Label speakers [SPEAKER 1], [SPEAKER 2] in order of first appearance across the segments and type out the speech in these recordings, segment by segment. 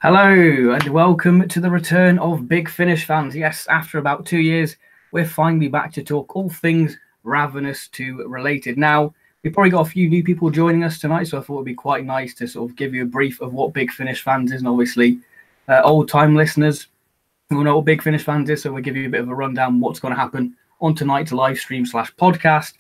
[SPEAKER 1] Hello and welcome to the return of Big Finish fans. Yes, after about 2 years, we're finally back to talk all things Ravenous 2 related. Now, we've probably got a few new people joining us tonight, so I thought it'd be quite nice to sort of give you a brief of what Big Finish fans is, and obviously old-time listeners will know what Big Finish fans is, so we'll give you a bit of a rundown what's going to happen on tonight's live stream / podcast.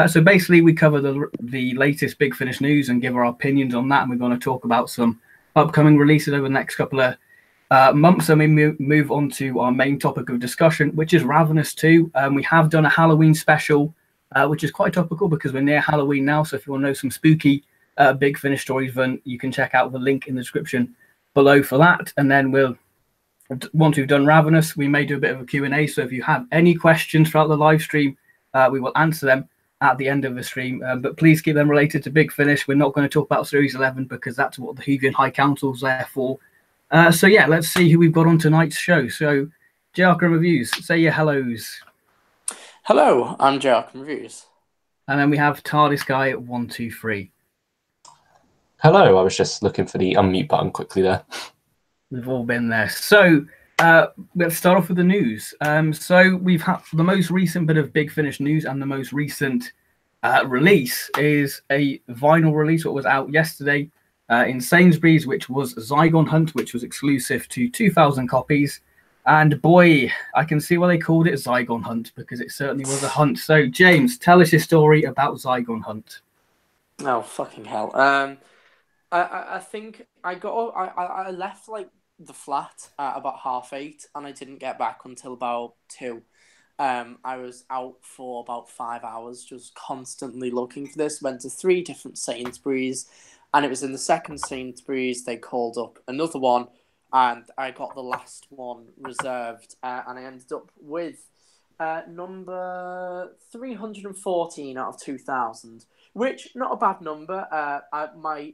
[SPEAKER 1] So basically, we cover the latest Big Finish news and give our opinions on that, and we're going to talk about some upcoming releases over the next couple of months. And we move on to our main topic of discussion, which is Ravenous 2. We have done a Halloween special, which is quite topical because we're near Halloween now. So if you want to know some spooky Big Finish stories, then you can check out the link in the description below for that. And then once we've done Ravenous, we may do a bit of a Q&A. So if you have any questions throughout the live stream, we will answer them at the end of the stream, but please keep them related to Big Finish. We're not going to talk about Series 11 because that's what the Hoovian High Council's there for. So yeah, let's see who we've got on tonight's show. So, Jarkin Reviews, say your hellos.
[SPEAKER 2] Hello, I'm Jarkin Reviews.
[SPEAKER 1] And then we have TARDIS Guy at 123.
[SPEAKER 3] Hello, I was just looking for the unmute button quickly there.
[SPEAKER 1] We've all been there. So, let's start off with the news. So we've had the most recent bit of Big Finish news, and the most recent release is a vinyl release that was out yesterday in Sainsbury's, which was Zygon Hunt, which was exclusive to 2,000 copies. And boy, I can see why they called it Zygon Hunt, because it certainly was a hunt. So James, tell us your story about Zygon Hunt.
[SPEAKER 2] Oh, fucking hell. I think I left like the flat at about 8:30, and I didn't get back until about 2. I was out for about 5 hours, just constantly looking for this. Went to 3 different Sainsbury's, and it was in the second Sainsbury's they called up another one, and I got the last one reserved, and I ended up with number 314 out of 2,000, which not a bad number. My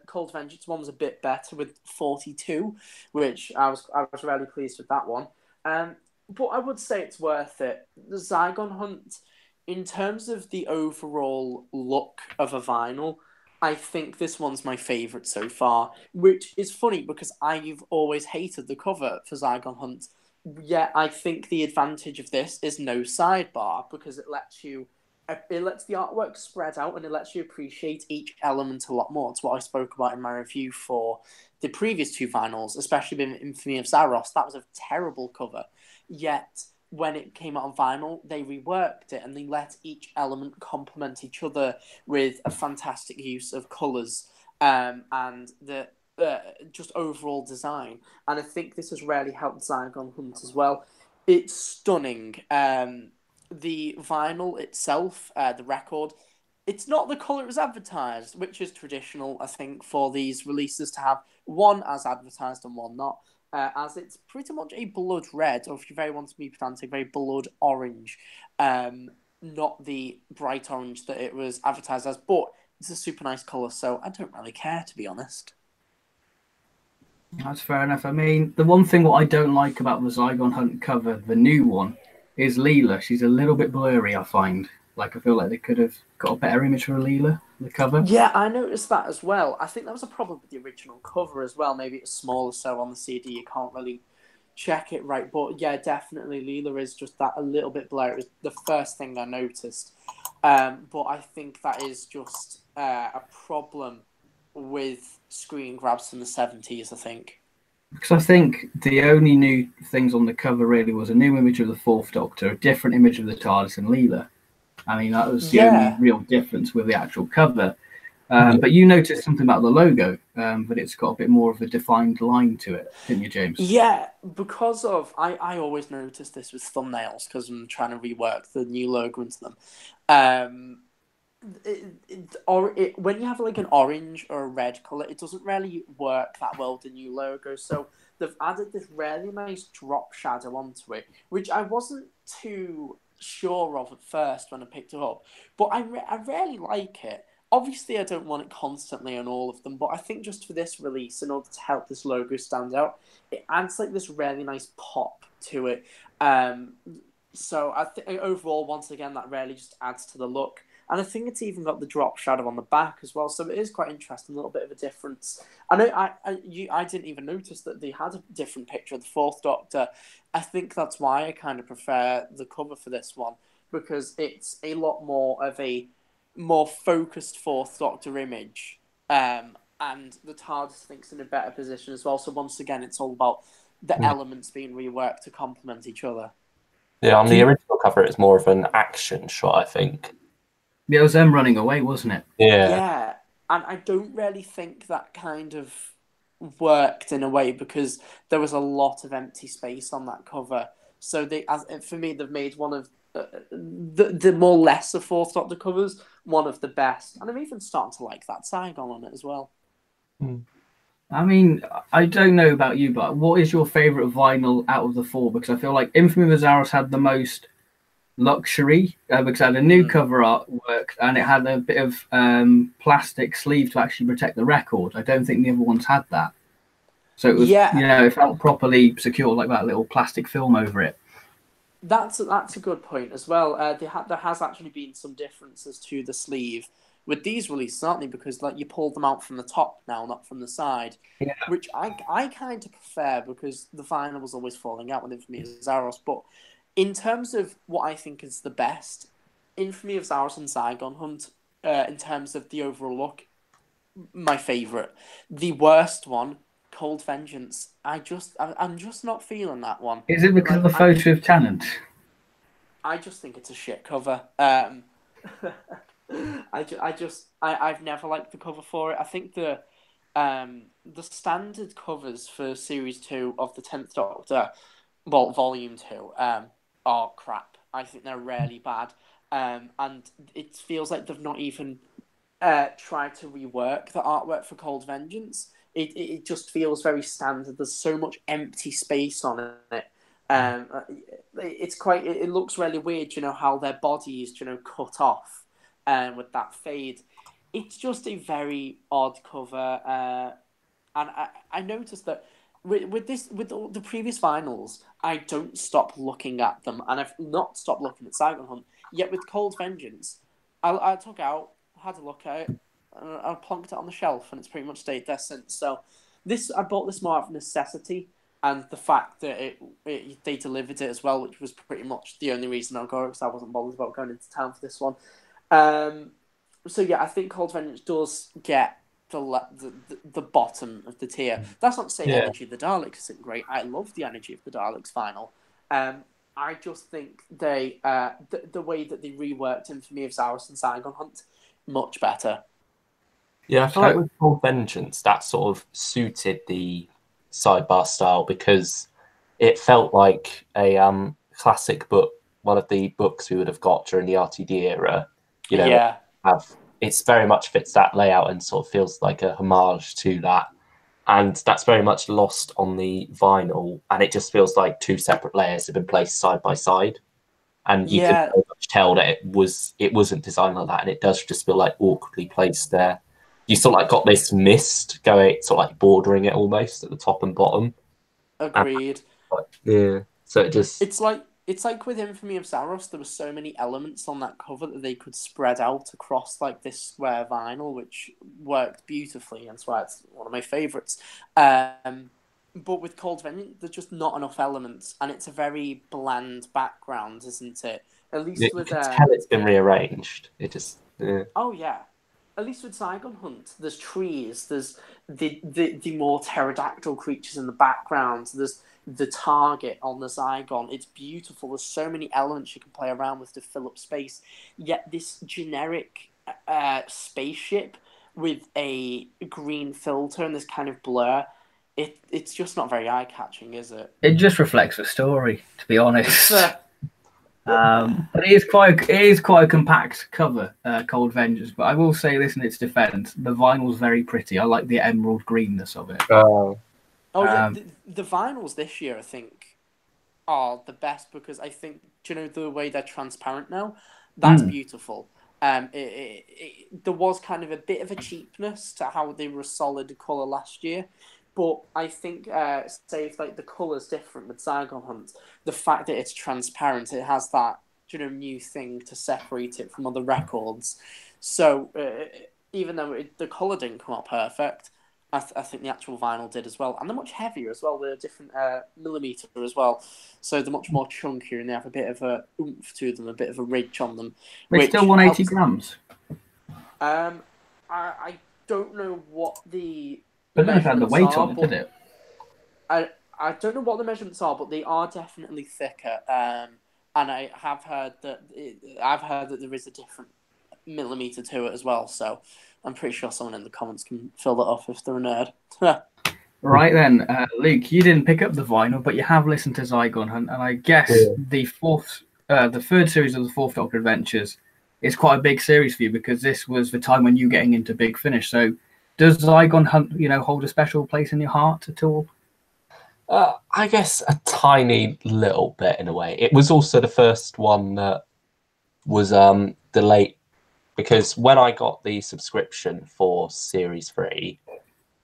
[SPEAKER 2] Cold Vengeance one was a bit better with 42, which I was really pleased with that one. But I would say it's worth it. The Zygon Hunt, in terms of the overall look of a vinyl, I think this one's my favourite so far, which is funny because I've always hated the cover for Zygon Hunt. Yet I think the advantage of this is no sidebar, because it lets the artwork spread out, and it lets you appreciate each element a lot more. It's what I spoke about in my review for the previous 2 vinyls, especially in Infamy of Zaros. That was a terrible cover. Yet, when it came out on vinyl, they reworked it, and they let each element complement each other with a fantastic use of colours and the just overall design. And I think this has really helped Zygon Hunt as well. It's stunning. The vinyl itself, the record, it's not the colour it was advertised, which is traditional, I think, for these releases to have one as advertised and one not, as it's pretty much a blood red, or if you very want to be pedantic, very blood orange, not the bright orange that it was advertised as, but it's a super nice colour, so I don't really care, to be honest.
[SPEAKER 1] That's fair enough. I mean, the one thing what I don't like about the Zygon Hunt cover, the new one, is Leela. She's a little bit blurry, I find. Like, I feel like they could have got a better image for Leela, the cover.
[SPEAKER 2] Yeah, I noticed that as well. I think that was a problem with the original cover as well. Maybe it's smaller, so on the CD you can't really check it right. But yeah, definitely Leela is just that a little bit blurry. It was the first thing I noticed. But I think that is just a problem with screen grabs from the 70s, I think.
[SPEAKER 1] Because I think the only new things on the cover really was a new image of the Fourth Doctor, a different image of the TARDIS and Leela. I mean, that was the only real difference with the actual cover. But you noticed something about the logo, that it's got a bit more of a defined line to it, didn't you, James?
[SPEAKER 2] Yeah, because of... I always notice this with thumbnails because I'm trying to rework the new logo into them. When you have like an orange or a red colour, it doesn't really work that well with the new logo. So they've added this really nice drop shadow onto it, which I wasn't too sure of at first when I picked it up. But I really like it. Obviously, I don't want it constantly on all of them, but I think just for this release, in order to help this logo stand out, it adds like this really nice pop to it. So I think overall, once again, that really just adds to the look. And I think it's even got the drop shadow on the back as well. So it is quite interesting, a little bit of a difference. I know I didn't even notice that they had a different picture of the Fourth Doctor. I think that's why I kind of prefer the cover for this one, because it's a lot more of a more focused Fourth Doctor image. And the TARDIS thinks in a better position as well. So once again, it's all about the elements being reworked to complement each other.
[SPEAKER 3] Yeah, on the original cover, it's more of an action shot, I think.
[SPEAKER 1] Yeah, it was them running away, wasn't it?
[SPEAKER 2] Yeah, and I don't really think that kind of worked in a way because there was a lot of empty space on that cover. So for me, they've made one of the more lesser Fourth Doctor covers one of the best, and I'm even starting to like that Saigon on it as well.
[SPEAKER 1] I mean, I don't know about you, but what is your favourite vinyl out of the four? Because I feel like Infamy of Azaros had the most luxury because it had a new cover artwork and it had a bit of plastic sleeve to actually protect the record. I don't think the other ones had that. So it was, it felt properly secure, like that little plastic film over it.
[SPEAKER 2] That's a good point as well. There has actually been some differences to the sleeve with these releases, aren't they? Because like you pull them out from the top now, not from the side, which I kind of prefer because the vinyl was always falling out with Infamy of Zaros. But in terms of what I think is the best, Infamy of Zaros and Saigon Hunt, in terms of the overall look, my favourite. The worst one, Cold Vengeance. I'm just not feeling that one.
[SPEAKER 1] Is it because of the photo of Tennant?
[SPEAKER 2] I just think it's a shit cover. I've never liked the cover for it. I think the standard covers for Series 2 of the 10th Doctor, well, Volume 2, are crap. I think they're really bad. And it feels like they've not even tried to rework the artwork for Cold Vengeance. It just feels very standard. There's so much empty space on it. It looks really weird, how their bodies, cut off with that fade. It's just a very odd cover. And I noticed that with the previous vinyls, I don't stop looking at them, and I've not stopped looking at Saigon Hunt. Yet with Cold Vengeance, I took out, had a look at it, and I plonked it on the shelf, and it's pretty much stayed there since. So I bought this more out of necessity, and the fact that they delivered it as well, which was pretty much the only reason I got it, because I wasn't bothered about going into town for this one. So yeah, I think Cold Vengeance does get the bottom of the tier. That's not to say Energy of the Daleks isn't great. I love the Energy of the Daleks final. I just think they the way that they reworked Infamy of Zaros and Saigon Hunt much better.
[SPEAKER 3] Yeah, I feel like with Cold Vengeance, that sort of suited the sidebar style because it felt like a classic book, one of the books we would have got during the RTD era. It's very much fits that layout and sort of feels like a homage to that. And that's very much lost on the vinyl, and it just feels like two separate layers have been placed side by side. And you can very much tell that it wasn't designed like that, and it does just feel like awkwardly placed there. You sort of like got this mist going, sort of like bordering it almost at the top and bottom.
[SPEAKER 2] Agreed.
[SPEAKER 3] So
[SPEAKER 2] it's like with Infamy of Zaros, there were so many elements on that cover that they could spread out across like this square vinyl, which worked beautifully, and that's why it's one of my favourites. But with Cold Vengeance, there's just not enough elements, and it's a very bland background, isn't it? At least
[SPEAKER 3] you
[SPEAKER 2] with
[SPEAKER 3] can tell it's been rearranged. It just
[SPEAKER 2] Oh yeah. At least with Saigon Hunt, there's trees, there's the more pterodactyl creatures in the background, there's the target on the Zygon. It's beautiful. There's so many elements you can play around with to fill up space. Yet this generic spaceship with a green filter and this kind of blur, it's just not very eye-catching, is it?
[SPEAKER 1] It just reflects the story, to be honest. But it is quite a compact cover, Cold Vengeance. But I will say this in its defence: the vinyl's very pretty. I like the emerald greenness of it.
[SPEAKER 2] The vinyls this year, I think, are the best because I think, the way they're transparent now, that's beautiful. There was kind of a bit of a cheapness to how they were a solid colour last year. But I think, say if like the colour's different with Saigon Hunt, the fact that it's transparent, it has that new thing to separate it from other records. So even though the colour didn't come out perfect, I think the actual vinyl did as well. And they're much heavier as well. They're a different millimetre as well. So they're much more chunkier and they have a bit of a oomph to them, a bit of a ridge on them.
[SPEAKER 1] They're still 180 grams?
[SPEAKER 2] I don't know what the
[SPEAKER 1] I don't know if it had the weight on it, did it?
[SPEAKER 2] I don't know what the measurements are, but they are definitely thicker. And I have heard that there is a different millimetre to it as well. So I'm pretty sure someone in the comments can fill that up if they're a nerd.
[SPEAKER 1] Right then, Luke, you didn't pick up the vinyl, but you have listened to Zygon Hunt, and I guess the third series of the Fourth Doctor Adventures is quite a big series for you because this was the time when you were getting into Big Finish. So, does Zygon Hunt, hold a special place in your heart at all?
[SPEAKER 3] I guess a tiny little bit in a way. It was also the first one that was delayed because when I got the subscription for Series 3,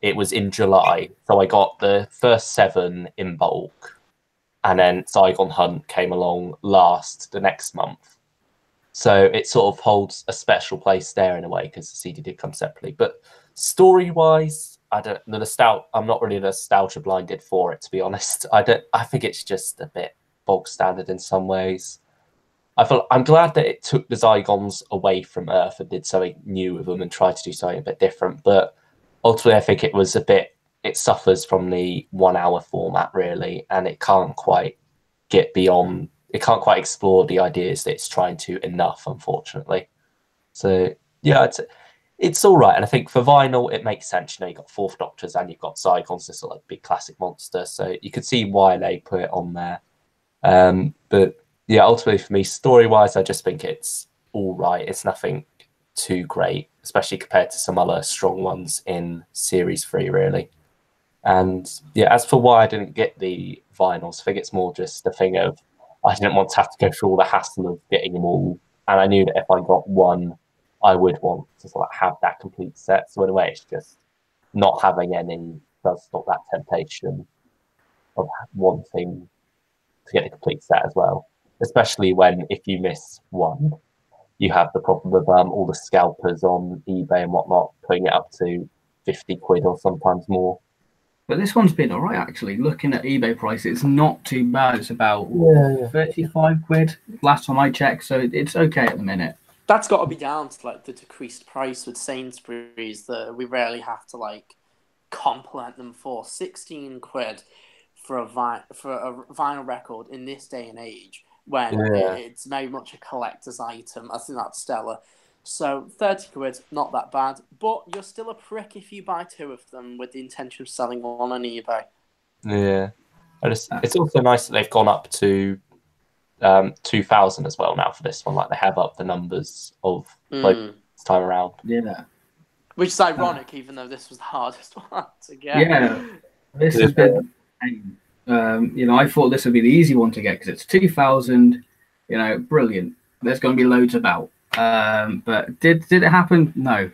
[SPEAKER 3] it was in July. So I got the first 7 in bulk, and then Zygon Hunt came along last the next month. So it sort of holds a special place there in a way because the CD did come separately. But story-wise, I'm not really nostalgia blinded for it, to be honest. I think it's just a bit bog standard in some ways. I'm glad that it took the Zygons away from Earth and did something new with them and tried to do something a bit different. But ultimately, I think it suffers from the 1 hour format, really, and it can't quite explore the ideas that it's trying to enough, unfortunately. So, yeah, it's all right. And I think for vinyl, it makes sense. You've got Fourth Doctors and you've got Zygons, this sort of big classic monster. So you could see why they put it on there. But yeah, ultimately for me, story-wise, I just think it's all right. It's nothing too great, especially compared to some other strong ones in Series 3, really. And yeah, as for why I didn't get the vinyls, I think it's more just a thing of I didn't want to have to go through all the hassle of getting them all. And I knew that if I got one, I would want to sort of have that complete set. So in a way, it's just not having any does stop that temptation of wanting to get a complete set as well. Especially when if you miss one, you have the problem of all the scalpers on eBay and whatnot putting it up to 50 quid or sometimes more.
[SPEAKER 1] But this one's been all right, actually. Looking at eBay price, it's not too bad. It's about 35 quid last time I checked, so it's okay at the minute.
[SPEAKER 2] That's got to be down to like the decreased price with Sainsbury's that we rarely have to like compliment them for. 16 quid for a vinyl record in this day and age when it's very much a collector's item. I think that's stellar. So 30 quid, not that bad, but you're still a prick if you buy 2 of them with the intention of selling one on eBay.
[SPEAKER 3] Yeah, it's also nice that they've gone up to 2,000 as well now for this one. Like they have up the numbers of this time around.
[SPEAKER 1] Yeah,
[SPEAKER 2] which is ironic, even though this was the hardest one to get.
[SPEAKER 1] Yeah, this has been. I thought this would be the easy one to get because it's 2,000. Brilliant. There's going to be loads about. But did it happen? No,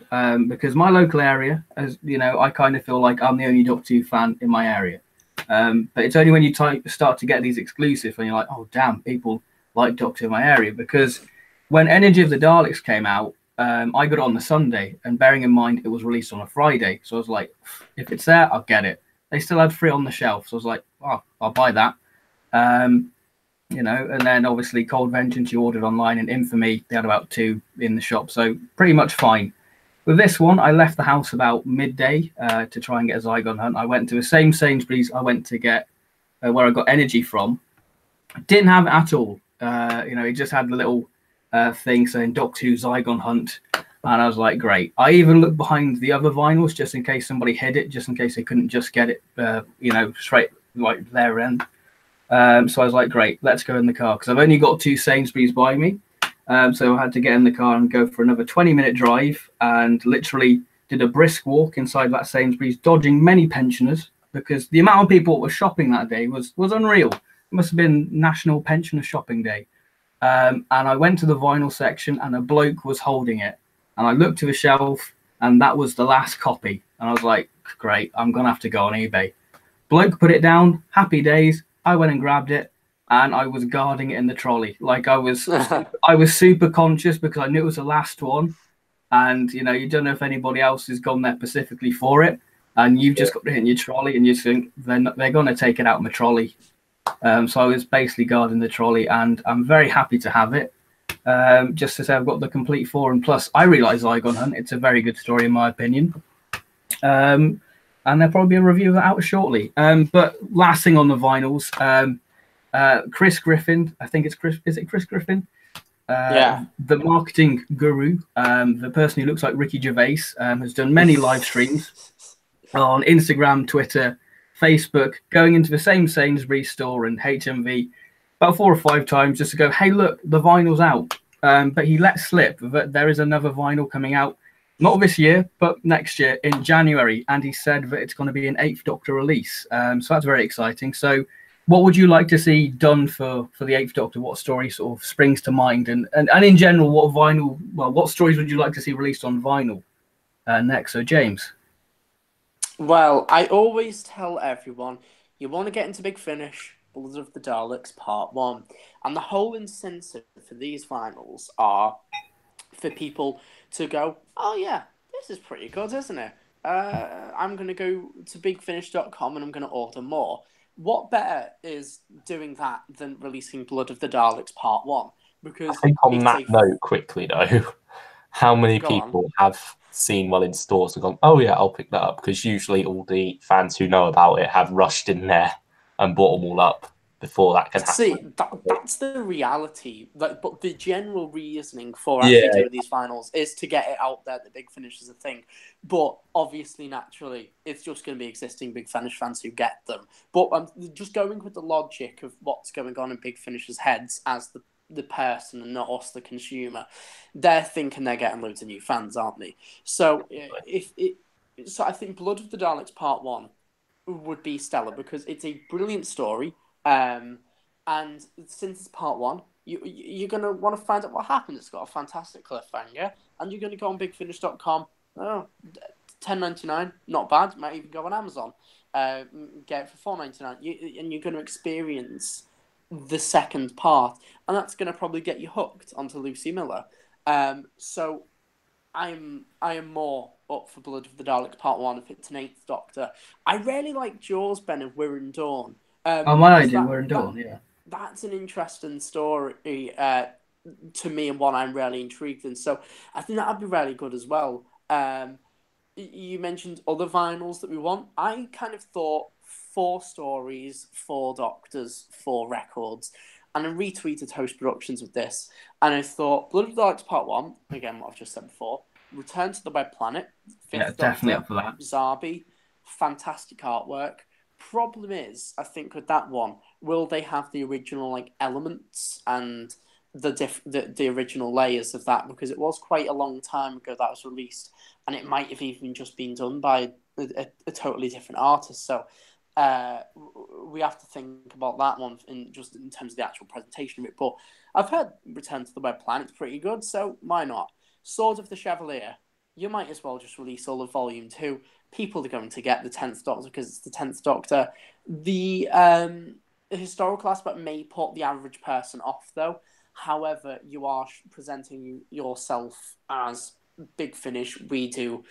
[SPEAKER 1] because my local area, as I kind of feel like I'm the only Doctor Who fan in my area. But it's only when you start to get these exclusives when you're like, oh damn, people like Doctor Who in my area. Because when Energy of the Daleks came out, I got it on the Sunday, and bearing in mind it was released on a Friday, so I was like, if it's there, I'll get it. They still had 3 on the shelf, so I was like, oh, I'll buy that. And then obviously Cold Vengeance you ordered online, and Infamy they had about 2 in the shop, so pretty much fine. With this one, I left the house about midday to try and get a Zygon Hunt. I went to the same Sainsbury's I went to get where I got Energy from. Didn't have it at all. It just had the little thing saying Doctor Who Zygon Hunt, and I was like, great. I even looked behind the other vinyls just in case somebody hid it, just in case they couldn't just get it, straight like their end. So I was like, great, let's go in the car because I've only got 2 Sainsbury's by me. So I had to get in the car and go for another 20-minute drive and literally did a brisk walk inside that Sainsbury's, dodging many pensioners because the amount of people that were shopping that day was unreal. It must have been National Pensioner Shopping Day. And I went to the vinyl section and a bloke was holding it. And I looked to the shelf and that was the last copy. And I was like, great, I'm going to have to go on eBay. Bloke put it down, happy days. I went and grabbed it. and I was guarding it in the trolley. Like I was super conscious because I knew it was the last one, and you don't know if anybody else has gone there specifically for it, and you've just got it in your trolley, and you think they're going to take it out of my trolley. So I was basically guarding the trolley, and I'm very happy to have it. Just to say, I've got the complete 4, and plus, I realise Zygon Hunt. It's a very good story, in my opinion. And there'll probably be a review of that out shortly. But last thing on the vinyls, Chris Griffin, I think it's Chris. Is it Chris Griffin?
[SPEAKER 2] Yeah.
[SPEAKER 1] The marketing guru, the person who looks like Ricky Gervais, has done many live streams on Instagram, Twitter, Facebook, going into the same Sainsbury's store and HMV about 4 or 5 times just to go, hey, look, the vinyl's out. But he let slip that there is another vinyl coming out, not this year, but next year in January. And he said that it's going to be an 8th Doctor release. So that's very exciting. So what would you like to see done for the 8th Doctor? What story sort of springs to mind? And in general, what stories would you like to see released on vinyl next? So, James.
[SPEAKER 2] Well, I always tell everyone, you want to get into Big Finish, Blood of the Daleks Part 1. And the whole incentive for these vinyls are for people to go, oh yeah, this is pretty good, isn't it? I'm going to go to bigfinish.com and I'm going to order more. What better is doing that than releasing Blood of the Daleks Part 1? Because
[SPEAKER 3] I think on that note, quickly though, how many people have seen one in stores and gone, oh yeah, I'll pick that up? Because usually all the fans who know about it have rushed in there and bought them all up before that can happen.
[SPEAKER 2] See, that's the reality. But the general reasoning for actually doing these finals is to get it out there that Big Finish is a thing. But obviously, naturally, it's just going to be existing Big Finish fans who get them. But I'm just going with the logic of what's going on in Big Finish's heads as the person and not us, the consumer. They're thinking they're getting loads of new fans, aren't they? So so I think Blood of the Daleks Part 1 would be stellar because it's a brilliant story. And since it's Part 1, you're going to want to find out what happened. It's got a fantastic cliffhanger, and you're going to go on bigfinish.com. Oh, $10.99, not bad. Might even go on Amazon. Get it for $4.99, and you're going to experience the second part, and that's going to probably get you hooked onto Lucy Miller. So I am more up for Blood of the Daleks Part 1 if it's an 8th Doctor. I really like Jaws, Ben, of We're in Dawn.
[SPEAKER 1] My idea, We're in Dawn, yeah.
[SPEAKER 2] That's an interesting story to me and one I'm really intrigued in. So I think that would be really good as well. You mentioned other vinyls that we want. I kind of thought 4 stories, 4 Doctors, 4 records. And I retweeted Host Productions with this. And I thought Blood of the Daleks Part 1, again, what I've just said before, Return to the Web Planet, 5th Doctor,
[SPEAKER 1] definitely up for that.
[SPEAKER 2] Zarbi, fantastic artwork. Problem is, I think with that one, will they have the original elements and the original layers of that? Because it was quite a long time ago that was released, and it might have even just been done by a totally different artist. So we have to think about that one in terms of the actual presentation of it. But I've heard Return to the Web Planet's pretty good, so why not? Sword of the Chevalier, you might as well just release all of Volume 2. People are going to get the 10th Doctor because it's the 10th Doctor. The historical aspect may put the average person off, though. However, you are presenting yourself as Big Finish. We do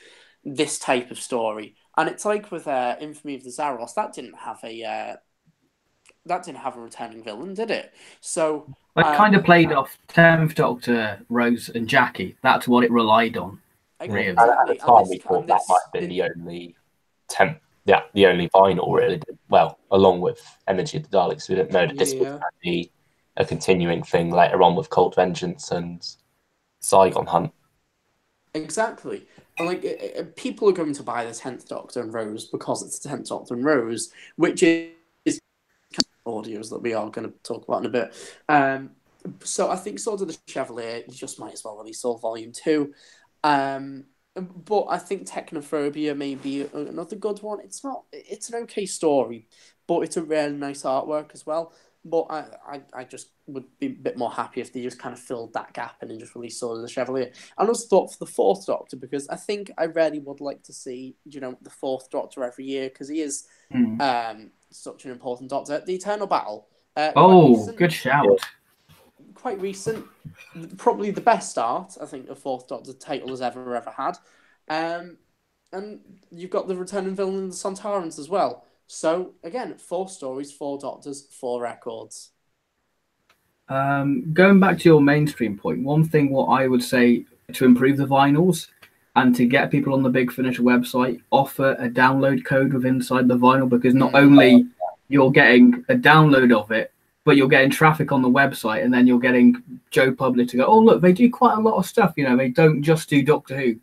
[SPEAKER 2] this type of story, and it's like with Infamy of the Zaros. That didn't have a returning villain, did it? So
[SPEAKER 1] it kind of played off 10th Doctor, Rose, and Jackie. That's what it relied on.
[SPEAKER 2] Exactly.
[SPEAKER 3] At the time, we thought that might have been the only the only vinyl, really. Well, along with Energy of the Daleks, we didn't know that this would be a continuing thing later on with Cold Vengeance and Zygon Hunt.
[SPEAKER 2] Exactly. And people are going to buy the 10th Doctor and Rose because it's the 10th Doctor and Rose, which is audios that we are going to talk about in a bit. So I think Sword of the Chevalier, you just might as well release all Volume 2. But I think Technophobia may be another good one. It's an okay story, but it's a really nice artwork as well. But I just would be a bit more happy if they just kind of filled that gap in and just released Sword of the Chevalier. I also thought for the 4th Doctor, because I think I really would like to see, the 4th Doctor every year, because he is such an important Doctor. The Eternal Battle,
[SPEAKER 1] Good shout.
[SPEAKER 2] Quite recent. Probably the best art, I think, a Fourth Doctor title has ever had. And you've got the returning villain and the Sontarans as well. So, again, 4 stories, 4 Doctors, 4 records.
[SPEAKER 1] Going back to your mainstream point, one thing what I would say to improve the vinyls and to get people on the Big Finish website, offer a download code with inside the vinyl, because not only you're getting a download of it, but you're getting traffic on the website, and then you're getting Joe Public to go, oh, look, they do quite a lot of stuff. They don't just do Doctor Who.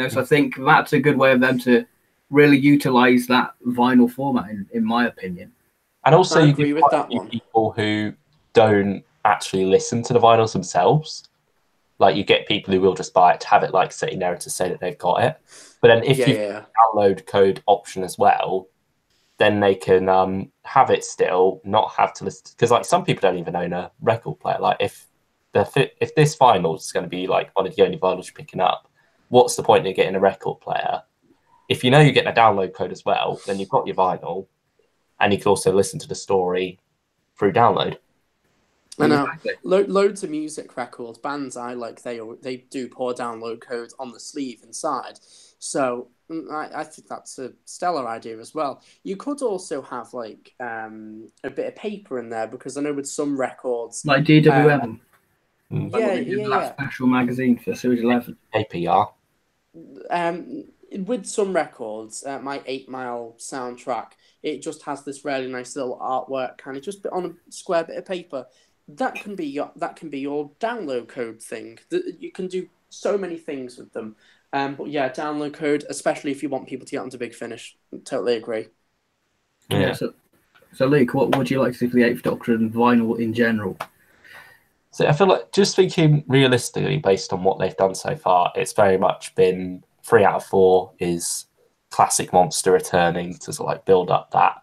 [SPEAKER 1] So I think that's a good way of them to really utilize that vinyl format, in my opinion.
[SPEAKER 3] And also,
[SPEAKER 2] I
[SPEAKER 3] you
[SPEAKER 2] agree
[SPEAKER 3] get
[SPEAKER 2] with
[SPEAKER 3] quite
[SPEAKER 2] that
[SPEAKER 3] a few
[SPEAKER 2] one.
[SPEAKER 3] people who don't actually listen to the vinyls themselves. Like, you get people who will just buy it to have it like sitting there and to say that they've got it. But then if you download code option as well, then they can have it still, not have to listen. Because like some people don't even own a record player. Like if this vinyl is going to be like one of the only vinyls you're picking up, what's the point in getting a record player? If you know you're getting a download code as well, then you've got your vinyl, and you can also listen to the story through download.
[SPEAKER 2] I know. Loads of music records, bands I like, they do pour download codes on the sleeve inside. So I think that's a stellar idea as well. You could also have like a bit of paper in there, because I know with some records,
[SPEAKER 1] like DWM.
[SPEAKER 2] That
[SPEAKER 1] special magazine for Series 11.
[SPEAKER 3] APR.
[SPEAKER 2] With some records, my 8 Mile soundtrack, it just has this really nice little artwork, kind of just on a square bit of paper. That can be your download code thing. You can do so many things with them. But yeah, download code, especially if you want people to get onto Big Finish. Totally agree.
[SPEAKER 1] Yeah. So Luke, what would you like to see for the 8th Doctor and vinyl in general?
[SPEAKER 3] So I feel like, just thinking realistically, based on what they've done so far, it's very much been 3 out of 4 is classic monster returning to sort of like build up that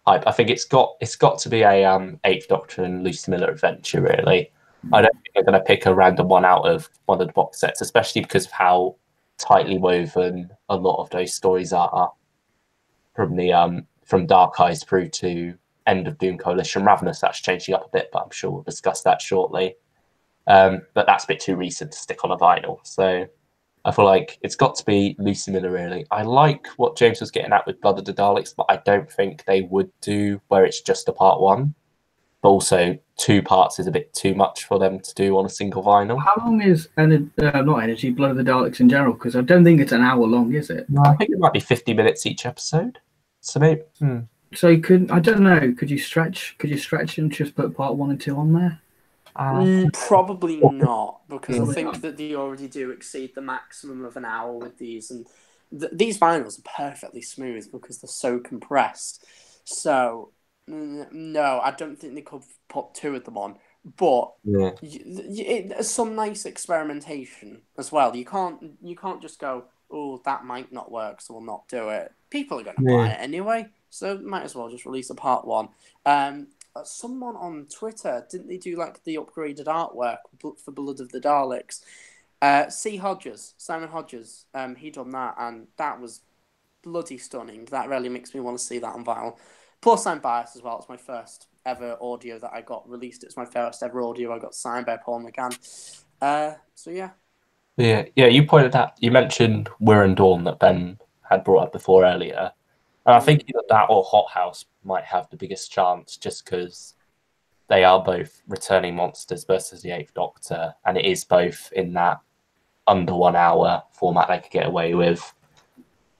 [SPEAKER 3] hype. I think it's got to be a 8th Doctor and Lucy Miller adventure, really. I don't think they're going to pick a random one out of one of the box sets, especially because of how tightly woven a lot of those stories are, from the from Dark Eyes through to End of Doom Coalition. Ravenous, that's changing up a bit, but I'm sure we'll discuss that shortly. But that's a bit too recent to stick on a vinyl, so I feel like it's got to be Lucy Miller, really. I like what James was getting at with Blood of the Daleks, but I don't think they would do where it's just a part 1. But also 2 parts is a bit too much for them to do on a single vinyl.
[SPEAKER 1] How long is not Energy, Blood of the Daleks in general? Because I don't think it's an hour long, is it?
[SPEAKER 3] No, I think it might be 50 minutes each episode. So maybe.
[SPEAKER 1] So you could, I don't know, could you stretch and just put part 1 and 2 on there?
[SPEAKER 2] Probably not, because I think that they already do exceed the maximum of an hour with these, and these vinyls are perfectly smooth because they're so compressed. So no, I don't think they could put 2 of them on. But it's some nice experimentation as well. You can't just go, oh, that might not work, so we'll not do it. People are going to buy it anyway, so might as well just release a part 1. Someone on Twitter, didn't they do like the upgraded artwork for Blood of the Daleks? Simon Hodges, he done that, and that was bloody stunning. That really makes me want to see that on vinyl. Plus, I'm biased as well. It's my first ever audio that I got released. It's my first ever audio I got signed by Paul McGann. So yeah.
[SPEAKER 3] Yeah. You mentioned We're Dawn that Ben had brought up before earlier. And I think either that or Hot House might have the biggest chance, just because they are both returning monsters versus the 8th Doctor, and it is both in that under 1 hour format they could get away with.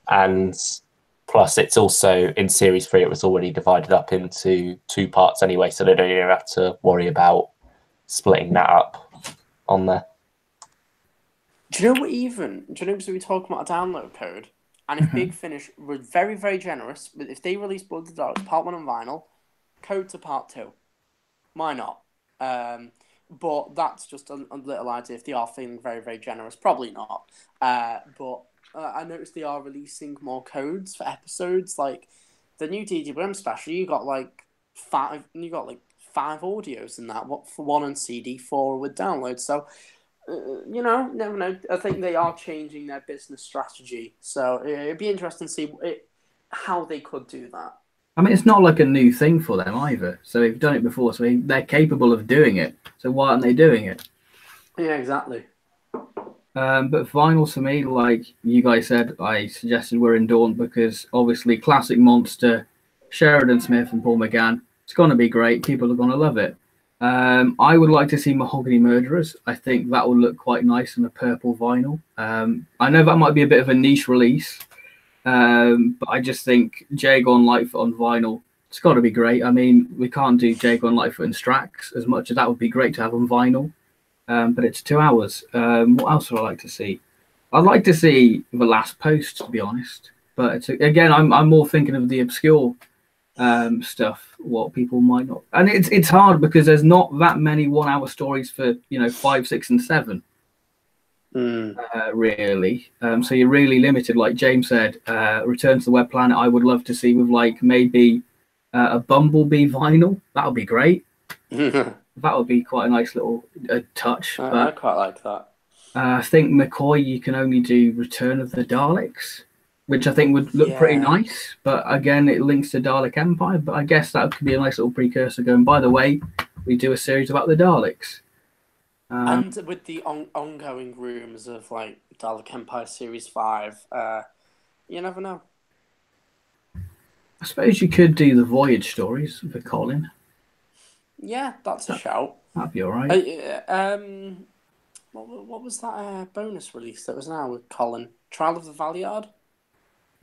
[SPEAKER 3] And plus, it's also in Series 3, it was already divided up into 2 parts anyway, so they don't even have to worry about splitting that up on there.
[SPEAKER 2] Do you know, because we were talking about a download code? And if Big Finish were very, very generous, if they released Blood of the Daleks part 1 on vinyl, code to part 2. Why not? But that's just a little idea. If they are feeling very, very generous, probably not. But I noticed they are releasing more codes for episodes. Like the new DWM special, you got like 5 audios in that. What for 1 on CD, 4 with downloads. So. Never know. I think they are changing their business strategy, so it'd be interesting to see how they could do that.
[SPEAKER 1] I mean, it's not like a new thing for them either. So they've done it before, so they're capable of doing it. So why aren't they doing it?
[SPEAKER 2] Yeah, exactly.
[SPEAKER 1] But vinyls for me, like you guys said, I suggested we're in Daunt because obviously classic monster, Sheridan Smith and Paul McGann. It's going to be great. People are going to love it. I would like to see Mahogany Murderers. I think that will look quite nice on a purple vinyl. I know that might be a bit of a niche release, but I just think Jagon Lightfoot on vinyl, it's got to be great. I mean, we can't do Jagon Lightfoot and Strax as much as that would be great to have on vinyl. But it's 2 hours. What else would I like to see? I'd like to see the last post, to be honest. But again, I'm more thinking of the obscure stuff, what people might not. And it's hard because there's not that many 1 hour stories for 5, 6, and 7. Really. So you're really limited. Like James said, Return to the Web Planet. I would love to see with like maybe a Bumblebee vinyl. That would be great. That would be quite a nice little touch.
[SPEAKER 2] I quite like that.
[SPEAKER 1] I think McCoy, you can only do Return of the Daleks, which I think would look pretty nice. But again, it links to Dalek Empire. But I guess that could be a nice little precursor going, by the way, we do a series about the Daleks.
[SPEAKER 2] And with the ongoing rumours of like Dalek Empire Series 5, you never know.
[SPEAKER 1] I suppose you could do the Voyage stories for Colin.
[SPEAKER 2] Yeah, that's a shout.
[SPEAKER 1] That'd be all right.
[SPEAKER 2] What was that bonus release that was now with Colin? Trial of the Valiard?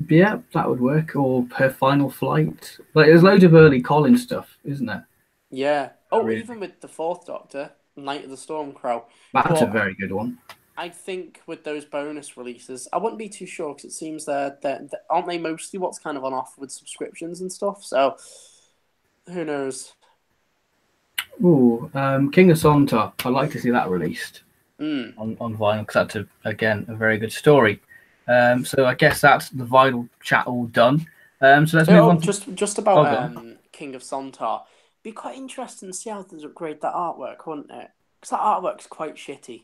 [SPEAKER 1] Yeah, that would work. Or Her Final Flight. Like, there's loads of early Colin stuff, isn't there?
[SPEAKER 2] Yeah. Oh, really? Even with the Fourth Doctor, Night of the Stormcrow.
[SPEAKER 1] That's a very good one.
[SPEAKER 2] I think with those bonus releases, I wouldn't be too sure because it seems that aren't they mostly what's kind of on offer with subscriptions and stuff? So, who knows?
[SPEAKER 1] Ooh, King of Sontar. I'd like to see that released
[SPEAKER 2] on
[SPEAKER 1] vinyl because that's again a very good story. So I guess that's the vinyl chat all done. So let's move on.
[SPEAKER 2] Just about King of Sontar. Be quite interesting to see how they upgrade that artwork, wouldn't it? Because that artwork's quite shitty.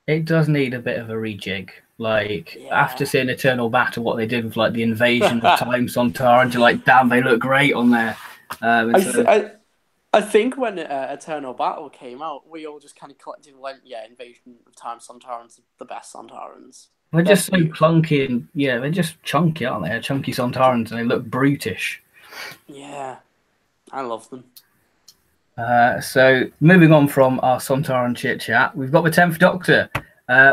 [SPEAKER 1] It does need a bit of a rejig. Like after seeing Eternal Battle, what they did with like the invasion of Time Sontar, and you're like, damn, they look great on there.
[SPEAKER 2] I think when Eternal Battle came out, we all just kind of collectively went, Invasion of Time Sontarans are the best Sontarans.
[SPEAKER 1] They're just so clunky and they're just chunky, aren't they? They're chunky Sontarans and they look brutish.
[SPEAKER 2] Yeah, I love them.
[SPEAKER 1] So moving on from our Sontaran chit chat, we've got the 10th Doctor.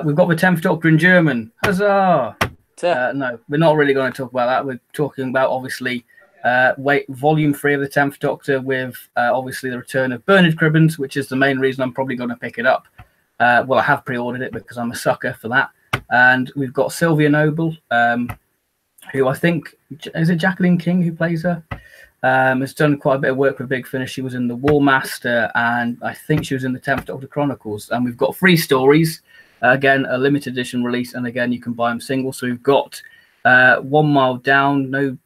[SPEAKER 1] We've got the 10th Doctor in German. Huzzah! No, we're not really going to talk about that. We're talking about obviously Volume 3 of the 10th Doctor with obviously the return of Bernard Cribbins, which is the main reason I'm probably going to pick it up. Well, I have pre-ordered it because I'm a sucker for that. And we've got Sylvia Noble, who I think, is it Jacqueline King who plays her? Has done quite a bit of work with Big Finish. She was in The War Master, and I think she was in the 10th Doctor Chronicles. And we've got 3 stories. Again, a limited edition release, and again, you can buy them single. So we've got 1 Mile Down, No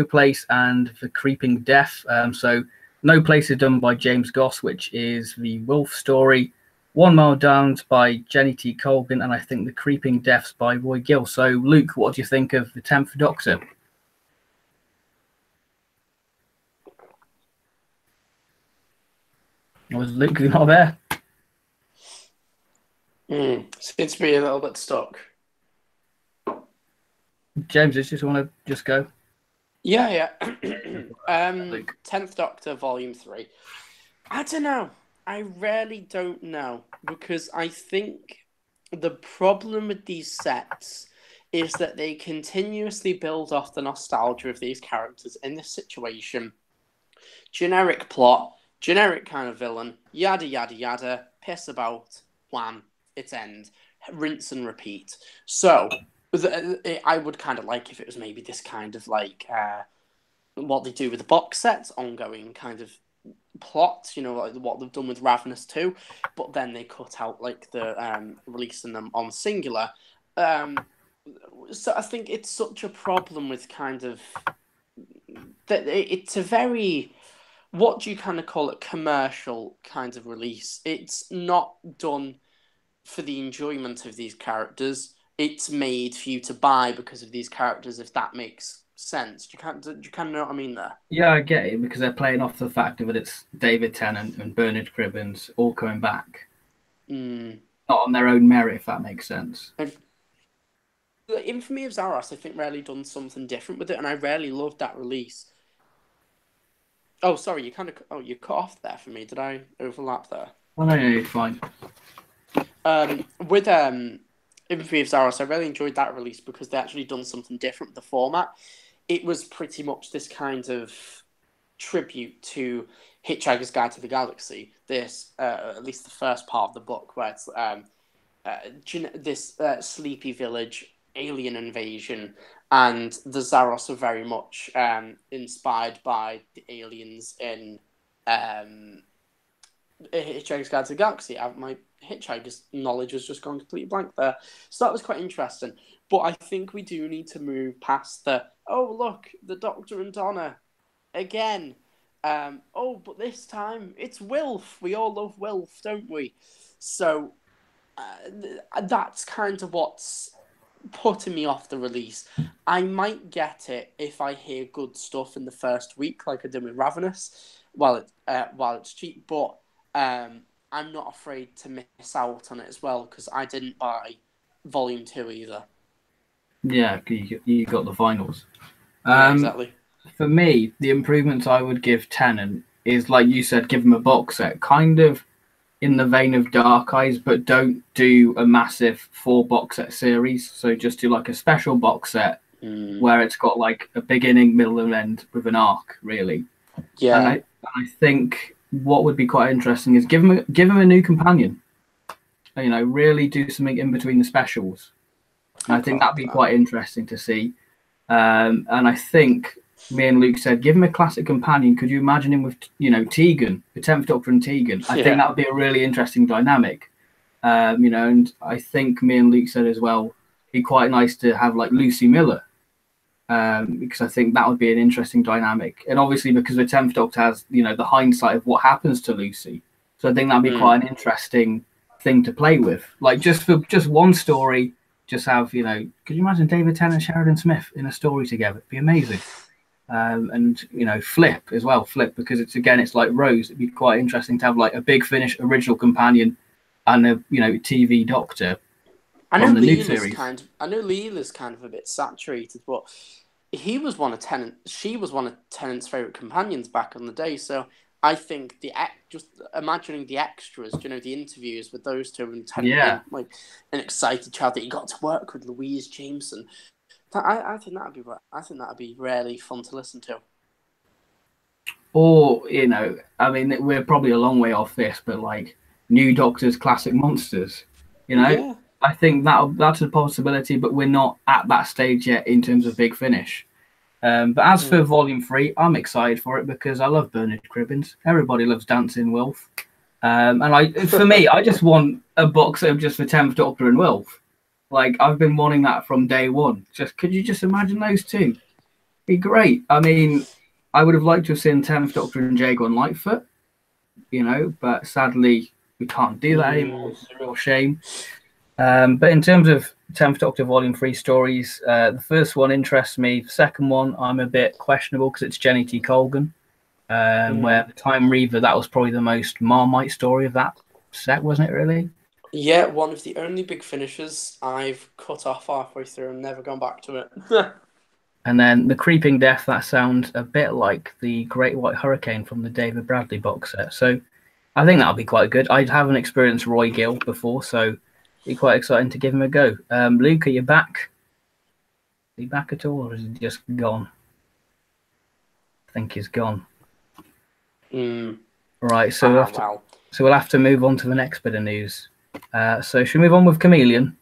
[SPEAKER 1] Place, and The Creeping Death. So No Place is done by James Goss, which is the Wolf story. 1 Mile Down's by Jenny T. Colgan, and I think The Creeping Death's by Roy Gill. So, Luke, what do you think of the 10th Doctor? Was Luke not there?
[SPEAKER 2] Seems to be a little bit stuck.
[SPEAKER 1] James, do you just want to just go?
[SPEAKER 2] Yeah. 10th Doctor, Volume 3. I don't know. I really don't know, because I think the problem with these sets is that they continuously build off the nostalgia of these characters in this situation. Generic plot, generic kind of villain, yada, yada, yada, piss about, wham, it's end. Rinse and repeat. So, I would kind of like if it was maybe this kind of like what they do with the box sets, ongoing kind of plot, like what they've done with Ravenous 2, but then they cut out like the releasing them on singular. So I think it's such a problem with kind of that it's a very, what do you kind of call it, commercial kind of release. It's not done for the enjoyment of these characters. It's made for you to buy because of these characters, if that makes sense. Do you kind of know what I mean there?
[SPEAKER 1] Yeah, I get it, because they're playing off the fact that it's David Tennant and Bernard Cribbins all coming back.
[SPEAKER 2] Mm.
[SPEAKER 1] Not on their own merit, if that makes sense.
[SPEAKER 2] The Infamy of Zaros, I think, rarely done something different with it, and I really loved that release. Oh, sorry, you cut off there for me. Did I overlap there?
[SPEAKER 1] Oh, no, you're fine.
[SPEAKER 2] With Infamy of Zaros, I really enjoyed that release because they actually done something different with the format. It was pretty much this kind of tribute to Hitchhiker's Guide to the Galaxy. This, at least the first part of the book, where it's this sleepy village alien invasion, and the Zaros are very much inspired by the aliens in Hitchhiker's Guide to the Galaxy. My Hitchhiker's knowledge has just gone completely blank there. So that was quite interesting. But I think we do need to move past oh, look, the Doctor and Donna again. Oh, but this time it's Wilf. We all love Wilf, don't we? So that's kind of what's putting me off the release. I might get it if I hear good stuff in the first week, like I did with Ravenous, while it's cheap. But I'm not afraid to miss out on it as well, because I didn't buy Volume 2 either.
[SPEAKER 1] Yeah, you got the finals.
[SPEAKER 2] Yeah, exactly.
[SPEAKER 1] For me, the improvements I would give Tennant is, like you said, give him a box set, kind of in the vein of Dark Eyes, but don't do a massive 4 box set series. So just do like a special box set where it's got like a beginning, middle, and end with an arc, really.
[SPEAKER 2] Yeah.
[SPEAKER 1] And I think what would be quite interesting is give him a new companion. You know, really do something in between the specials. And I think that'd be quite interesting to see. And I think me and Luke said, give him a classic companion. Could you imagine him with, Tegan, the 10th Doctor and Tegan? I think that would be a really interesting dynamic. And I think me and Luke said as well, it'd be quite nice to have like Lucy Miller, because I think that would be an interesting dynamic. And obviously because the 10th Doctor has, the hindsight of what happens to Lucy. So I think that'd be quite an interesting thing to play with. Like just one story, just have, could you imagine David Tennant and Sheridan Smith in a story together? It'd be amazing. And Flip as well, because it's like Rose. It'd be quite interesting to have like a Big Finish original companion and a TV Doctor.
[SPEAKER 2] I know Leela's kind of a bit saturated, but she was one of Tennant's favorite companions back on the day. So I think just imagining the extras, the interviews with those two, and Tennant being like an excited child that he got to work with Louise Jameson. I think that'd be really fun to listen to.
[SPEAKER 1] Or we're probably a long way off this, but like New Doctor's classic monsters, I think that's a possibility, but we're not at that stage yet in terms of Big Finish. But as for Volume 3, I'm excited for it because I love Bernard Cribbins. Everybody loves Dancing Wilf. And for me, I just want a box set just for 10th Doctor and Wilf. Like, I've been wanting that from day one. Could you just imagine those two? Be great. I mean, I would have liked to have seen 10th Doctor and Jago Lightfoot, but sadly, we can't do that anymore, which is a real shame. But in terms of 10th Doctor Volume 3 stories, the first one interests me. The second one, I'm a bit questionable because it's Jenny T. Colgan, where the Time Reaver, that was probably the most Marmite story of that set, wasn't it, really?
[SPEAKER 2] Yeah, one of the only Big Finishers I've cut off halfway through and never gone back to it.
[SPEAKER 1] And then The Creeping Death, that sounds a bit like the Great White Hurricane from the David Bradley box set. So I think that'll be quite good. I haven't experienced Roy Gill before, so it'll be quite exciting to give him a go. Luke, are you back? Are you back at all, or is he just gone? I think he's gone. Right, so we'll have to move on to the next bit of news. So should we move on with Chameleon?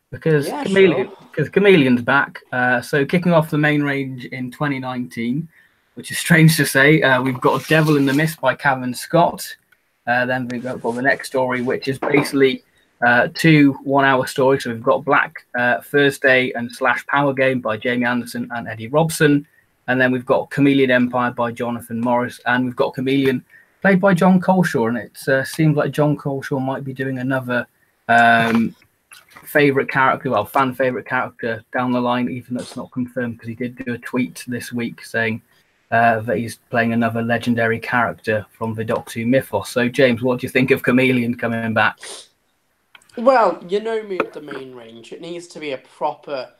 [SPEAKER 1] Because Chameleon's back. So kicking off the main range in 2019, which is strange to say, we've got Devil in the Mist by Cavan Scott. Then we've got the next story, which is basically 2 1-hour stories. So we've got Black Thursday and / Power Game by Jamie Anderson and Eddie Robson. And then we've got Chameleon Empire by Jonathan Morris. And we've got Chameleon played by John Coleshaw. And it seems like John Coleshaw might be doing another favorite character, well, fan favorite character down the line, even though it's not confirmed, because he did do a tweet this week saying that he's playing another legendary character from the Doctor Who mythos. So, James, what do you think of Chameleon coming back?
[SPEAKER 2] Well, you know me with the main range. It needs to be a proper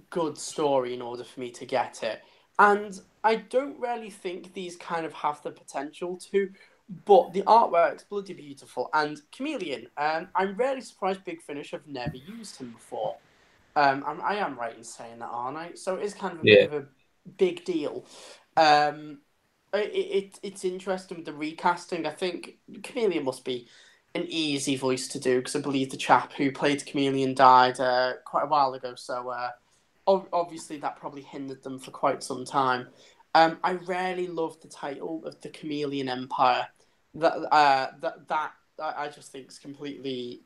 [SPEAKER 2] good story in order for me to get it. And I don't really think these kind of have the potential to, but the artwork's bloody beautiful. And Chameleon, I'm really surprised Big Finish have never used him before. I am right in saying that, aren't I? So it is kind of a bit of a big deal. It's interesting with the recasting. I think Chameleon must be an easy voice to do because I believe the chap who played Chameleon died quite a while ago. So obviously that probably hindered them for quite some time. I really love the title of the Chameleon Empire. That I just think is completely.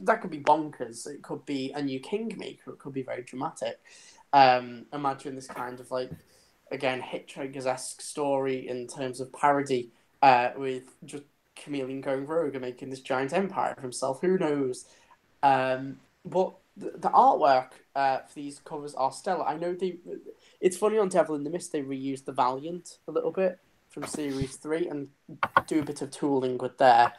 [SPEAKER 2] That could be bonkers. It could be a new kingmaker. It could be very dramatic. Imagine this kind of like, again, Hitchhiker's-esque story in terms of parody, with just Chameleon going rogue and making this giant empire of himself. Who knows? But the artwork for these covers are stellar. I know it's funny on Devil in the Mist they reused the Valiant a little bit from Series 3 and do a bit of tooling with there.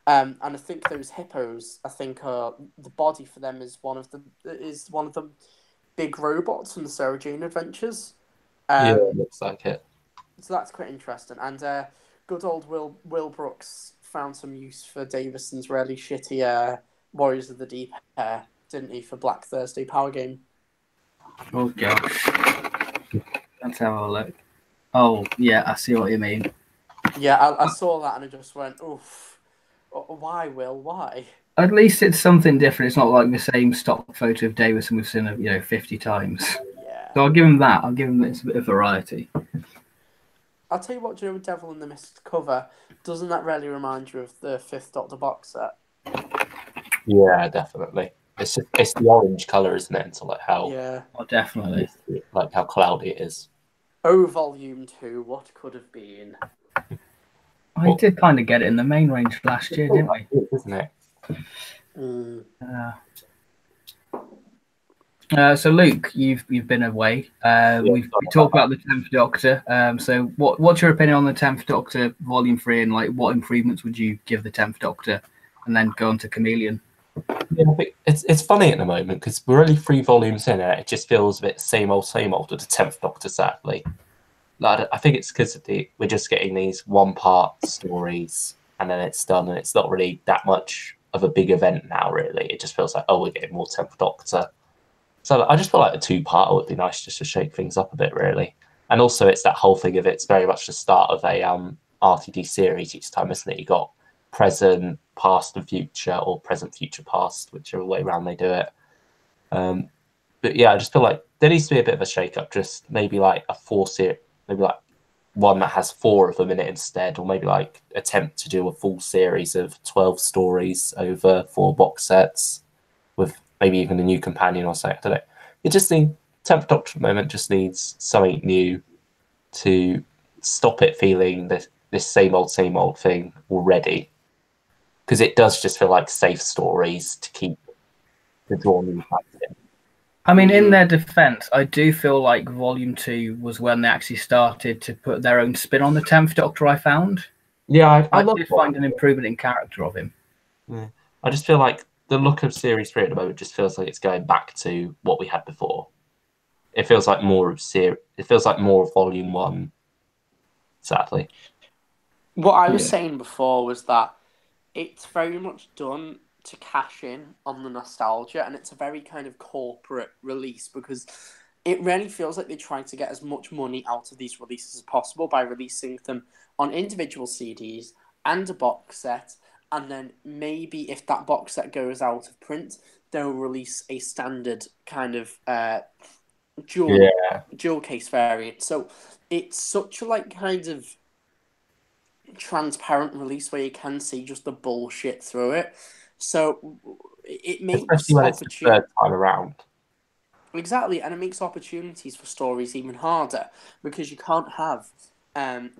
[SPEAKER 2] And I think those hippos, the body for them is one of the big robots from the Sarah Jane Adventures.
[SPEAKER 3] Yeah, it looks like it.
[SPEAKER 2] So that's quite interesting. And good old Will Brooks found some use for Davison's really shitty Warriors of the Deep hair, didn't he, for Black Thursday Power Game?
[SPEAKER 1] Oh gosh, let's have a look. Oh yeah, I see what you mean.
[SPEAKER 2] Yeah, I saw that and I just went, oof. Why, Will? Why?
[SPEAKER 1] At least it's something different. It's not like the same stock photo of Davison we've seen 50 times.
[SPEAKER 2] Yeah.
[SPEAKER 1] So I'll give him that. I'll give him it's a bit of variety.
[SPEAKER 2] I'll tell you what, do you know with Devil in the Mist cover, doesn't that really remind you of the Fifth Doctor box set?
[SPEAKER 3] Yeah, definitely. It's the orange colour, isn't it? So like how
[SPEAKER 1] Oh, definitely.
[SPEAKER 3] Like how cloudy it is.
[SPEAKER 2] Oh, Volume 2, what could have been?
[SPEAKER 1] I did kind of get it in the main range last year, didn't we?
[SPEAKER 3] Isn't it?
[SPEAKER 1] So Luke, you've been away. We talked about the 10th Doctor. So what's your opinion on the 10th Doctor Volume 3 and like what improvements would you give the 10th Doctor, and then go on to Chameleon?
[SPEAKER 3] Yeah, I think it's funny at the moment because we're only 3 volumes in it. It just feels a bit same old with the 10th Doctor, sadly. Like, I think it's because we're just getting these one-part stories and then it's done, and it's not really that much of a big event now, really. It just feels like, oh, we're getting more 10th Doctor. So I just feel like a 2-part would be nice just to shake things up a bit, really. And also it's that whole thing of it's very much the start of a RTD series each time, isn't it? You got present, past and future, or present, future, past, whichever way around they do it. But yeah, I just feel like there needs to be a bit of a shake-up, just maybe like a 4-series, maybe like one that has 4 of them in it instead, or maybe like attempt to do a full series of 12 stories over 4 box sets with maybe even a new companion or something. I don't know. It just needs 10th Doctor at the moment just needs something new to stop it feeling this same old thing already, because it does just feel like safe stories to keep the draw new back in.
[SPEAKER 1] I mean, in their defense, I do feel like Volume 2 was when they actually started to put their own spin on the 10th Doctor, I found.
[SPEAKER 3] Yeah, I
[SPEAKER 1] did find an improvement in character of him.
[SPEAKER 3] Yeah. I just feel like the look of Series 3 at the moment just feels like it's going back to what we had before. It feels like more of Volume 1, sadly.
[SPEAKER 2] What I was saying before was that it's very much done to cash in on the nostalgia, and it's a very kind of corporate release because it really feels like they try to get as much money out of these releases as possible by releasing them on individual CDs and a box set, and then maybe if that box set goes out of print, they'll release a standard kind of dual case variant. So it's such a like kind of transparent release where you can see just the bullshit through it. So it makes
[SPEAKER 3] especially when it's the third time around.
[SPEAKER 2] Exactly, and it makes opportunities for stories even harder because you can't have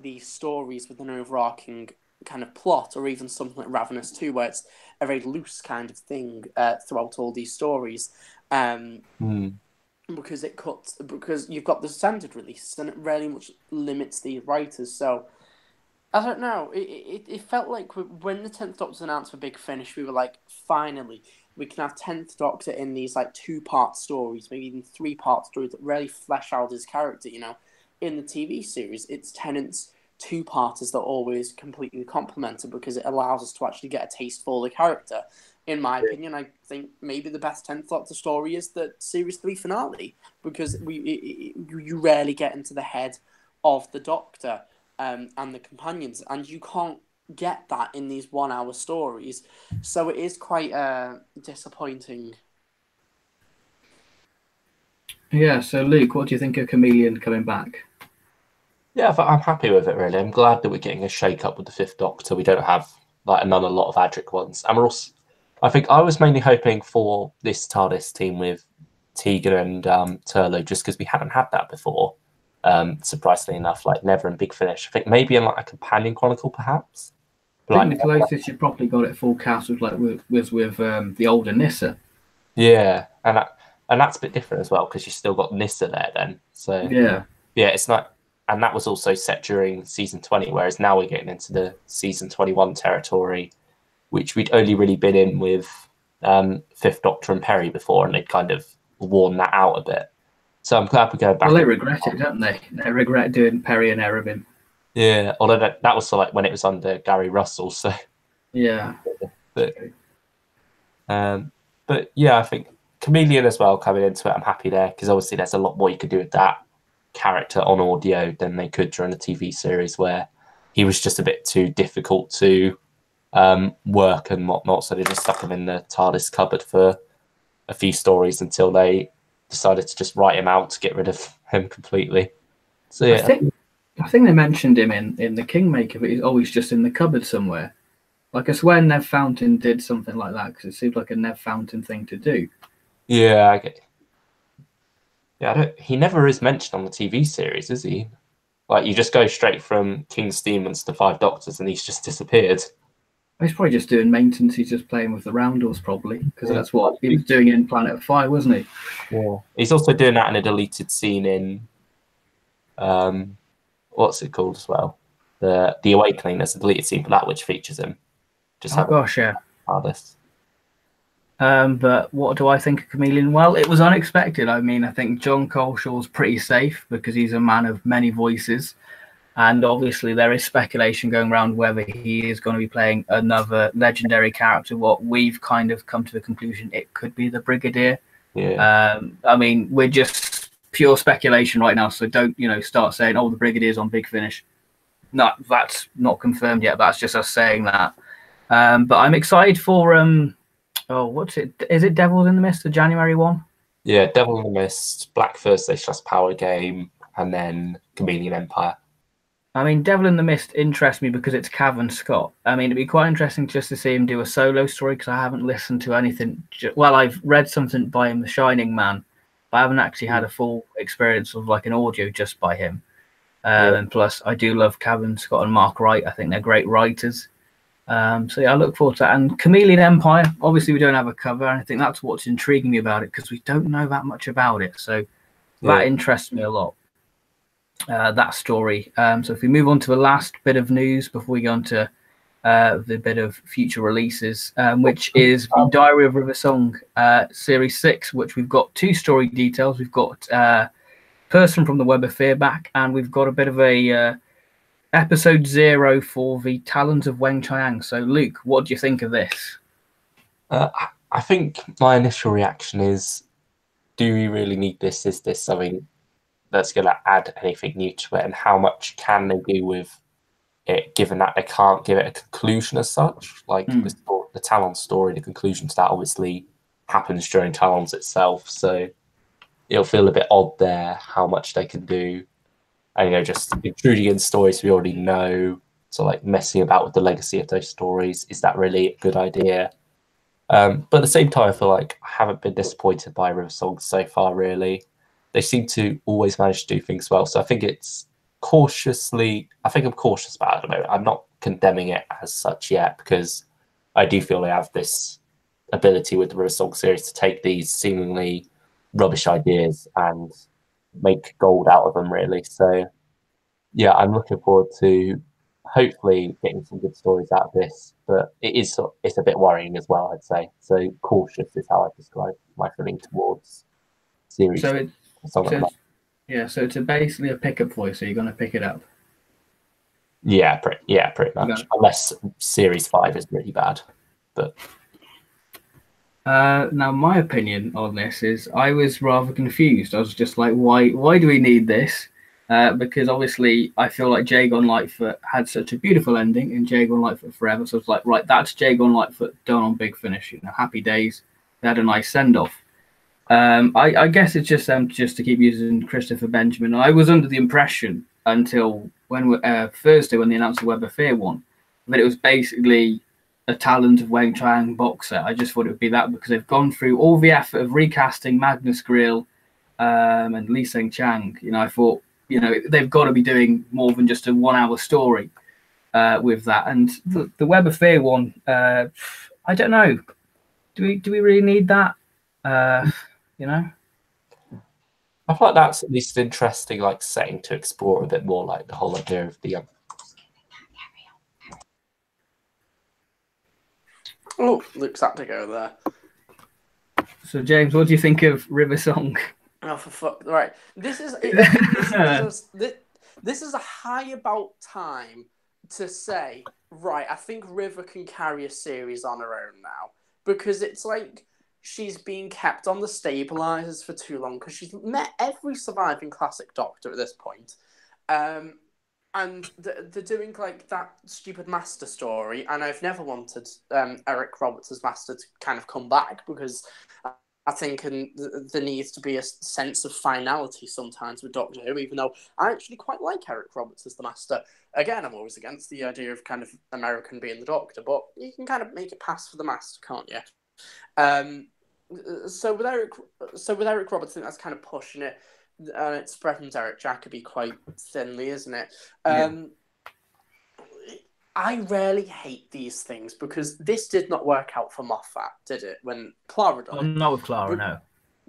[SPEAKER 2] these stories with an overarching kind of plot, or even something like Ravenous 2, where it's a very loose kind of thing throughout all these stories. Because you've got the standard release, and it really much limits the writers. So I don't know. It felt like when the 10th Doctor was announced for Big Finish, we were like, finally, we can have 10th Doctor in these like 2-part stories, maybe even 3-part stories that really flesh out his character. In the TV series, it's Tennant's 2-parters that always completely complement it, because it allows us to actually get a taste for the character. In my opinion, I think maybe the best 10th Doctor story is the Series 3 finale, because you rarely get into the head of the Doctor and the companions, and you can't get that in these 1-hour stories. So it is quite disappointing.
[SPEAKER 1] Yeah, so Luke, what do you think of Chameleon coming back?
[SPEAKER 3] Yeah, but I'm happy with it, really. I'm glad that we're getting a shake-up with the 5th Doctor. We don't have like another lot of Adric ones. And we're also, I think I was mainly hoping for this TARDIS team with Tegan and Turlo, just because we hadn't had that before. Surprisingly enough, like never in Big Finish. I think maybe in like a companion chronicle, perhaps.
[SPEAKER 1] I think the closest you probably got it full cast was with the older Nissa.
[SPEAKER 3] Yeah, and that's a bit different as well, because you still got Nissa there then. So
[SPEAKER 1] yeah,
[SPEAKER 3] it's not, and that was also set during season 20, whereas now we're getting into the season 21 territory, which we'd only really been in with 5th Doctor and Perry before, and they'd kind of worn that out a bit. So I'm glad we're going back.
[SPEAKER 1] Well, they regret it, don't they? They regret doing Perry and Erebin.
[SPEAKER 3] Yeah, although that was sort of like when it was under Gary Russell. So
[SPEAKER 1] yeah,
[SPEAKER 3] but yeah, I think Chameleon as well coming into it. I'm happy there, because obviously there's a lot more you could do with that character on audio than they could during the TV series, where he was just a bit too difficult to work and whatnot. So they just stuck him in the TARDIS cupboard for a few stories until they decided to just write him out to get rid of him completely. So yeah,
[SPEAKER 1] I think they mentioned him in the Kingmaker, but he's always just in the cupboard somewhere. Like, I swear Nev Fountain did something like that, because it seemed like a Nev Fountain thing to do.
[SPEAKER 3] Yeah, I get. Yeah, he never is mentioned on the TV series, is he? Like, you just go straight from King's Demons to 5 Doctors, and he's just disappeared.
[SPEAKER 1] He's probably just doing maintenance. He's just playing with the Roundels, probably, because that's what he was doing in Planet of Fire, wasn't he?
[SPEAKER 3] Yeah. He's also doing that in a deleted scene in, what's it called as well? The Awakening. There's a deleted scene for that which features him.
[SPEAKER 1] Yeah.
[SPEAKER 3] TARDIS.
[SPEAKER 1] But what do I think of Chameleon? Well, it was unexpected. I mean, I think John Coleshaw's pretty safe because he's a man of many voices. And obviously there is speculation going around whether he is going to be playing another legendary character. What we've kind of come to the conclusion, it could be the Brigadier.
[SPEAKER 3] Yeah.
[SPEAKER 1] I mean, we're just pure speculation right now. So don't, start saying, oh, the Brigadier's on Big Finish. No, that's not confirmed yet. That's just us saying that. But I'm excited for... what's it? Is it Devils in the Mist, the January one?
[SPEAKER 3] Yeah, Devil in the Mist, Black Thursday/Power Game, and then Chameleon Empire.
[SPEAKER 1] I mean, Devil in the Mist interests me because it's Cavan Scott. I mean, it'd be quite interesting just to see him do a solo story, because I haven't listened to anything. Well, I've read something by him, The Shining Man, but I haven't actually had a full experience of like an audio just by him. And plus, I do love Cavan Scott and Mark Wright. I think they're great writers. So yeah, I look forward to that. And Chameleon Empire, obviously we don't have a cover, and I think that's what's intriguing me about it, because we don't know that much about it. So that interests me a lot, that story. So if we move on to the last bit of news before we go on to the bit of future releases, which is the Diary of River Song Series 6, which we've got 2 story details. We've got Person from the Web of Fear back, and we've got a bit of a... Episode 0 for the Talons of Weng Chiang. So, Luke, what do you think of this?
[SPEAKER 3] I think my initial reaction is, do we really need this? Is this something that's going to add anything new to it? And how much can they do with it, given that they can't give it a conclusion as such? Like the Talons story, the conclusion to that obviously happens during Talons itself. So it'll feel a bit odd there, how much they can do. And, just intruding in stories we already know, so like messing about with the legacy of those stories, is that really a good idea? But at the same time, I feel like I haven't been disappointed by River Songs so far, really. They seem to always manage to do things well. So I think I'm cautious about it at the moment. I'm not condemning it as such yet, because I do feel they have this ability with the River Song series to take these seemingly rubbish ideas and make gold out of them, really. So yeah, I'm looking forward to hopefully getting some good stories out of this, but it's a bit worrying as well, I'd say. So cautious is how I describe my feeling towards series.
[SPEAKER 1] So it's basically a pickup for you, so you're going to pick it up.
[SPEAKER 3] Yeah, pretty much. Unless series 5 is really bad, but.
[SPEAKER 1] Now, my opinion on this is I was rather confused. I was just like, why do we need this? Because obviously I feel like Jagon Lightfoot had such a beautiful ending in Jagon Lightfoot Forever. So it's like, right, that's Jagon Lightfoot done on Big Finish. Happy days. They had a nice send-off. I guess it's just just to keep using Christopher Benjamin. I was under the impression until Thursday when they announced the Web of Fear one, that it was basically a Talent of Wang Chang box set. I just thought it would be that because they've gone through all the effort of recasting Magnus Grill and Lee Seng Chang. I thought they've got to be doing more than just a 1 hour story with that. And the Web of Fear one, I don't know. Do we really need that? I
[SPEAKER 3] feel like that's at least an interesting setting to explore a bit more, like the whole idea of the
[SPEAKER 2] Oh, Luke's had to go there.
[SPEAKER 1] So, James, what do you think of River Song?
[SPEAKER 2] Oh, for fuck! Right, this is a high about time to say. Right, I think River can carry a series on her own now, because it's like she's being kept on the stabilizers for too long because she's met every surviving classic Doctor at this point. And they're doing that stupid Master story, and I've never wanted Eric Roberts' Master to kind of come back, because I think there needs to be a sense of finality sometimes with Doctor Who, even though I actually quite like Eric Roberts as the Master. Again, I'm always against the idea of kind of American being the Doctor, but you can kind of make it pass for the Master, can't you? So with Eric Roberts, I think that's kind of pushing it. And it's spreading Derek Jacobi quite thinly, isn't it? I rarely hate these things because this did not work out for Moffat, did it? When Clara died.
[SPEAKER 1] Well, not with Clara, no.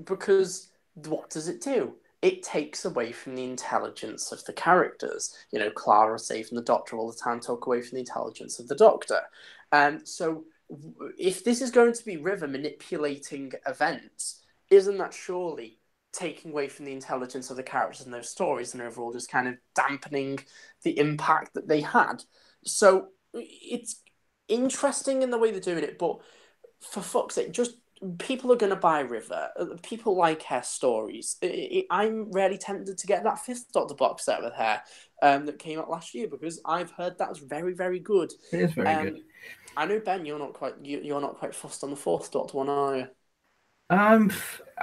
[SPEAKER 2] Because what does it do? It takes away from the intelligence of the characters. Clara saving the Doctor all the time took away from the intelligence of the Doctor. So if this is going to be River manipulating events, isn't that surely taking away from the intelligence of the characters in those stories and overall just kind of dampening the impact that they had? So it's interesting in the way they're doing it, but for fuck's sake, just people are going to buy River. People like her stories. I'm really tempted to get that 5th Doctor box set with her that came out last year, because I've heard that's very, very good.
[SPEAKER 1] It is very good.
[SPEAKER 2] I know, Ben, you're not quite fussed on the 4th Doctor one, are you?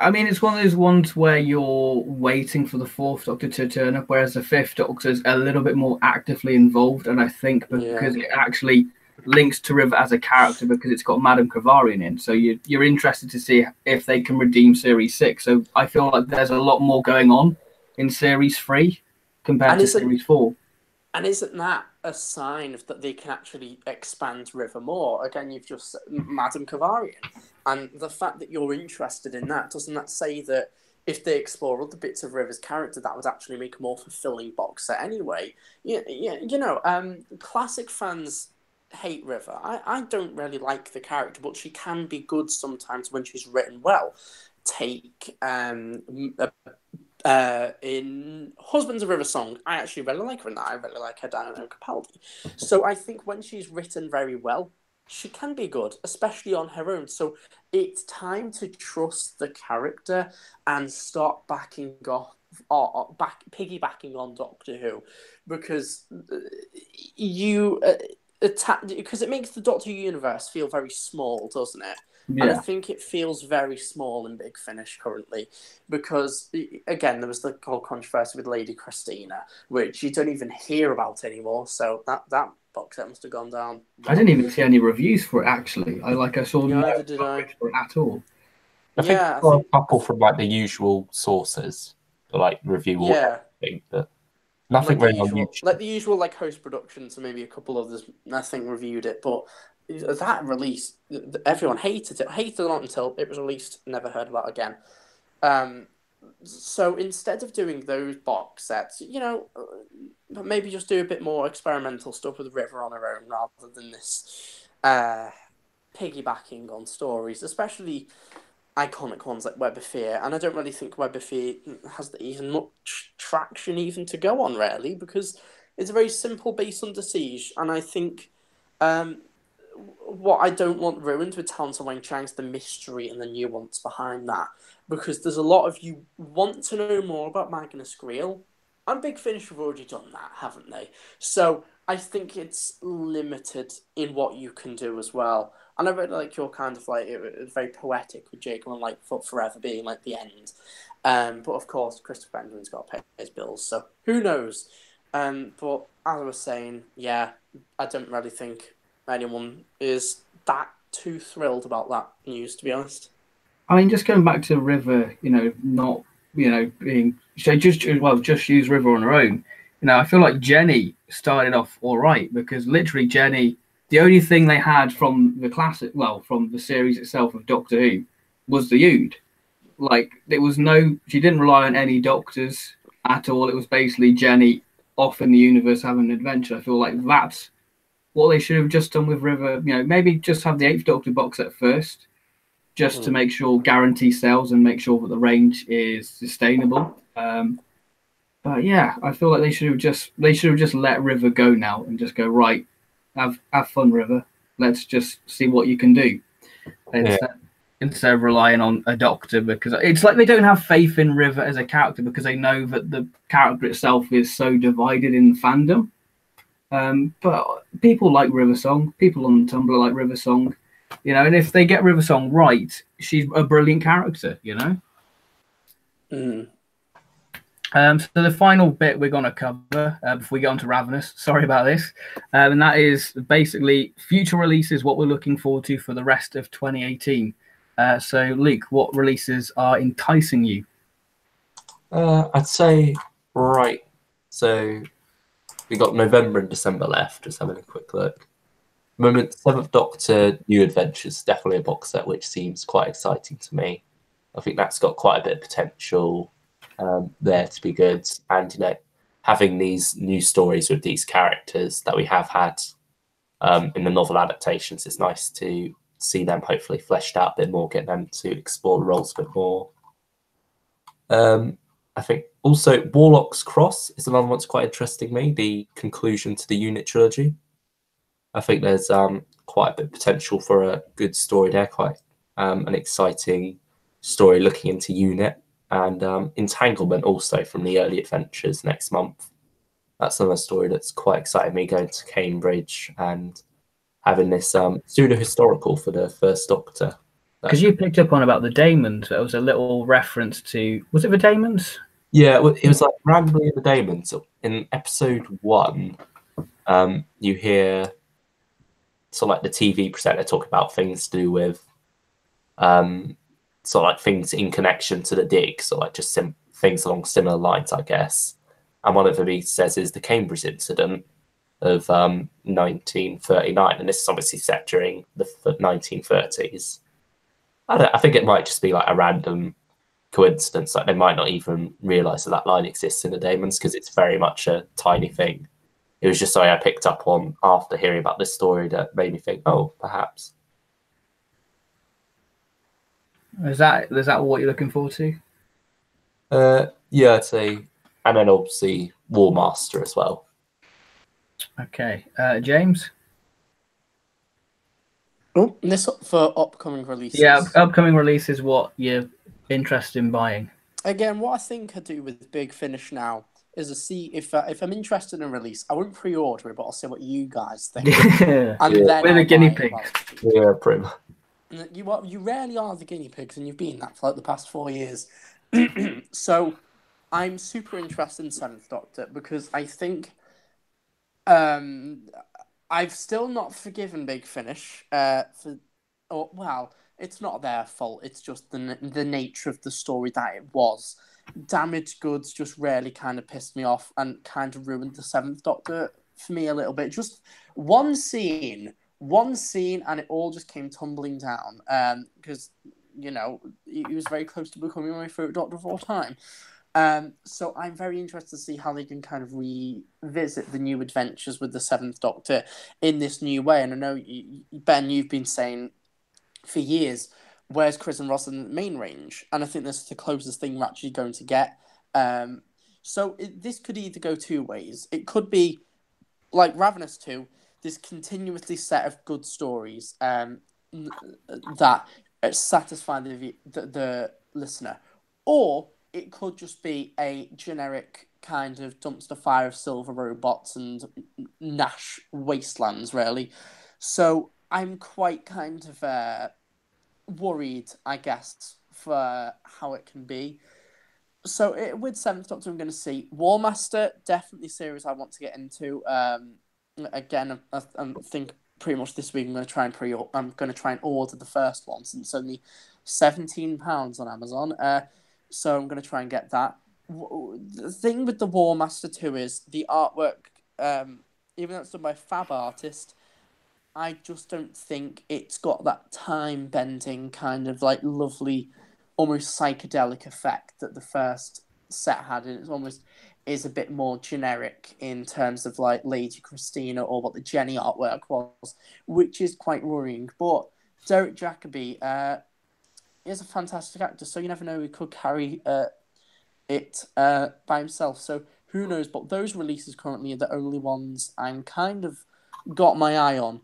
[SPEAKER 1] I mean, it's one of those ones where you're waiting for the 4th Doctor to turn up, whereas the 5th Doctor is a little bit more actively involved, and I think because it actually links to River as a character, because it's got Madame Kavarian in, so you're interested to see if they can redeem Series 6. So I feel like there's a lot more going on in Series 3 compared to Series 4.
[SPEAKER 2] And isn't that a sign that they can actually expand River more? Again, you've just said Madame Kavarian. And the fact that you're interested in that, doesn't that say that if they explore other bits of River's character, that would actually make a more fulfilling box set anyway? Classic fans hate River. I don't really like the character, but she can be good sometimes when she's written well. Take in Husbands of River Song, I actually really like her in that. I really like her Diana Capaldi. So I think when she's written very well, she can be good, especially on her own. So it's time to trust the character and start piggybacking on Doctor Who, because because it makes the Doctor Who universe feel very small, doesn't it? Yeah. And I think it feels very small in Big Finish currently, because, again, there was the whole controversy with Lady Christina, which you don't even hear about anymore, so that box set must have gone down.
[SPEAKER 1] I didn't even see any reviews for it, actually. I saw
[SPEAKER 2] neither did I.
[SPEAKER 1] For it at all.
[SPEAKER 3] I think I saw a couple from the usual sources, review.
[SPEAKER 2] Yeah.
[SPEAKER 3] Thing, but Nothing really on YouTube.
[SPEAKER 2] Like the usual, like host production. So maybe a couple others, I think, reviewed it. But that release, everyone hated it. Hated it until it was released. Never heard about it again. So instead of doing those box sets, maybe just do a bit more experimental stuff with River on her own rather than this piggybacking on stories, especially iconic ones like Web of Fear. And I don't really think Web of Fear has even much traction even to go on, really, because it's a very simple base under siege. And I think what I don't want ruined with Talons of Wang Chang's the mystery and the nuance behind that, because there's a lot of you want to know more about Magnus Greel, and Big Finish have already done that, haven't they? So I think it's limited in what you can do as well. And I really like your kind of like, it was very poetic with Jacob and like Forever being like the end. But of course, Christopher Benjamin's got to pay his bills, so who knows? But as I was saying, yeah, I don't really think anyone is that too thrilled about that news, to be honest.
[SPEAKER 1] I mean, just going back to River, not being just use River on her own. I feel like Jenny started off all right, because literally Jenny, the only thing they had from the classic, from the series itself of Doctor Who, was the Ood. Like, she didn't rely on any doctors at all. It was basically Jenny off in the universe having an adventure. I feel like that's what they should have just done with River. Maybe just have the Eighth Doctor box set first, just to make sure, guarantee sales and make sure that the range is sustainable. But yeah, I feel like they should have just let River go now and just go, right, have fun, River. Let's just see what you can do. Instead of relying on a doctor, because it's like they don't have faith in River as a character, because they know that the character itself is so divided in fandom. But people like River Song. People on Tumblr like River Song. And if they get River Song right, she's a brilliant character. So the final bit we're going to cover before we get on to Ravenous, sorry about this, and that is basically future releases, what we're looking forward to for the rest of 2018. So, Luke, what releases are enticing you?
[SPEAKER 3] I'd say, right, so we got November and December left, just having a quick look. Moment, Seventh Doctor New Adventures, definitely a box set, which seems quite exciting to me. I think that's got quite a bit of potential there to be good. And, having these new stories with these characters that we have had in the novel adaptations, it's nice to see them hopefully fleshed out a bit more, get them to explore the roles a bit more. I think also Warlock's Cross is another one that's quite interesting me, the conclusion to the Unit trilogy. I think there's quite a bit of potential for a good story there, quite an exciting story looking into Unit, and Entanglement also from the early adventures next month. That's another story that's quite exciting me, going to Cambridge and having this pseudo-historical for the First Doctor.
[SPEAKER 1] Because you picked up on about the Daemons. There was a little reference to... Was it the Daemons?
[SPEAKER 3] Yeah, it was like randomly the Daemons. In episode 1, you hear sort of like the TV presenter talk about things to do with sort of like things in connection to the dig, so like just things along similar lines, I guess. And one of them he says is the Cambridge incident of 1939, and this is obviously set during the 1930s. I think it might just be like a random coincidence, like they might not even realise that line exists in the Daemons, because it's very much a tiny thing. It was just something I picked up on after hearing about this story that made me think, oh, perhaps.
[SPEAKER 1] Is that what you're looking forward to?
[SPEAKER 3] Yeah, I'd say, and then obviously War Master as well.
[SPEAKER 1] Okay, James.
[SPEAKER 2] Oh, this for upcoming releases.
[SPEAKER 1] Yeah, upcoming releases. What you're interested in buying?
[SPEAKER 2] Again, what I think I do with Big Finish now is to see if I'm interested in a release. I won't pre-order it, but I'll see what you guys think.
[SPEAKER 1] And then we're the guinea pigs.
[SPEAKER 3] Yeah, pretty much.
[SPEAKER 2] You rarely are the guinea pigs, and you've been that for like the past 4 years. So I'm super interested in Seventh Doctor, because I think I've still not forgiven Big Finish it's not their fault. It's just the nature of the story that it was. damaged goods just really kind of pissed me off and kind of ruined the Seventh Doctor for me a little bit. Just one scene, and it all just came tumbling down. Because you know he was very close to becoming my favorite Doctor of all time. So I'm very interested to see how they can kind of revisit the new adventures with the Seventh Doctor in this new way. And I know, Ben, you've been saying for years, where's Chris and Ross in the main range? And I think this is the closest thing we're actually going to get. This could either go two ways. It could be, like Ravenous 2, this continuously set of good stories that satisfy the listener. Or it could just be a generic kind of dumpster fire of silver robots and Nash wastelands, really. So I'm quite kind of worried, I guess, for how it can be. So with Seventh Doctor, I'm going to see War Master, definitely series I want to get into. Again, I think pretty much this week I'm going to try and order the first one, since it's only £17 on Amazon. So I'm going to try and get that. The thing with the War Master 2 is the artwork, even though it's done by a fab artist, I just don't think it's got that time-bending kind of like lovely, almost psychedelic effect that the first set had. And it almost is a bit more generic in terms of like Lady Christina or what the Jenny artwork was, which is quite worrying. But Derek Jacobi is a fantastic actor, so you never know, he could carry it by himself. So who knows? But those releases currently are the only ones I'm kind of got my eye on.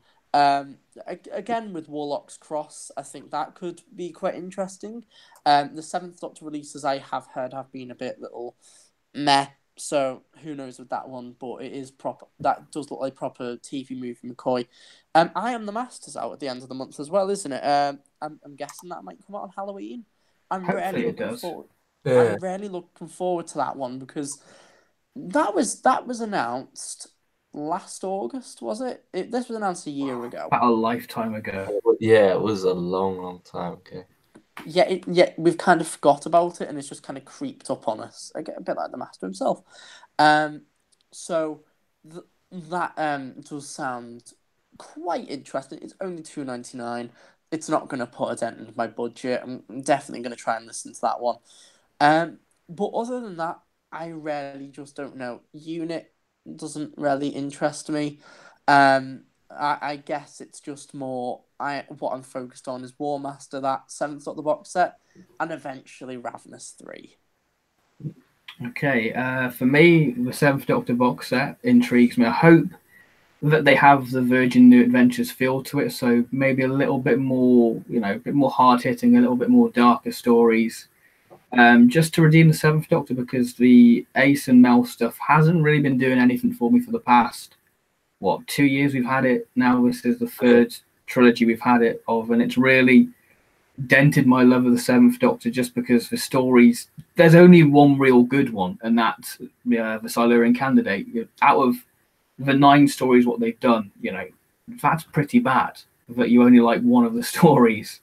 [SPEAKER 2] Again, with Warlock's Cross, I think that could be quite interesting. The Seventh Doctor releases I have heard have been a bit little meh, so who knows with that one, but it is proper. That does look like proper TV movie McCoy. I Am the Master's out at the end of the month as well, isn't it? I'm guessing that might come out on Halloween.
[SPEAKER 1] Hopefully it does.
[SPEAKER 2] I'm really looking forward to that one, because that was announced last August, was it? This was announced a year ago.
[SPEAKER 1] About a lifetime ago.
[SPEAKER 3] Yeah, it was a long time ago.
[SPEAKER 2] Yeah, we've kind of forgot about it, and it's just kind of creeped up on us. I get a bit like the Master himself. So that does sound quite interesting. It's only £2.99. It's not going to put a dent into my budget. I'm definitely going to try and listen to that one. But other than that, I really just don't know. Unit doesn't really interest me. I guess it's just more what I'm focused on is War Master, that Seventh Doctor box set, and eventually Ravenous 3.
[SPEAKER 1] Okay, for me, the Seventh Doctor box set intrigues me. I hope that they have the Virgin New Adventures feel to it, so maybe a little bit more, a bit more hard-hitting, a little bit more darker stories. Just to redeem the Seventh Doctor, because the Ace and Mel stuff hasn't really been doing anything for me for the past, 2 years we've had it. Now this is the third trilogy we've had it of, and it's really dented my love of the Seventh Doctor, just because the stories, there's only one real good one, and that's the Silurian Candidate. Out of the 9 stories what they've done, that's pretty bad that you only like one of the stories.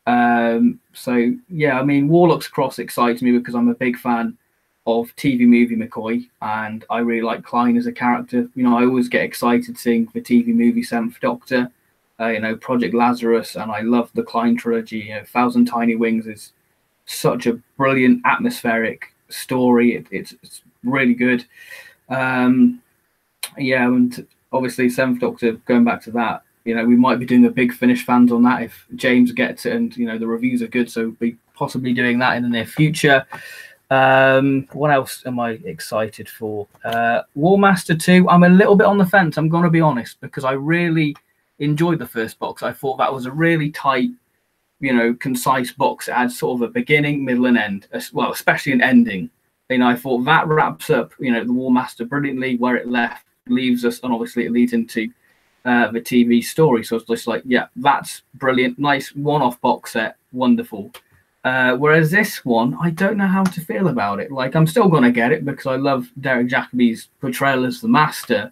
[SPEAKER 1] So yeah, I mean, Warlock's Cross excites me because I'm a big fan of TV movie McCoy, and I really like Klein as a character. I always get excited seeing the TV movie Seventh Doctor, Project Lazarus, and I love the Klein trilogy. Thousand Tiny Wings is such a brilliant atmospheric story. It's really good. Yeah, and obviously Seventh Doctor, going back to that, we might be doing the Big Finish fans on that if James gets it, and the reviews are good, so we'll be possibly doing that in the near future. What else am I excited for? War Master 2, I'm a little bit on the fence, I'm going to be honest, because I really enjoyed the first box. I thought that was a really tight, concise box. It had sort of a beginning, middle, and end, well, especially an ending. I thought that wraps up, the War Master brilliantly where it leaves us, and obviously it leads into the TV story. So it's just like, yeah, that's brilliant, nice one-off box set, wonderful. Whereas this one, I don't know how to feel about it. Like, I'm still going to get it because I love Derek Jacobi's portrayal as the Master,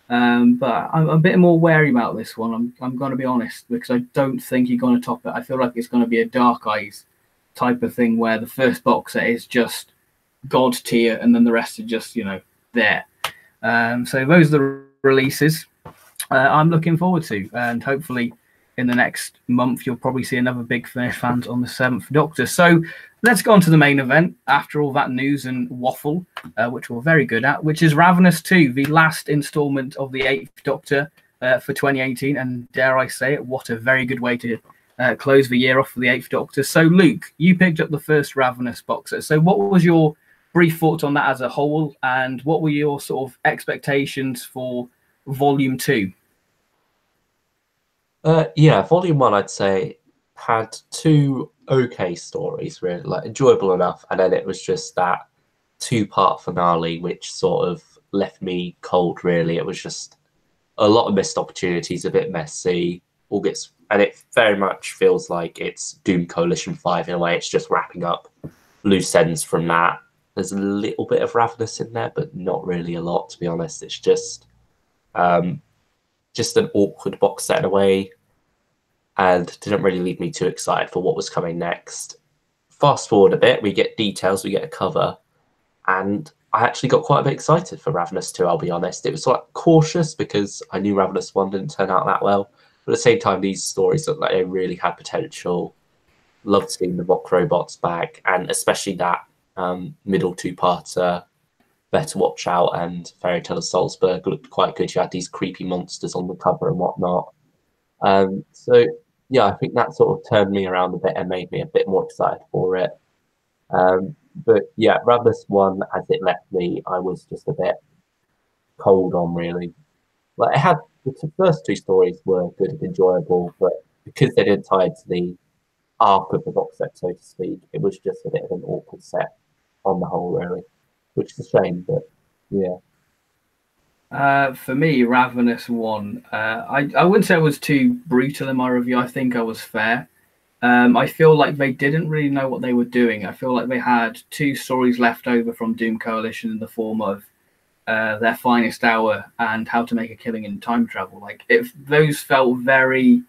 [SPEAKER 1] but I'm a bit more wary about this one. I'm going to be honest, because I don't think you're going to top it. I feel like it's going to be a Dark Eyes type of thing where the first box set is just god tier, and then the rest are just, you know, there. So those are the releases I'm looking forward to, and hopefully in the next month you'll probably see another Big Finish fans on the 7th Doctor. So let's go on to the main event after all that news and waffle, which we're very good at, which is Ravenous 2, the last installment of the 8th Doctor for 2018. And dare I say it, what a very good way to close the year off for the 8th Doctor. So Luke, you picked up the first Ravenous box set. So what was your brief thoughts on that as a whole, and what were your sort of expectations for Volume 2?
[SPEAKER 3] Yeah, Volume 1, I'd say, had 2 okay stories, really, like enjoyable enough, and then it was just that 2-part finale, which sort of left me cold, really. It was just a lot of missed opportunities, a bit messy, and it very much feels like it's Doom Coalition 5 in a way. It's just wrapping up loose ends from that. There's a little bit of Ravenous in there, but not really a lot, to be honest. It's just an awkward box set in a way, and didn't really leave me too excited for what was coming next. Fast forward a bit, we get details, we get a cover, and I actually got quite a bit excited for Ravenous 2, I'll be honest. It was like cautious because I knew Ravenous 1 didn't turn out that well, but at the same time, these stories looked like they really had potential. Loved seeing the Rock Robots back, and especially that middle 2-parter, Better Watch Out and Fairy Tale of Salzburg looked quite good. You had these creepy monsters on the cover and whatnot. So yeah, I think that sort of turned me around a bit and made me a bit more excited for it. But yeah, Ravenous 1, as it left me, I was just a bit cold on, really. Like, it had the first 2 stories were good and enjoyable, but because they didn't tie to the arc of the box set, so to speak, it was just a bit of an awkward set on the whole, really, which is a shame, but yeah.
[SPEAKER 1] For me, Ravenous 1, I wouldn't say I was too brutal in my review. I think I was fair. I feel like they didn't really know what they were doing. I feel like they had 2 stories left over from Doom Coalition in the form of Their Finest Hour and How to Make a Killing in Time Travel. Like, if those felt very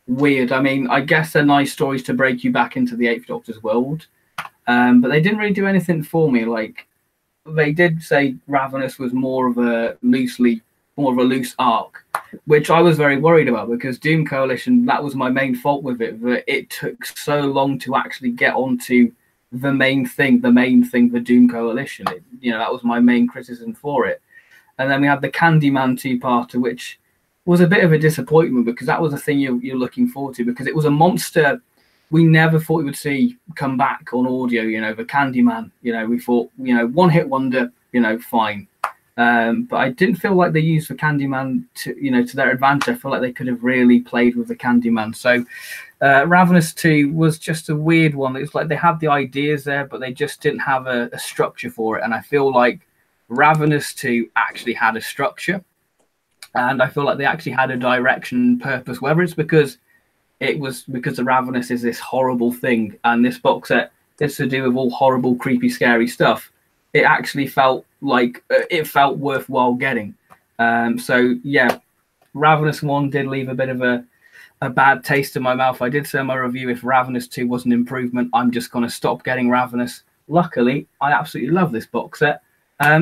[SPEAKER 1] weird. I mean, I guess they're nice stories to break you back into the 8th Doctor's world, but they didn't really do anything for me. Like, they did say Ravenous was more of a loose arc, which I was very worried about, because Doom Coalition, that was my main fault with it, that it took so long to actually get onto the main thing for Doom Coalition. That was my main criticism for it. And then we had the Candyman 2-parter, which was a bit of a disappointment, because that was the thing you're looking forward to, because it was a monster we never thought we would see come back on audio. The Candyman, we thought, one-hit wonder, fine. But I didn't feel like they used the Candyman to their advantage. I feel like they could have really played with the Candyman. So Ravenous 2 was just a weird one. It's like they had the ideas there, but they just didn't have a structure for it. And I feel like Ravenous 2 actually had a structure. And I feel like they actually had a direction and purpose, whether it's because the Ravenous is this horrible thing, and this box set is to do with all horrible, creepy, scary stuff. It actually felt like it felt worthwhile getting. So yeah, Ravenous 1 did leave a bit of a bad taste in my mouth. I did say in my review, if Ravenous 2 was an improvement, I'm just going to stop getting Ravenous. Luckily, I absolutely love this box set.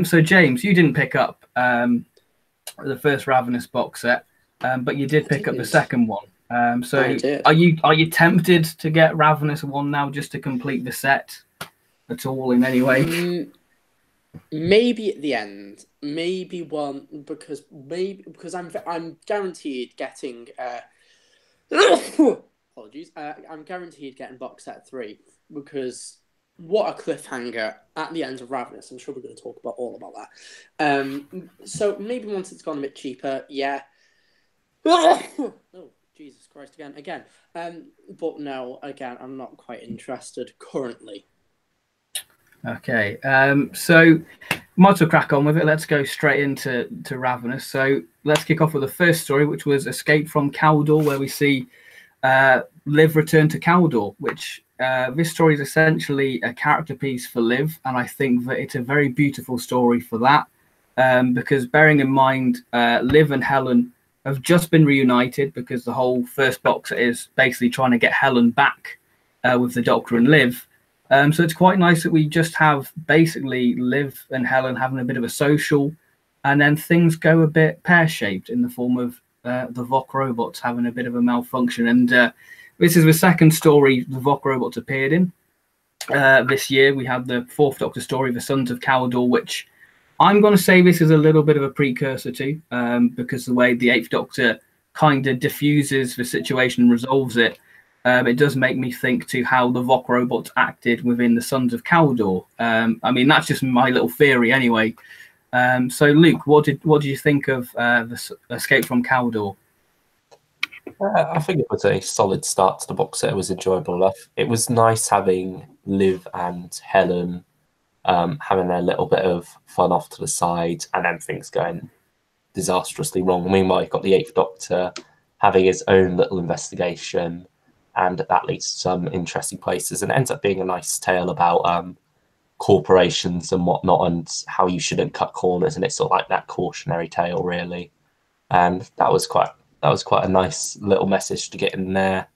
[SPEAKER 1] So James, you didn't pick up the first Ravenous box set, but you did pick up the second one. So are you tempted to get Ravenous 1 now, just to complete the set at all in any way?
[SPEAKER 2] Maybe at the end, maybe one, because I'm guaranteed getting apologies. I'm guaranteed getting box set 3, because what a cliffhanger at the end of Ravenous. I'm sure we're going to talk about all about that. So maybe once it's gone a bit cheaper, yeah. Oh, Jesus Christ, again. But no, again, I'm not quite interested currently.
[SPEAKER 1] Okay, so might as well crack on with it. Let's go straight into Ravenous. So let's kick off with the first story, which was Escape from Cawdor, where we see Liv return to Cawdor, which this story is essentially a character piece for Liv, and I think that it's a very beautiful story for that, because bearing in mind Liv and Helen have just been reunited, because the whole first box is basically trying to get Helen back with the Doctor and Liv. So it's quite nice that we just have basically Liv and Helen having a bit of a social, and then things go a bit pear-shaped in the form of the Vok robots having a bit of a malfunction. And this is the second story the Vok robots appeared in. This year we had the Fourth Doctor story, The Sons of Caldor, which I'm going to say this is a little bit of a precursor to, because the way the Eighth Doctor kind of diffuses the situation and resolves it, it does make me think to how the Vok robots acted within the Sons of Caldor. I mean, that's just my little theory anyway. So, Luke, what did you think of the Escape from Caldor?
[SPEAKER 3] I think it was a solid start to the box set. It was enjoyable enough. It was nice having Liv and Helen having a little bit of fun off to the side, and then things going disastrously wrong. Meanwhile, you've got the Eighth Doctor having his own little investigation, and that leads to some interesting places, and it ends up being a nice tale about corporations and whatnot, and how you shouldn't cut corners, and it's sort of like that cautionary tale, really. And that was quite a nice little message to get in there.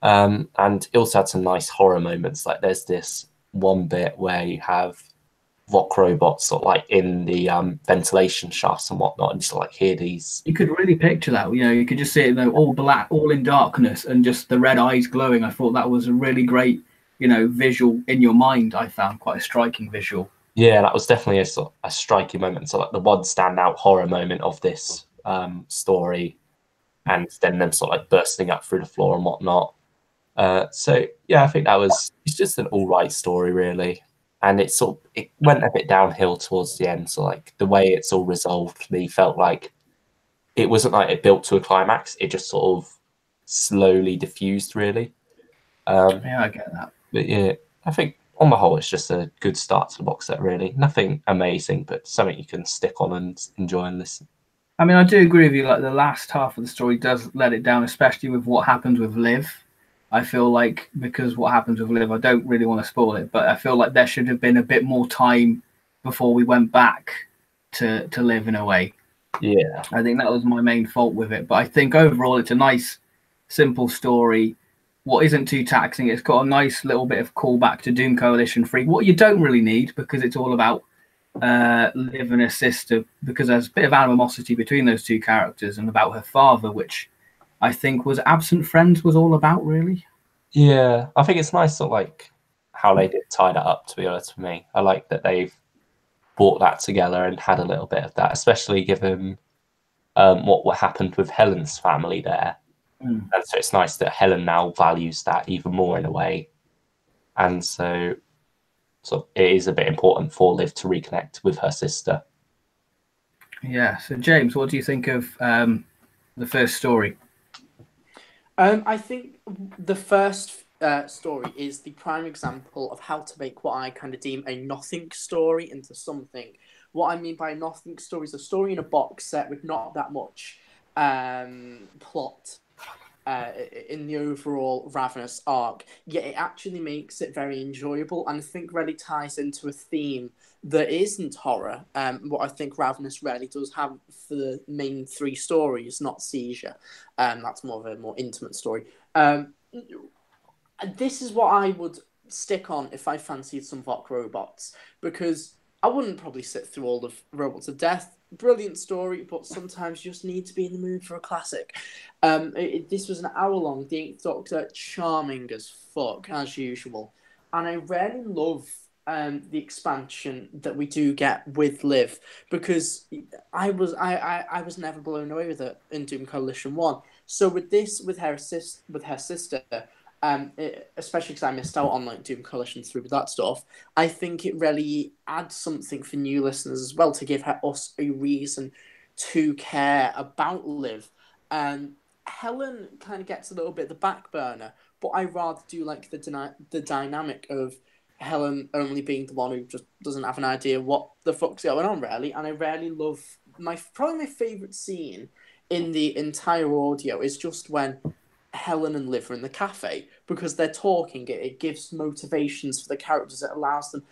[SPEAKER 3] And it also had some nice horror moments. Like there's this one bit where you have Vok robots sort of like in the ventilation shafts and whatnot, and just like hear these.
[SPEAKER 1] You could really picture that. You know, you could just see it, all black, all in darkness, and just the red eyes glowing. I thought that was a really great, visual in your mind. I found quite a striking visual.
[SPEAKER 3] Yeah, that was definitely a striking moment. So like the one standout horror moment of this story, and then them sort of like bursting up through the floor and whatnot. So yeah, I think it's just an all right story, really. And it went a bit downhill towards the end. So like the way it's all resolved for me felt like it wasn't like it built to a climax. It just sort of slowly diffused, really.
[SPEAKER 1] Yeah, I get that.
[SPEAKER 3] But yeah, I think on the whole, it's just a good start to the box set, really. Nothing amazing, but something you can stick on and enjoy and listen.
[SPEAKER 1] I mean, I do agree with you. Like the last half of the story does let it down, especially with what happens with Liv. I feel like because what happens with Liv, I don't really want to spoil it, but I feel like there should have been a bit more time before we went back to Liv in a way.
[SPEAKER 3] Yeah,
[SPEAKER 1] I think that was my main fault with it. But I think overall, it's a nice, simple story. What isn't too taxing, it's got a nice little bit of callback to Doom Coalition 3. What you don't really need, because it's all about Liv and her sister, because there's a bit of animosity between those two characters, and about her father, which I think was Absent Friends was all about, really.
[SPEAKER 3] Yeah, I think it's nice sort of like how they did tie that up, to be honest with me. I like that they've brought that together and had a little bit of that, especially given what happened with Helen's family there. And so it's nice that Helen now values that even more in a way. And so it is a bit important for Liv to reconnect with her sister.
[SPEAKER 1] Yeah. So James, what do you think of the first story?
[SPEAKER 2] I think the first story is the prime example of how to make what I kind of deem a nothing story into something. What I mean by a nothing story is a story in a box set with not that much plot in the overall Ravenous arc, yet it actually makes it very enjoyable, and I think really ties into a theme that isn't horror. What I think Ravenous really does have for the main three stories, not Seizure. That's more of a more intimate story. This is what I would stick on if I fancied some Vok robots, because I wouldn't probably sit through all of Robots of Death. Brilliant story, but sometimes you just need to be in the mood for a classic. This was an hour long. The Eighth Doctor, charming as fuck, as usual. And I really love the expansion that we do get with Liv, because I was never blown away with it in Doom Coalition 1. So with this, with her sister, especially because I missed out on like Doom Coalition 3 with that stuff, I think it really adds something for new listeners as well, to give us a reason to care about Liv. Helen kind of gets a little bit the back burner, but I rather do like the dynamic of Helen only being the one who just doesn't have an idea what the fuck's going on, really. And I really love probably my favourite scene in the entire audio is just when Helen and Liv are in the cafe, because they're talking. It gives motivations for the characters. It allows them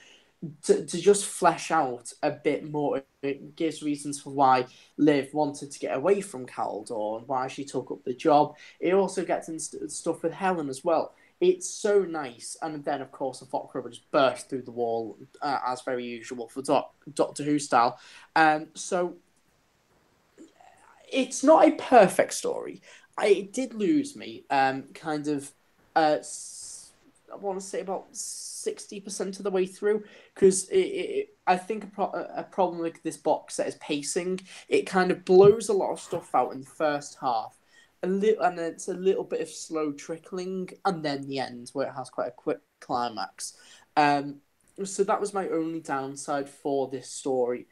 [SPEAKER 2] to just flesh out a bit more. It gives reasons for why Liv wanted to get away from Caldor and why she took up the job. It also gets into stuff with Helen as well. it's so nice. And then, of course, the Fox Rubber just burst through the wall, as very usual for Doctor Who style. So it's not a perfect story. It did lose me. Kind of, I want to say about 60% of the way through, because I think a problem with this box set is pacing. It kind of blows a lot of stuff out in the first half, and then it's a little bit of slow trickling, and then the end where it has quite a quick climax. So that was my only downside for this story.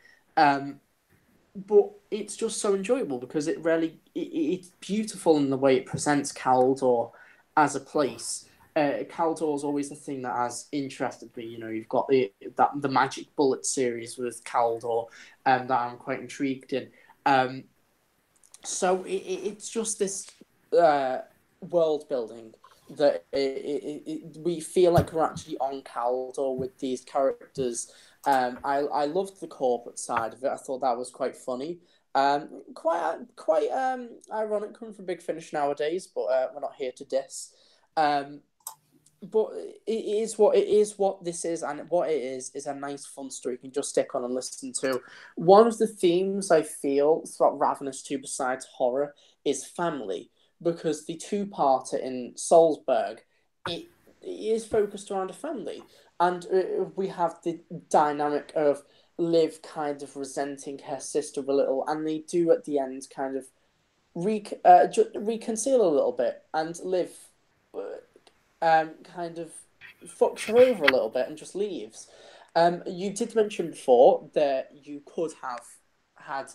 [SPEAKER 2] But it's just so enjoyable because it's beautiful in the way it presents Caldor as a place. Caldor is always the thing that has interested me. You know, you've got the Magic Bullet series with Caldor, that I'm quite intrigued in. So it's just this world building that we feel like we're actually on Caldor with these characters. I loved the corporate side of it. I thought that was quite funny. Quite ironic coming from Big Finish nowadays, but we're not here to diss. But it is what this is, and what it is a nice, fun story you can just stick on and listen to. One of the themes I feel throughout Ravenous 2, besides horror, is family, because the two-parter in Salzburg, it is focused around a family, and we have the dynamic of Liv kind of resenting her sister a little, and they do at the end kind of reconcile a little bit, and Liv kind of fucks her over a little bit and just leaves. You did mention before that you could have had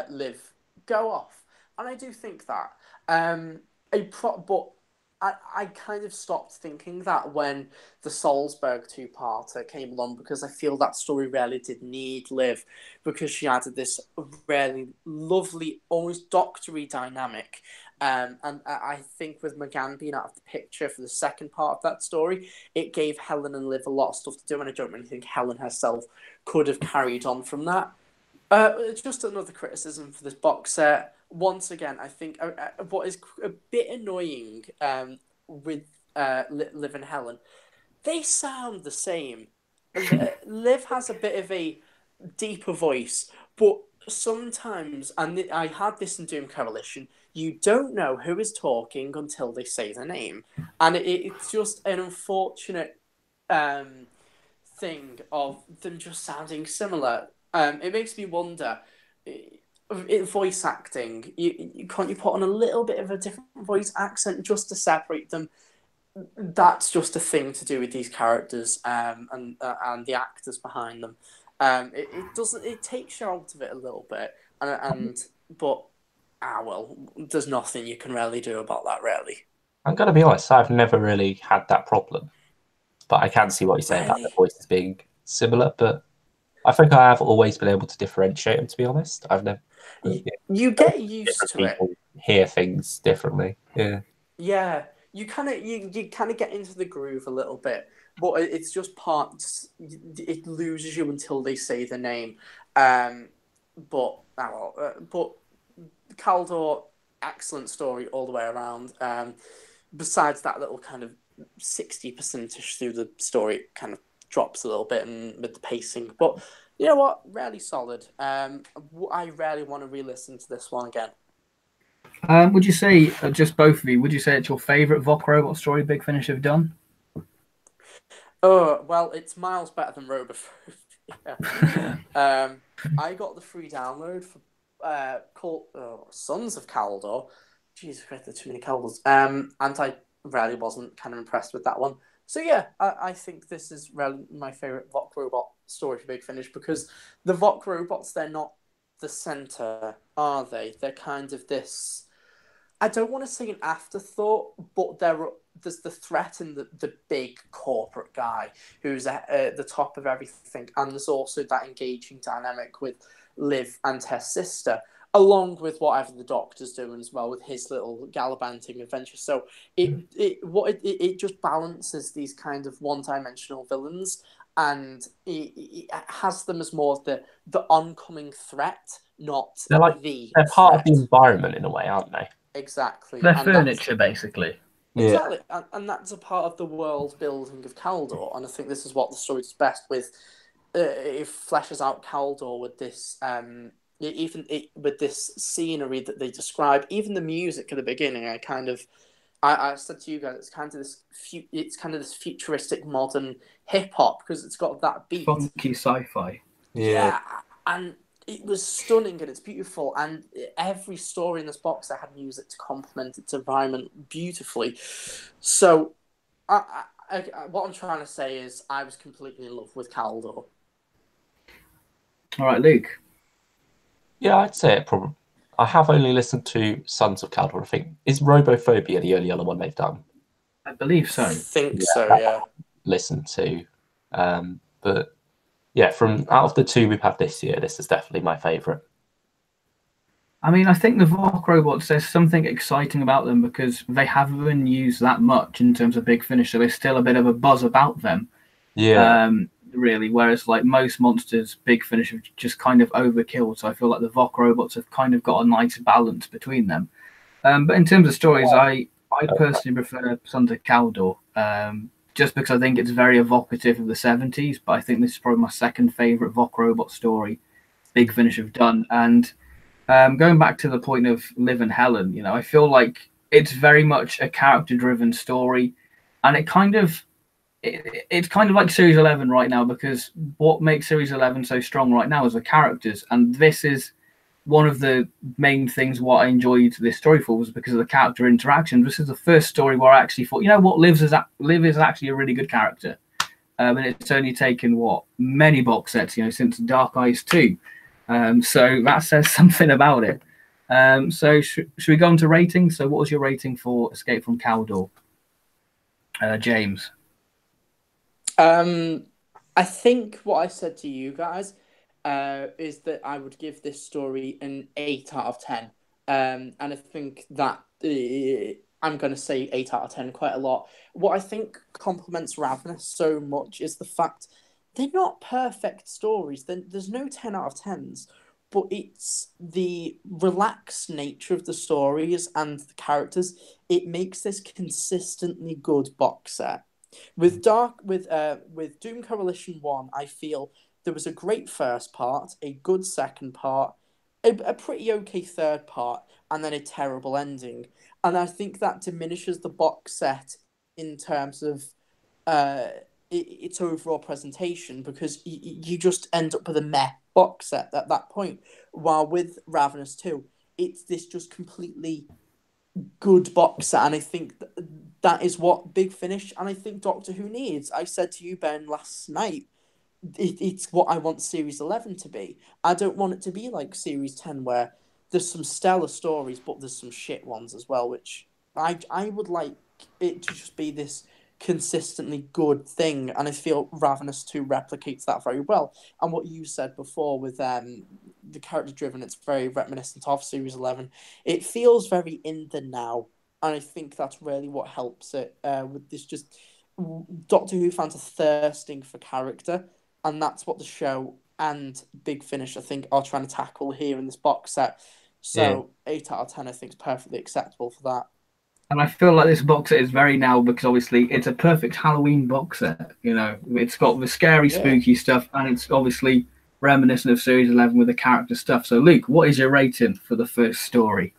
[SPEAKER 2] Liv go off, and I do think that. But I kind of stopped thinking that when the Salzburg two-parter came along, because I feel that story really did need Liv, because she added this really lovely, almost doctory dynamic. And I think with McGann being out of the picture for the second part of that story, it gave Helen and Liv a lot of stuff to do, and I don't really think Helen herself could have carried on from that. Just another criticism for this box set. Once again, I think what is a bit annoying with Liv and Helen, they sound the same. Liv has a bit of a deeper voice, but sometimes, and I had this in Doom Coalition, you don't know who is talking until they say the name, and it's just an unfortunate thing of them just sounding similar. It makes me wonder, in voice acting, can't you put on a little bit of a different voice accent just to separate them? That's just a thing to do with these characters, and the actors behind them. It doesn't. It takes you out of it a little bit, but well, there's nothing you can really do about that, really.
[SPEAKER 3] I'm gonna be honest, I've never really had that problem, but I can see what you're saying about the voices being similar. But I think I have always been able to differentiate them. To be honest, I've never.
[SPEAKER 2] You get used to it.
[SPEAKER 3] Hear things differently. Yeah.
[SPEAKER 2] Yeah, you kind of get into the groove a little bit, but it's just parts. It loses you until they say the name. But Caldor, excellent story all the way around. Besides that little kind of 60%ish through the story, it kind of drops a little bit and with the pacing. But you know what? Really solid. I really want to re-listen to this one again.
[SPEAKER 1] Would you say, just both of you, would you say it's your favourite Vok Robot story Big Finish have done?
[SPEAKER 2] Oh, well, it's miles better than Roboproof. Yeah. I got the free download for called Sons of Caldor. Jesus Christ, there's too many Caldors. And I really wasn't kind of impressed with that one. So yeah, I think this is really my favourite Vok Robot story for Big Finish, because the Vok Robots, they're not the centre, are they? They're kind of this... I don't want to say an afterthought, but there's the threat in the big corporate guy who's at the top of everything, and there's also that engaging dynamic with Liv and her sister, along with whatever the Doctor's doing as well with his little gallivanting adventure. So it just balances these kind of one-dimensional villains, and it has them as more of the oncoming threat, not
[SPEAKER 3] they're
[SPEAKER 2] the
[SPEAKER 3] they're part
[SPEAKER 2] threat.
[SPEAKER 3] of the environment in a way, aren't they?
[SPEAKER 2] Exactly.
[SPEAKER 1] They're furniture, basically.
[SPEAKER 3] Yeah.
[SPEAKER 2] Exactly, and that's a part of the world building of Caldor, and I think this is what the story does best with. It fleshes out Caldor with this, with this scenery that they describe, even the music at the beginning. I said to you guys, it's kind of this futuristic modern hip hop because it's got that beat.
[SPEAKER 1] Funky sci-fi.
[SPEAKER 3] Yeah.
[SPEAKER 2] Yeah, and it was stunning and it's beautiful. And every story in this box that had music to complement its environment beautifully. So, what I'm trying to say is, I was completely in love with Caldor.
[SPEAKER 1] All right, Luke.
[SPEAKER 3] Yeah, I'd say it probably. I have only listened to Sons of Caldor. I think is Robophobia the only other one they've done.
[SPEAKER 1] I believe
[SPEAKER 2] I
[SPEAKER 1] so.
[SPEAKER 2] think
[SPEAKER 3] Yeah,
[SPEAKER 2] so,
[SPEAKER 3] that
[SPEAKER 2] yeah.
[SPEAKER 3] listened to, but yeah, from out of the two we've had this year, this is definitely my favourite.
[SPEAKER 1] I mean, I think the Vok robots, there's something exciting about them because they haven't been used that much in terms of Big Finish, so there's still a bit of a buzz about them.
[SPEAKER 3] Yeah,
[SPEAKER 1] Really. Whereas, like most monsters, Big Finish have just kind of overkilled. So I feel like the Vok robots have kind of got a nice balance between them. But in terms of stories, I personally prefer Sons of Caldor, just because I think it's very evocative of the 70s. But I think this is probably my second favorite Vok robot story Big Finish have done. And going back to the point of Liv and Helen, you know, I feel like it's very much a character-driven story, and it's kind of like Series 11 right now, because what makes Series 11 so strong right now is the characters, and this is one of the main things what I enjoyed this story for was because of the character interactions. This is the first story where I actually thought, you know what, Liv is actually a really good character, and it's only taken many box sets, you know, since Dark Eyes 2. So that says something about it. So should we go on to ratings? So what was your rating for Escape from Caldor, James?
[SPEAKER 2] I think what I said to you guys is that I would give this story an 8 out of 10. And I think that I'm going to say 8 out of 10 quite a lot. What I think complements Ravenous so much is the fact they're not perfect stories. There's no 10 out of 10s, but it's the relaxed nature of the stories and the characters. It makes this consistently good box set. With Doom Coalition 1, I feel there was a great first part, a good second part, a pretty okay third part, and then a terrible ending. And I think that diminishes the box set in terms of its overall presentation, because you just end up with a meh box set at that point. While with Ravenous 2, it's this just completely good box set, and I think that is what Big Finish and I think Doctor Who needs. I said to you, Ben, last night, it's what I want Series 11 to be. I don't want it to be like Series 10, where there's some stellar stories, but there's some shit ones as well, which I would like it to just be this consistently good thing, and I feel Ravenous 2 replicates that very well. And what you said before with the character driven, it's very reminiscent of Series 11. It feels very in the now, and I think that's really what helps it with this. Just Doctor Who fans are thirsting for character, and that's what the show and Big Finish, I think, are trying to tackle here in this box set. So 8 out of 10, I think, is perfectly acceptable for that.
[SPEAKER 1] And I feel like this box set is very now, because obviously it's a perfect Halloween box set. You know, it's got the scary, spooky stuff, and it's obviously reminiscent of Series 11 with the character stuff. So, Luke, what is your rating for the first story?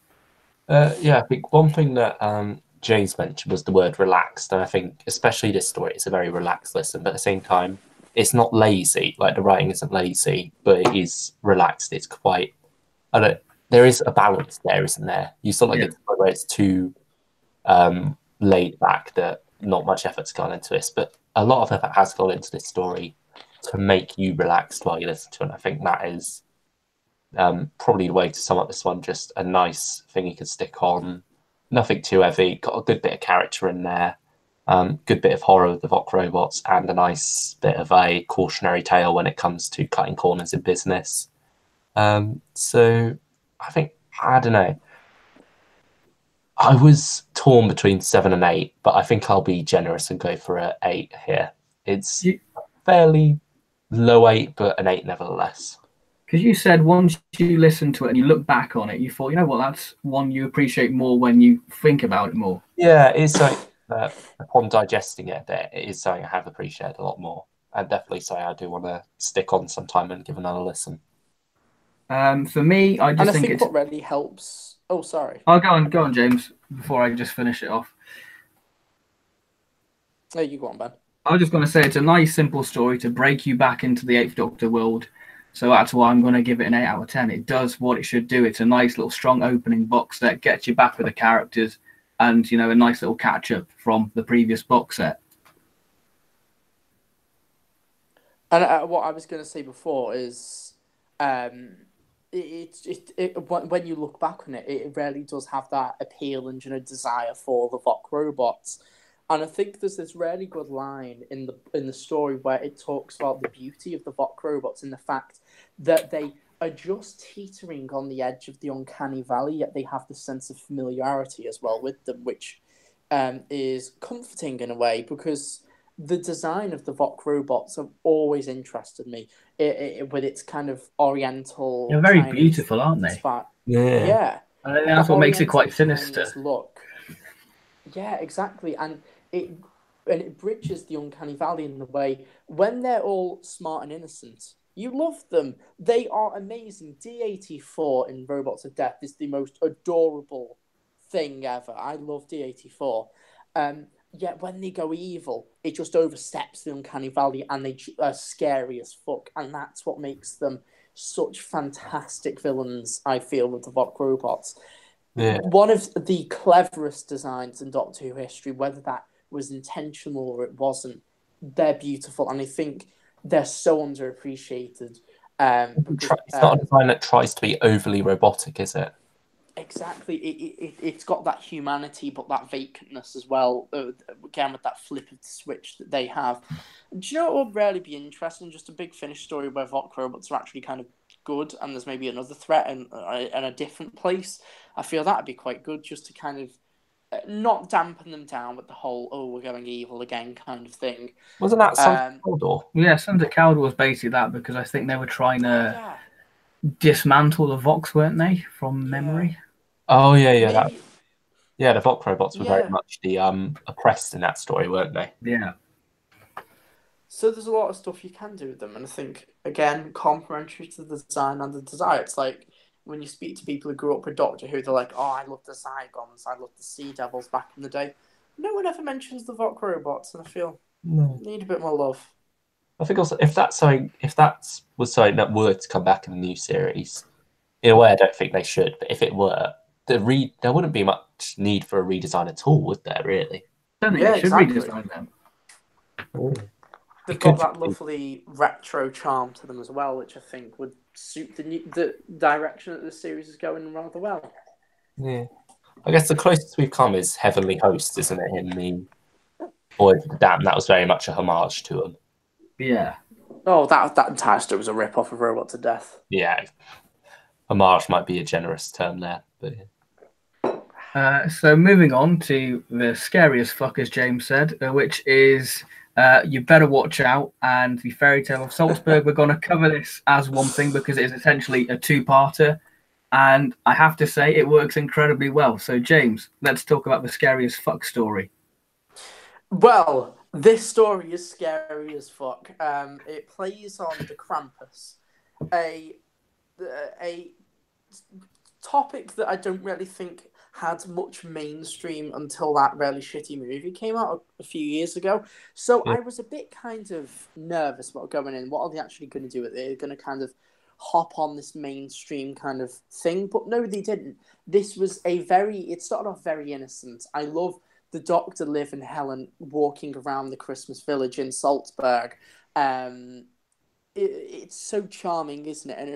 [SPEAKER 3] I think one thing that James mentioned was the word relaxed, and I think especially this story, it's a very relaxed listen, but at the same time, it's not lazy. Like the writing isn't lazy, but it is relaxed. It's quite. There is a balance there, isn't there? You sort of like where it's too laid back that not much effort's gone into this, but a lot of effort has gone into this story to make you relaxed while you listen to it. And I think that is probably the way to sum up this one. Just a nice thing you can stick on, nothing too heavy, got a good bit of character in there, good bit of horror with the Vok robots, and a nice bit of a cautionary tale when it comes to cutting corners in business. So I think, I don't know, I was torn between 7 and 8, but I think I'll be generous and go for an 8 here. It's fairly low 8, but an 8 nevertheless.
[SPEAKER 1] Because you said once you listen to it and you look back on it, you thought, you know what, that's one you appreciate more when you think about it more.
[SPEAKER 3] Yeah, it's something that upon digesting it a bit, it is something I have appreciated a lot more. And definitely say I do want to stick on sometime and give another listen.
[SPEAKER 1] For me, I
[SPEAKER 2] And
[SPEAKER 1] just
[SPEAKER 2] I
[SPEAKER 1] think
[SPEAKER 2] think
[SPEAKER 1] it's.
[SPEAKER 2] what really helps. Oh, sorry.
[SPEAKER 1] I'll go on, James, before I just finish it off.
[SPEAKER 2] There you go on, Ben.
[SPEAKER 1] I was just going to say it's a nice, simple story to break you back into the Eighth Doctor world. So that's why I'm going to give it an 8 out of 10. It does what it should do. It's a nice little strong opening box set, gets you back with the characters, and a nice little catch up from the previous box set.
[SPEAKER 2] And what I was going to say before is, when you look back on it, it really does have that appeal and desire for the Vok robots. And I think there's this really good line in the story where it talks about the beauty of the Vok robots and the fact that they are just teetering on the edge of the uncanny valley, yet they have the sense of familiarity as well with them, which is comforting in a way, because the design of the Vok robots have always interested me. With its kind of Oriental,
[SPEAKER 1] They're very
[SPEAKER 2] Chinese
[SPEAKER 1] beautiful, aren't they?
[SPEAKER 2] Yeah.
[SPEAKER 1] I think that's what makes it quite sinister.
[SPEAKER 2] Chinese look. Yeah, exactly, and it bridges the uncanny valley in the way when they're all smart and innocent. You love them. They are amazing. D84 in Robots of Death is the most adorable thing ever. I love D84. Yet when they go evil, it just oversteps the uncanny valley, and they are scary as fuck. And that's what makes them such fantastic villains, I feel, with the Vok robots.
[SPEAKER 3] Yeah.
[SPEAKER 2] One of the cleverest designs in Doctor Who history, whether that was intentional or it wasn't, they're beautiful, and I think they're so underappreciated. Because,
[SPEAKER 3] it's not a design that tries to be overly robotic, is it?
[SPEAKER 2] Exactly. It's got that humanity, but that vacantness as well. Again, with that flip of the switch that they have. Do you know what would really be interesting? Just a Big Finish story where Vok robots are actually kind of good, and there's maybe another threat in a different place. I feel that'd be quite good, just to kind of not dampen them down with the whole "oh, we're going evil again" kind of thing.
[SPEAKER 3] Wasn't that Sons of Caldor?
[SPEAKER 1] Yeah, Sons of Caldor was basically that, because I think they were trying to dismantle the Vox, weren't they, from memory?
[SPEAKER 3] Oh yeah.
[SPEAKER 2] Maybe,
[SPEAKER 3] the Vok robots were very much the oppressed in that story, weren't they?
[SPEAKER 1] Yeah.
[SPEAKER 2] So there's a lot of stuff you can do with them, and I think, again, complementary to the design and the desire. It's like when you speak to people who grew up with Doctor Who, they're like, "Oh, I love the Zygons, I love the Sea Devils back in the day." No one ever mentions the Vok robots, and I feel need a bit more love.
[SPEAKER 3] I think also if that was something that were to come back in the new series, in a way I don't think they should, but if it were, there wouldn't be much need for a redesign at all, would there? Really?
[SPEAKER 1] I don't think they should redesign them.
[SPEAKER 2] They've got that lovely retro charm to them as well, which I think would suit the direction that the series is going rather well.
[SPEAKER 3] Yeah, I guess the closest we've come is Heavenly Host, isn't it? In the Voyage of the Damned, that was very much a homage to them.
[SPEAKER 1] Yeah.
[SPEAKER 2] Oh, that entire story was a rip-off of Robots of Death.
[SPEAKER 3] Yeah, homage might be a generous term there, but yeah.
[SPEAKER 1] So moving on to the scariest fuck, as James said, which is You Better Watch Out and the Fairy Tale of Salzburg. We're going to cover this as one thing because it is essentially a two-parter, and I have to say it works incredibly well. So James, let's talk about the scariest fuck story.
[SPEAKER 2] Well, this story is scary as fuck. It plays on the Krampus, a topic that I don't really think had much mainstream until that really shitty movie came out a few years ago. So I was a bit kind of nervous about going in. What are they actually going to do with it? They're going to kind of hop on this mainstream kind of thing. But no, they didn't. This was it started off very innocent. I love the Doctor, Liv, and Helen walking around the Christmas village in Salzburg. It's so charming, isn't it? And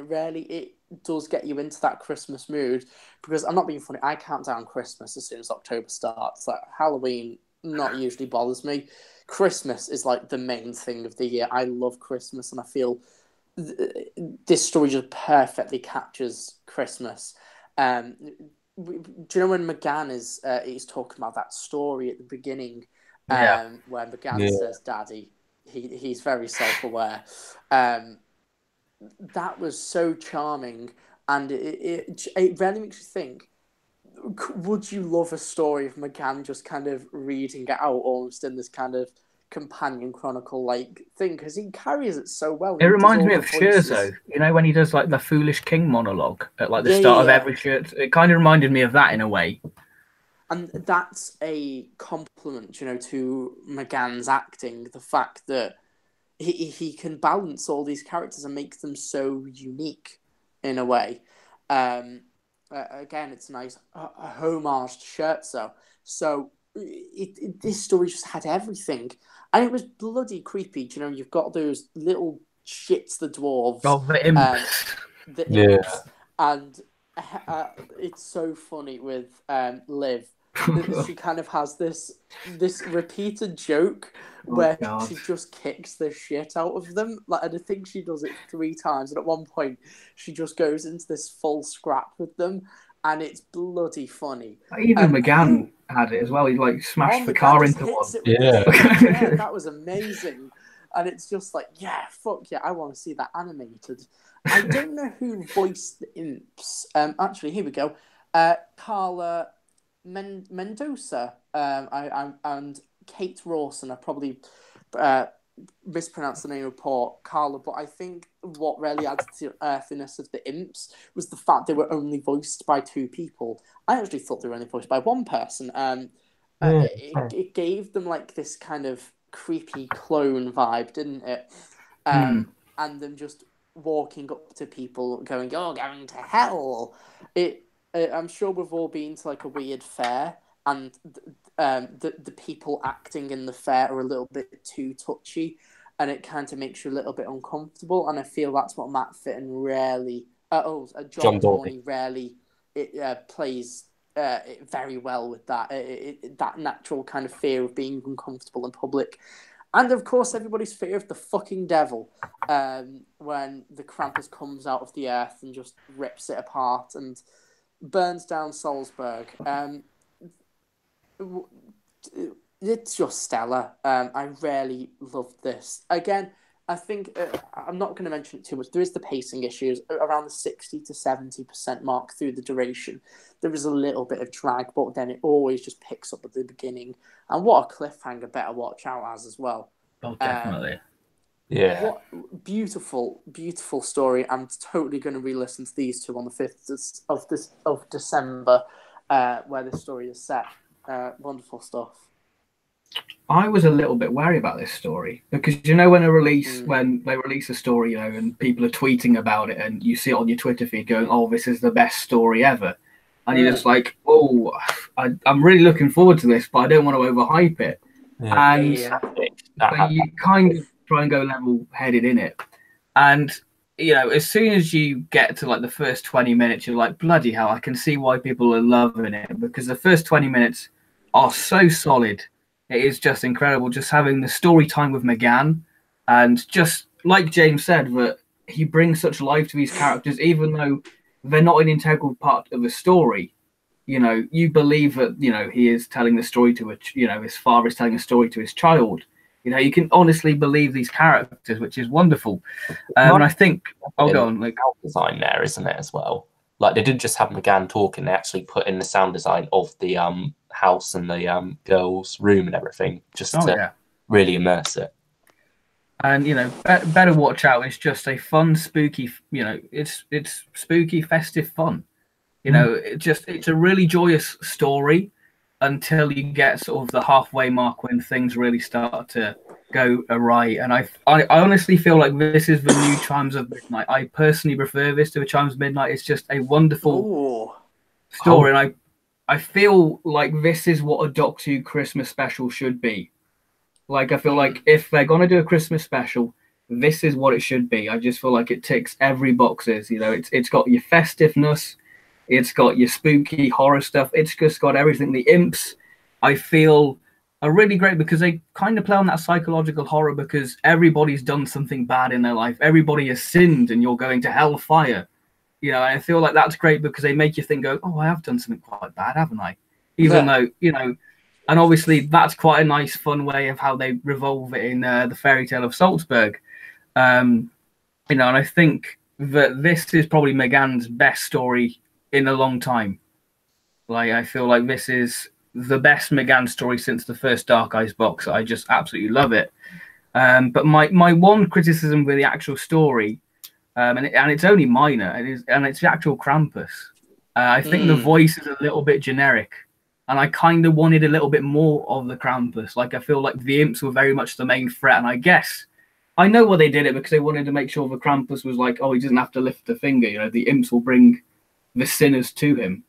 [SPEAKER 2] it does get you into that Christmas mood, because I'm not being funny, I count down Christmas as soon as October starts. Like Halloween not usually bothers me. Christmas is like the main thing of the year. I love Christmas, and I feel this story just perfectly captures Christmas. Do you know when McGann he's talking about that story at the beginning, where McGann says "Daddy"? He's very self-aware. that was so charming, and it really makes you think. Would you love a story of McGann just kind of reading it out almost in this kind of companion chronicle like thing? Because he carries it so well.
[SPEAKER 1] It reminds me of Scherzo, you know, when he does like the Foolish King monologue at like the start of every shirt. It kind of reminded me of that in a way.
[SPEAKER 2] And that's a compliment, you know, to McGann's acting. The fact that he can balance all these characters and make them so unique in a way. Again, it's a nice homage to Scherzo. So this story just had everything. And it was bloody creepy. You know, you've got those little shits, the dwarves.
[SPEAKER 1] Oh, the imps.
[SPEAKER 2] The imps. And it's so funny with Liv. She kind of has this repeated joke where she just kicks the shit out of them. Like, and I think she does it 3 times. And at one point, she just goes into this full scrap with them, and it's bloody funny.
[SPEAKER 1] Even McGann had it as well. He like smashed the car into one.
[SPEAKER 2] Yeah, that was amazing. And it's just like, yeah, fuck yeah, I want to see that animated. I don't know who voiced the imps. Actually, here we go. Carla Mendoza and Kate Rawson. I probably mispronounced the name of poor Carla, but I think what really added to the earthiness of the imps was the fact they were only voiced by 2 people. I actually thought they were only voiced by 1 person. It gave them like this kind of creepy clone vibe, didn't it? And them just walking up to people going, "You're going to hell." I'm sure we've all been to like a weird fair, and the people acting in the fair are a little bit too touchy, and it kind of makes you a little bit uncomfortable. And I feel that's what Matt Fitton rarely, John Dorney rarely plays very well with that. That natural kind of fear of being uncomfortable in public. And of course, everybody's fear of the fucking devil when the Krampus comes out of the earth and just rips it apart and burns down Salzburg. It's just stellar. I really loved this. Again, I think I'm not going to mention it too much. There is the pacing issues around the 60 to 70% mark through the duration. There is a little bit of drag, but then it always just picks up at the beginning. And what a cliffhanger Better Watch Out as well.
[SPEAKER 1] Oh, definitely.
[SPEAKER 3] Yeah.
[SPEAKER 2] What beautiful, beautiful story. I'm totally going to re-listen to these 2 on the 5th of December, where this story is set. Wonderful stuff.
[SPEAKER 1] I was a little bit wary about this story because you know when they release a story, you know, and people are tweeting about it, and you see it on your Twitter feed going, "Oh, this is the best story ever," and you're just like, "Oh, I'm really looking forward to this, but I don't want to overhype it." Yeah. And so you kind of try and go level-headed in it, and you know, as soon as you get to like the first 20 minutes, you're like, "Bloody hell, I can see why people are loving it," because the first 20 minutes are so solid. It is just incredible, just having the story time with McGann, and just like James said, that he brings such life to these characters, even though they're not an integral part of the story. You know, you believe that, you know, he is telling the story to his father is telling a story to his child. You know, you can honestly believe these characters, which is wonderful. And I think, go on, like
[SPEAKER 3] design there, isn't it, as well? Like, they didn't just have McGann talking; they actually put in the sound design of the house and the girls' room and everything, just to really immerse it.
[SPEAKER 1] And you know, Better Watch Out is just a fun, spooky. You know, it's spooky, festive fun. You know, it's a really joyous story until you get sort of the halfway mark when things really start to go awry. And I honestly feel like this is the new Chimes of Midnight. I personally prefer this to the Chimes of Midnight. It's just a wonderful story, and I feel like this is what a Doctor Who Christmas special should be. Like, I feel like if they're going to do a Christmas special, this is what it should be. I just feel like it ticks every boxes. You know, it's got your festiveness, it's got your spooky horror stuff, it's just got everything. The imps, I feel, are really great because they kind of play on that psychological horror, because everybody's done something bad in their life. Everybody has sinned and you're going to hellfire. You know, I feel like that's great because they make you think, "Oh, I have done something quite bad, haven't I?" Even though, you know, and obviously that's quite a nice, fun way of how they revolve it in the Fairy Tale of Salzburg. You and I think that this is probably McGann's best story in a long time. Like, I feel like this is the best McGann story since the first Dark Eyes box. I just absolutely love it. But my one criticism with the actual story, and it's only minor, and it's the actual Krampus. I think the voice is a little bit generic, and I kind of wanted a little bit more of the Krampus. Like, I feel like the imps were very much the main threat, and I guess I know why they did it, because they wanted to make sure the Krampus was like, oh, he doesn't have to lift a finger. The imps will bring the sinners to him.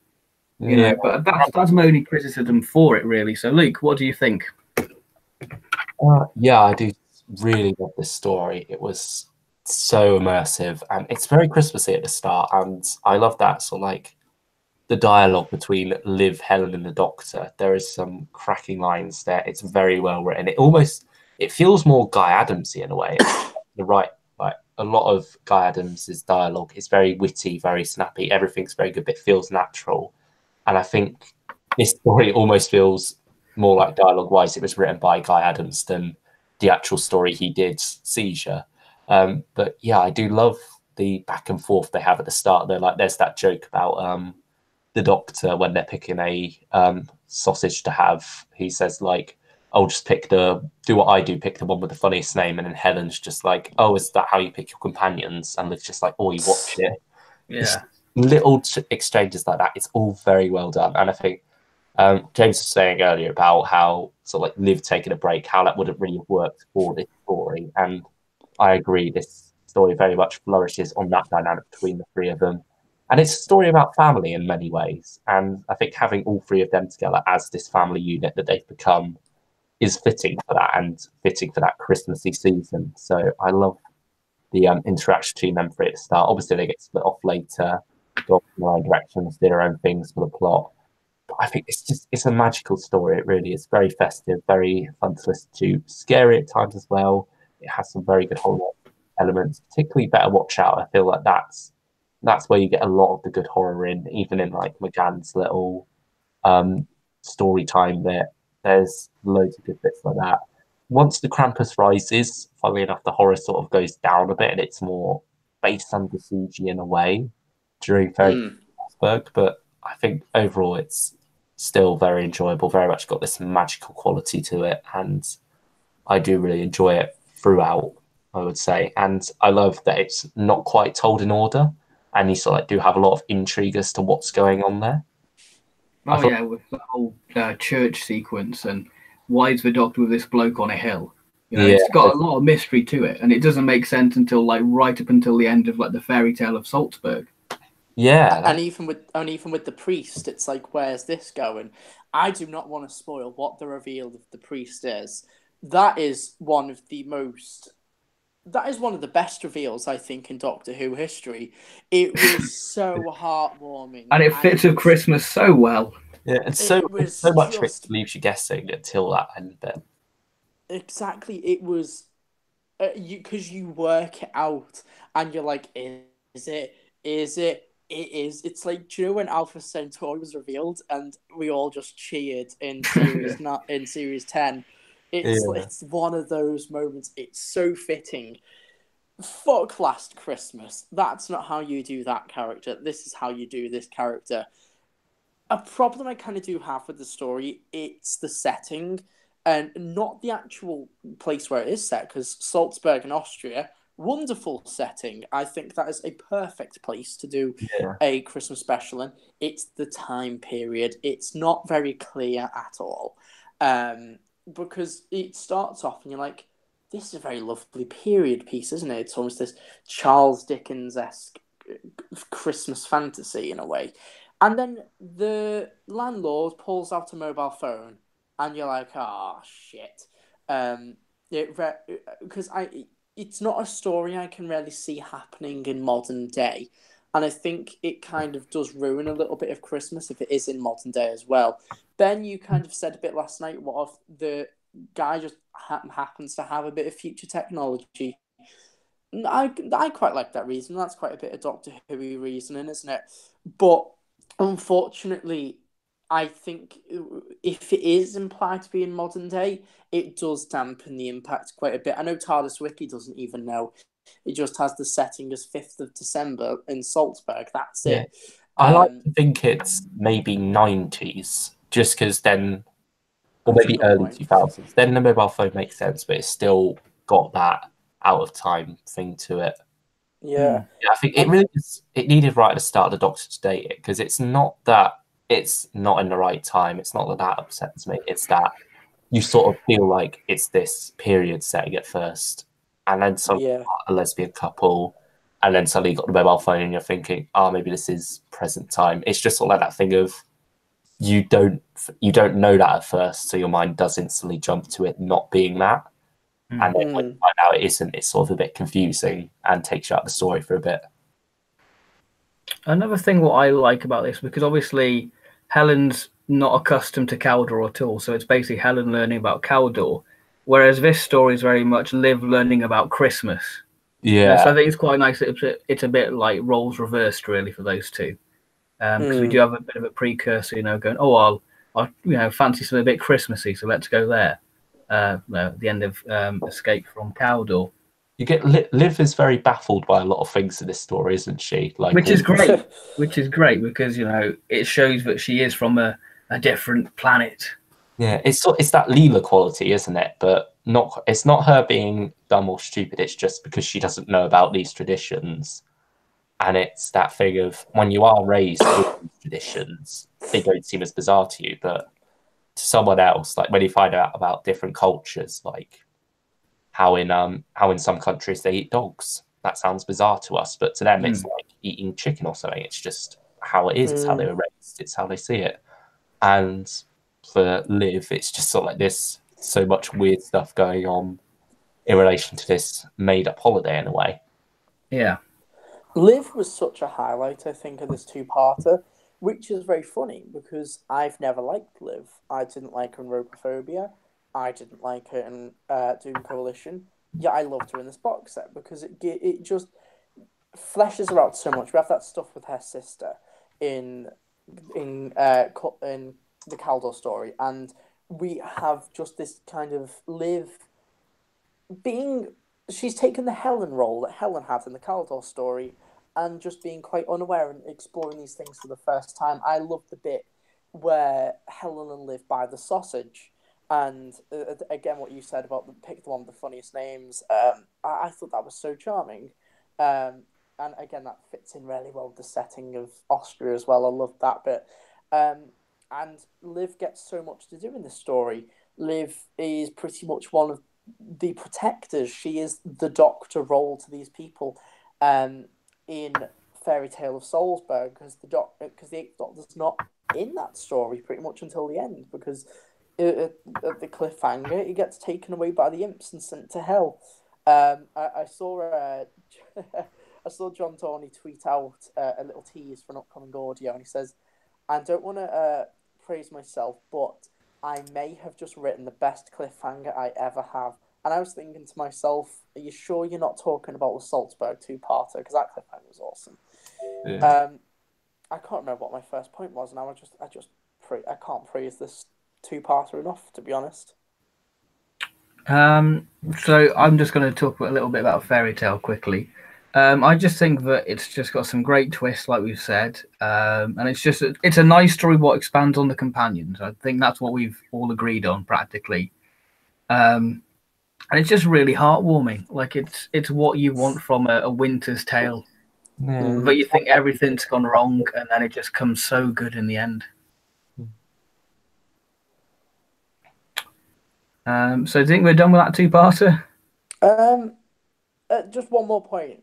[SPEAKER 1] But that's my only criticism for it, really. So, Luke, what do you think?
[SPEAKER 3] Yeah, I do really love this story. It was so immersive, and it's very Christmassy at the start, and I love that. So, like, the dialogue between Liv, Helen, and the Doctor, there is some cracking lines there. It's very well written. It feels more Guy Adamsy in a way. You're right. Like, a lot of Guy Adams's dialogue is very witty, very snappy. Everything's very good, but it feels natural. And I think this story almost feels more like dialogue-wise it was written by Guy Adams than the actual story he did, Seizure. But yeah, I do love the back and forth they have at the start. There's that joke about the Doctor when they're picking a sausage to have. He says, like, "I'll just do what I do, pick the one with the funniest name." And then Helen's just like, "Oh, is that how you pick your companions?" And it's just like, "Oh, you watch it."
[SPEAKER 1] Yeah.
[SPEAKER 3] Little exchanges like that, it's all very well done. And I think James was saying earlier about how sort of like Liv taking a break, how that wouldn't really have worked for this story. And I agree, this story very much flourishes on that dynamic between the three of them. And it's a story about family in many ways. And I think having all three of them together as this family unit that they've become is fitting for that, and fitting for that Christmassy season. So I love the interaction between them three at the start. Obviously, they get split off later, go in their own directions, do their own things for the plot. But I think it's a magical story. It really is very festive, very fun to listen to, scary at times as well. It has some very good horror elements, particularly Better Watch Out. I feel like that's where you get a lot of the good horror in, even in like McGann's little story time bit. There's loads of good bits like that. Once the Krampus rises, funnily enough, the horror sort of goes down a bit, and it's more based under siege in a way during Fairy but I think overall it's still very enjoyable, very much got this magical quality to it, and I do really enjoy it throughout, I would say. And I love that it's not quite told in order, and you sort of like do have a lot of intrigue as to what's going on there.
[SPEAKER 1] Oh yeah, with the whole church sequence, and why is the Doctor with this bloke on a hill? It's got a lot of mystery to it, and it doesn't make sense until like right up until the end of like the fairy tale of Salzburg.
[SPEAKER 3] Yeah,
[SPEAKER 2] and even with the priest, it's like, where's this going? I do not want to spoil what the reveal of the priest is. That is one of the best reveals, I think, in Doctor Who history. It was so heartwarming,
[SPEAKER 1] and it fits with Christmas so well.
[SPEAKER 3] Yeah, and so much of it leaves you guessing until that end bit.
[SPEAKER 2] Exactly, it was because you work it out, and you're like, is it? It is. It's like, do you know when Alpha Centauri was revealed and we all just cheered in series not in series 10? It's one of those moments. It's so fitting. Fuck Last Christmas. That's not how you do that character. This is how you do this character. A problem I kind of do have with the story, it's the setting and not the actual place where it is set, because Salzburg in Austria, wonderful setting. I think that is a perfect place to do a Christmas special in. It's the time period. It's not very clear at all, because it starts off and you're like, this is a very lovely period piece, isn't it? It's almost this Charles Dickens-esque Christmas fantasy in a way. And then the landlord pulls out a mobile phone, and you're like, "Oh shit!" Because it's not a story I can really see happening in modern day, and I think it kind of does ruin a little bit of Christmas if it is in modern day as well. Ben, you kind of said a bit last night. What if the guy just happens to have a bit of future technology? I quite like that reason. That's quite a bit of Doctor Who reasoning, isn't it? But unfortunately, I think if it is implied to be in modern day, it does dampen the impact quite a bit. I know TARDIS Wiki doesn't even know It just has the setting as 5th of December in Salzburg. That's it.
[SPEAKER 3] I like to think it's maybe 90s, just because then, or maybe early 2000s. Then the mobile phone makes sense, but it's still got that out of time thing to it.
[SPEAKER 2] Yeah.
[SPEAKER 3] I think it really it needed right at the start of the Doctor to date it, because it's not that it's not in the right time. It's not that that upsets me. It's that you sort of feel like it's this period setting at first, and then suddenly a lesbian couple, and then suddenly you got the mobile phone and you're thinking, oh, maybe this is present time. It's just sort of like that thing of you don't know that at first, so your mind does instantly jump to it not being that. And then when you find out it isn't, it's sort of a bit confusing and takes you out of the story for a bit.
[SPEAKER 1] Another thing what I like about this, because obviously Helen's not accustomed to Caldor at all, so it's basically Helen learning about Caldor, whereas this story is very much Liv learning about Christmas.
[SPEAKER 3] Yeah.
[SPEAKER 1] So I think it's quite nice that it's a bit like roles reversed, really, for those two. Because we do have a bit of a precursor, going, oh, I'll fancy something a bit Christmassy, so let's go there. At the end of Escape from Caldor.
[SPEAKER 3] You get Liv is very baffled by a lot of things in this story, isn't she? Like,
[SPEAKER 1] which is great. Which is great because it shows that she is from a different planet.
[SPEAKER 3] Yeah, it's that Leela quality, isn't it? But it's not her being dumb or stupid. It's just because she doesn't know about these traditions, and it's that thing of when you are raised with these traditions, they don't seem as bizarre to you, but to someone else, like when you find out about different cultures, like how in some countries they eat dogs. That sounds bizarre to us, but to them it's like eating chicken or something. It's just how it is. It's how they were raised. It's how they see it. And for Liv, it's just sort of like this so much weird stuff going on in relation to this made-up holiday in a way.
[SPEAKER 1] Yeah.
[SPEAKER 2] Liv was such a highlight, I think, of this two-parter, which is very funny because I've never liked Liv. I didn't like her in Robophobia. I didn't like her in Doom Coalition. Yeah, I loved her in this box set because it just fleshes her out so much. We have that stuff with her sister in the Caldor story, and we have just this kind of Liv being. She's taken the Helen role that Helen had in the Caldor story, and just being quite unaware and exploring these things for the first time. I love the bit where Helen and Liv buy the sausage. And again, what you said about pick the one with the funniest names, I thought that was so charming. And again, that fits in really well with the setting of Austria as well. I love that bit. And Liv gets so much to do in this story. Liv is pretty much one of the protectors. She is the doctor role to these people in Fairy Tale of Salzburg, because the Eighth Doctor's not in that story pretty much until the end, because at the cliffhanger, he gets taken away by the imps and sent to hell. I saw I saw John Torney tweet out a little tease for an upcoming audio, and he says, "I don't want to praise myself, but I may have just written the best cliffhanger I ever have." And I was thinking to myself, "Are you sure you're not talking about the Salzburg two-parter? Because that cliffhanger was awesome." Yeah. I can't remember what my first point was now. I can't praise this two-parter enough, to be honest.
[SPEAKER 1] So I'm just going to talk a little bit about Fairy Tale quickly. I just think that it's just got some great twists, like we've said, and it's a nice story what expands on the companions. I think that's what we've all agreed on practically, and it's just really heartwarming. Like it's what you want from a Winter's Tale, but you think everything's gone wrong, and then it just comes so good in the end. So do you think we're done with that two-parter?
[SPEAKER 2] Just one more point.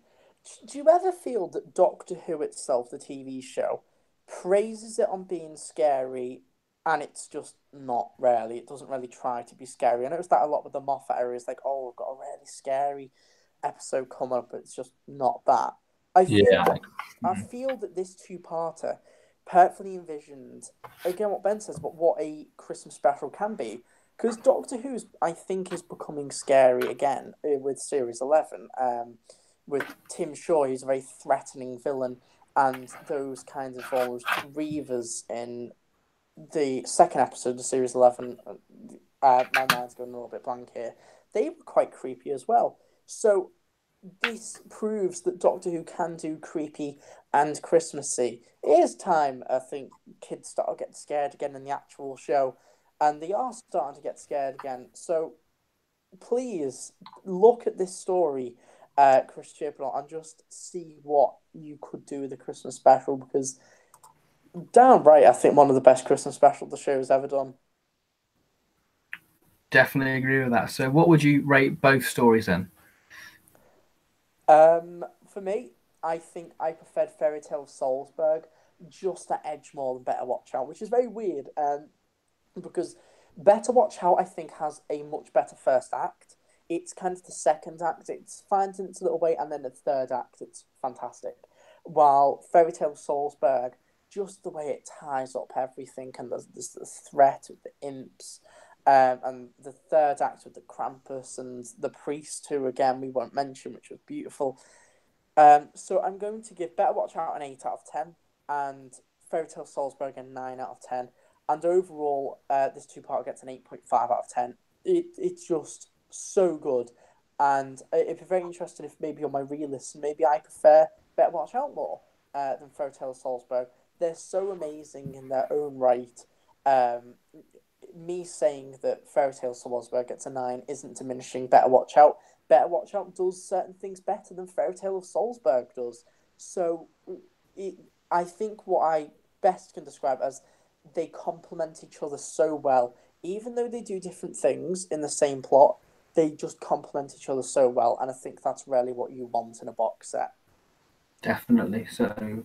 [SPEAKER 2] Do you ever feel that Doctor Who itself, the TV show, praises it on being scary, and it's just not really? It doesn't really try to be scary. I noticed that a lot with the Moffat era. It's like, oh, we've got a really scary episode coming up, but it's just not that. I feel that this two-parter perfectly envisioned, again, what Ben says about what a Christmas special can be. Because Doctor Who, I think, is becoming scary again with Series 11. With Tim Shaw, he's a very threatening villain, and those kinds of almost reavers in the second episode of Series 11, my mind's going a little bit blank here, they were quite creepy as well. So this proves that Doctor Who can do creepy and Christmassy. It is time, I think, kids start to get scared again in the actual show, and they are starting to get scared again. So please look at this story, Chris Chibnall, and just see what you could do with a Christmas special, because downright, I think one of the best Christmas specials the show has ever done.
[SPEAKER 1] Definitely agree with that. So what would you rate both stories then?
[SPEAKER 2] For me, I think I preferred Fairy Tale of Salzburg just that edge more than Better Watch Out, which is very weird. Because Better Watch Out, I think, has a much better first act. It's kind of the second act, it's finds in its little way, and then the third act, it's fantastic. While Fairy Tale of Salzburg, just the way it ties up everything, and there's the threat of the imps, and the third act with the Krampus and the priest, who again we won't mention, which was beautiful. So I'm going to give Better Watch Out an 8 out of 10, and Fairy Tale Salzburg a 9 out of 10. And overall, this two-part gets an 8.5 out of 10. It's just so good. And it'd be very interesting if maybe on my re-listen, maybe I prefer Better Watch Out more than Fairy Tale Salzburg. They're so amazing in their own right. Me saying that Fairy Tale Salzburg gets a 9 isn't diminishing Better Watch Out. Better Watch Out does certain things better than Fairy Tale of Salzburg does. So I think what I best can describe as they complement each other so well. Even though they do different things in the same plot, they just complement each other so well. And I think that's really what you want in a box set.
[SPEAKER 1] Definitely. So,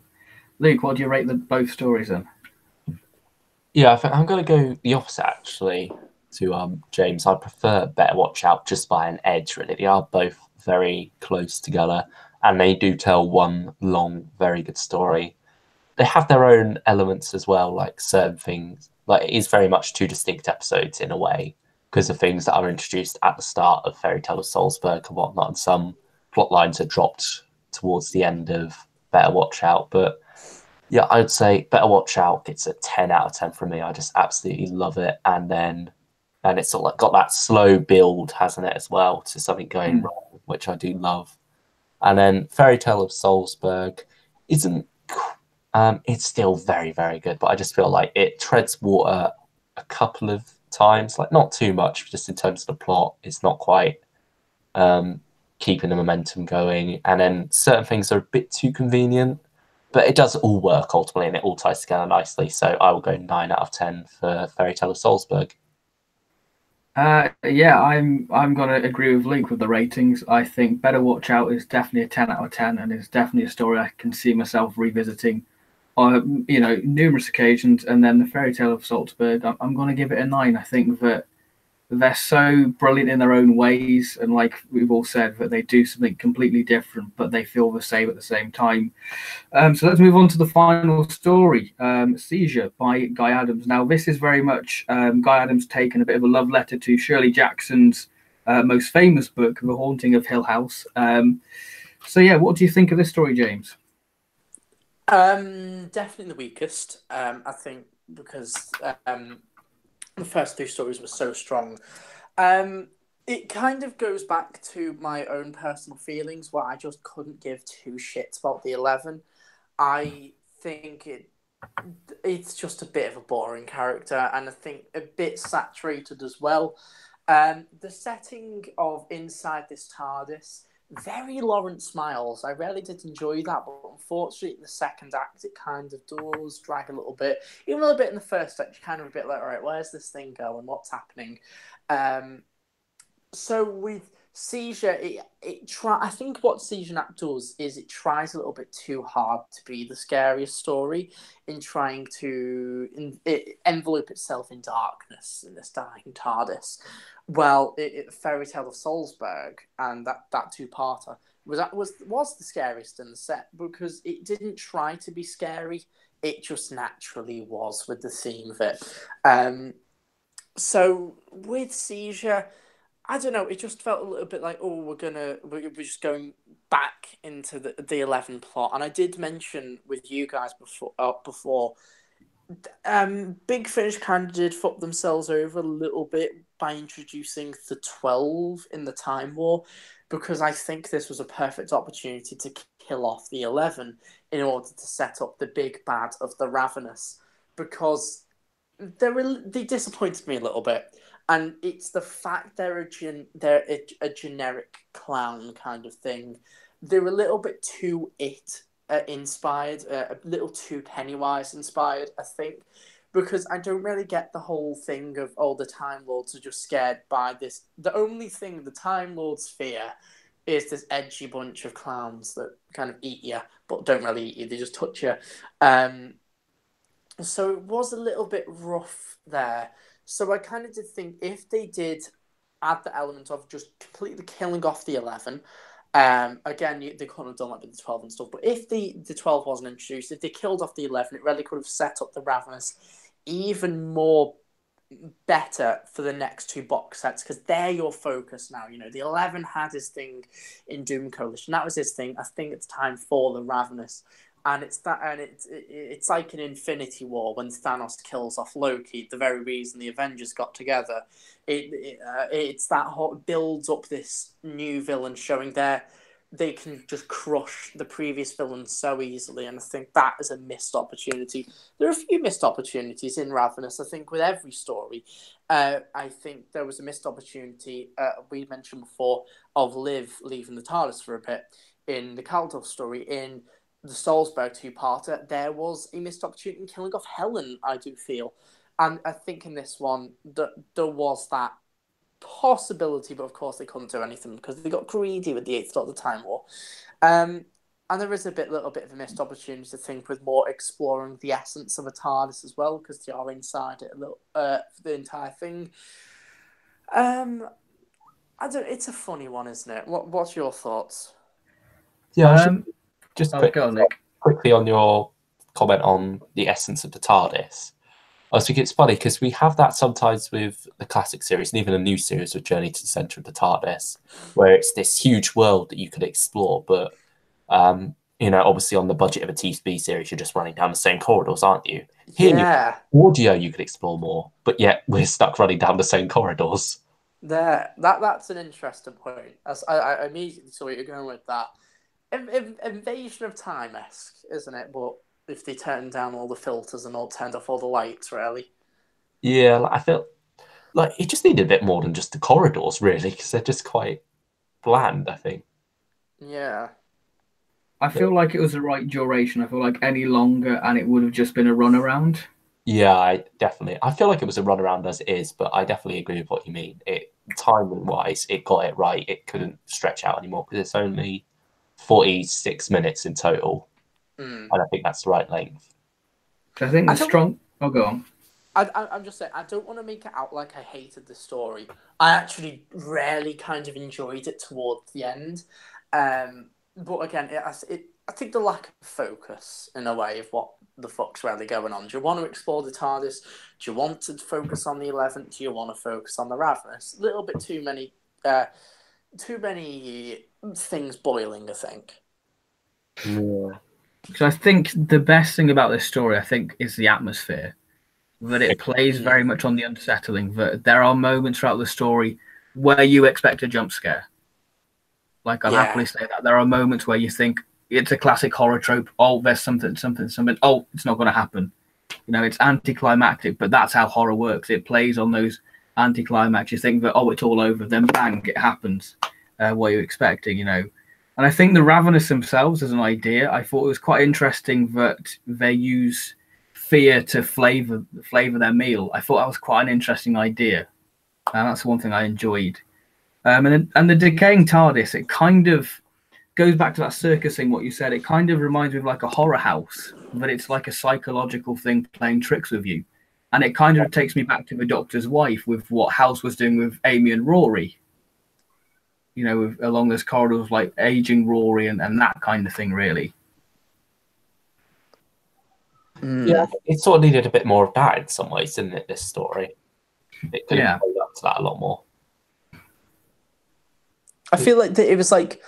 [SPEAKER 1] Luke, what do you rate both stories then?
[SPEAKER 3] Yeah, I think I'm going to go the opposite actually to James. I prefer Better Watch Out just by an edge, really. They are both very close together, and they do tell one long, very good story. They have their own elements as well, like certain things. Like it is very much two distinct episodes in a way, because the things that are introduced at the start of Fairy Tale of Salzburg and whatnot, and some plot lines are dropped towards the end of Better Watch Out. But yeah, I'd say Better Watch Out. It's a 10 out of 10 for me. I just absolutely love it. And it's sort of like got that slow build, hasn't it, as well, to something going wrong, which I do love. And then Fairy Tale of Salzburg isn't. It's still very, very good, but I just feel like it treads water a couple of times, like not too much, just in terms of the plot. It's not quite keeping the momentum going, and then certain things are a bit too convenient, but it does all work ultimately, and it all ties together nicely. So I will go 9 out of 10 for Fairy Tale of Salzburg.
[SPEAKER 1] Yeah, I'm gonna agree with Luke with the ratings. I think Better Watch Out is definitely a 10 out of 10, and it's definitely a story I can see myself revisiting on numerous occasions. And then the Fairy Tale of Salzburg, I'm gonna give it a 9. I think that they're so brilliant in their own ways, and like we've all said, that they do something completely different, but they feel the same at the same time. So let's move on to the final story, Seizure by Guy Adams. Now, this is very much Guy Adams taken a bit of a love letter to Shirley Jackson's most famous book, The Haunting of Hill House. So yeah, what do you think of this story, James?
[SPEAKER 2] Definitely the weakest, I think, because the first two stories were so strong. It kind of goes back to my own personal feelings where I just couldn't give two shits about the 11. I think it's just a bit of a boring character, and I think a bit saturated as well. The setting of inside this TARDIS, very Lawrence Miles. I really did enjoy that, but unfortunately, in the second act, it kind of does drag a little bit. Even a little bit in the first act, you're kind of a bit like, all right, where's this thing going? What's happening? So with Seizure, I think what Seizure Nap does is it tries a little bit too hard to be the scariest story in trying to envelope itself in darkness in this dying TARDIS. Well, Fairy Tale of Salzburg and that two-parter was the scariest in the set because it didn't try to be scary. It just naturally was with the theme of it. So with Seizure, I don't know. It just felt a little bit like, oh, we're just going back into the 11 plot. And I did mention with you guys before, Big Finish kind of did fuck themselves over a little bit by introducing the 12 in the Time War, because I think this was a perfect opportunity to kill off the 11 in order to set up the big bad of the Ravenous, because they disappointed me a little bit, and it's the fact they're a generic clown kind of thing. They're a little bit too inspired, a little too Pennywise inspired, I think, because I don't really get the whole thing of, oh, the Time Lords are just scared by this. The only thing the Time Lords fear is this edgy bunch of clowns that kind of eat you, but don't really eat you, they just touch you. So it was a little bit rough there. So I kind of did think if they did add the element of just completely killing off the 11, again, they couldn't have done that with the 12 and stuff, but if the 12 wasn't introduced, if they killed off the 11, it really could have set up the Ravenous even more better for the next two box sets, because they're your focus now. You know, the 11 had his thing in Doom Coalition. That was his thing. I think it's time for the Ravenous. And it's like an Infinity War when Thanos kills off Loki. The very reason the Avengers got together, it's that whole builds up this new villain, showing they can just crush the previous villains so easily. And I think that is a missed opportunity. There are a few missed opportunities in Ravenous. I think with every story, I think there was a missed opportunity. We mentioned before of Liv leaving the TARDIS for a bit in the Kaldor story. In the Salzburg two-parter, there was a missed opportunity in killing off Helen, I do feel. And I think in this one, there was that possibility, but of course they couldn't do anything because they got greedy with the Eighth Doctor Time War. And there is little bit of a missed opportunity to think with more exploring the essence of a TARDIS as well, because they are inside it a little for the entire thing. It's a funny one, isn't it? What's your thoughts?
[SPEAKER 3] Yeah, just
[SPEAKER 1] quickly
[SPEAKER 3] on your comment on the essence of the TARDIS. I think it's funny because we have that sometimes with the classic series and even a new series with Journey to the Centre of the TARDIS, where it's this huge world that you could explore. But, obviously on the budget of a TV series, you're just running down the same corridors, aren't you? Here, audio, you could explore more, but yet we're stuck running down the same corridors.
[SPEAKER 2] That's an interesting point. I immediately saw where you're going with that. Invasion of Time-esque, isn't it? But if they turned down all the filters and all turned off all the lights, really.
[SPEAKER 3] Yeah, I felt like it just needed a bit more than just the corridors, really, because they're just quite bland, I think.
[SPEAKER 2] Yeah.
[SPEAKER 1] I feel like it was the right duration. I feel like any longer and it would have just been a runaround.
[SPEAKER 3] Yeah, I feel like it was a runaround as it is, but I definitely agree with what you mean. Timing-wise, it got it right. It couldn't stretch out anymore because it's only 46 minutes in total. And I think that's the right length.
[SPEAKER 1] I think I'll go on.
[SPEAKER 2] I'm just saying, I don't want to make it out like I hated the story. I actually really kind of enjoyed it towards the end. But again, I think the lack of focus, in a way, of what the fuck's really going on. Do you want to explore the TARDIS? Do you want to focus on the 11th? Do you want to focus on the Ravenous? A little bit too many things boiling, I think.
[SPEAKER 3] Yeah.
[SPEAKER 1] So I think the best thing about this story, I think, is the atmosphere. That it plays very much on the unsettling. That there are moments throughout the story where you expect a jump scare. Like, I'll happily say that. There are moments where you think it's a classic horror trope. Oh, there's something. Oh, it's not going to happen. It's anticlimactic, but that's how horror works. It plays on those anticlimax. You think that, oh, it's all over. Then bang, it happens. What you're expecting, And I think the Ravenous themselves as an idea, I thought it was quite interesting that they use fear to flavor their meal. I thought that was quite an interesting idea. And that's one thing I enjoyed. And the decaying TARDIS, it kind of goes back to that circus thing, what you said. It kind of reminds me of like a horror house, but it's like a psychological thing playing tricks with you. And it kind of takes me back to the Doctor's Wife with what House was doing with Amy and Rory. Along those corridors, like aging Rory and that kind of thing, really.
[SPEAKER 3] Yeah, it sort of needed a bit more of that in some ways, didn't it, this story? It could have played up to that a lot more.
[SPEAKER 2] I feel like it was like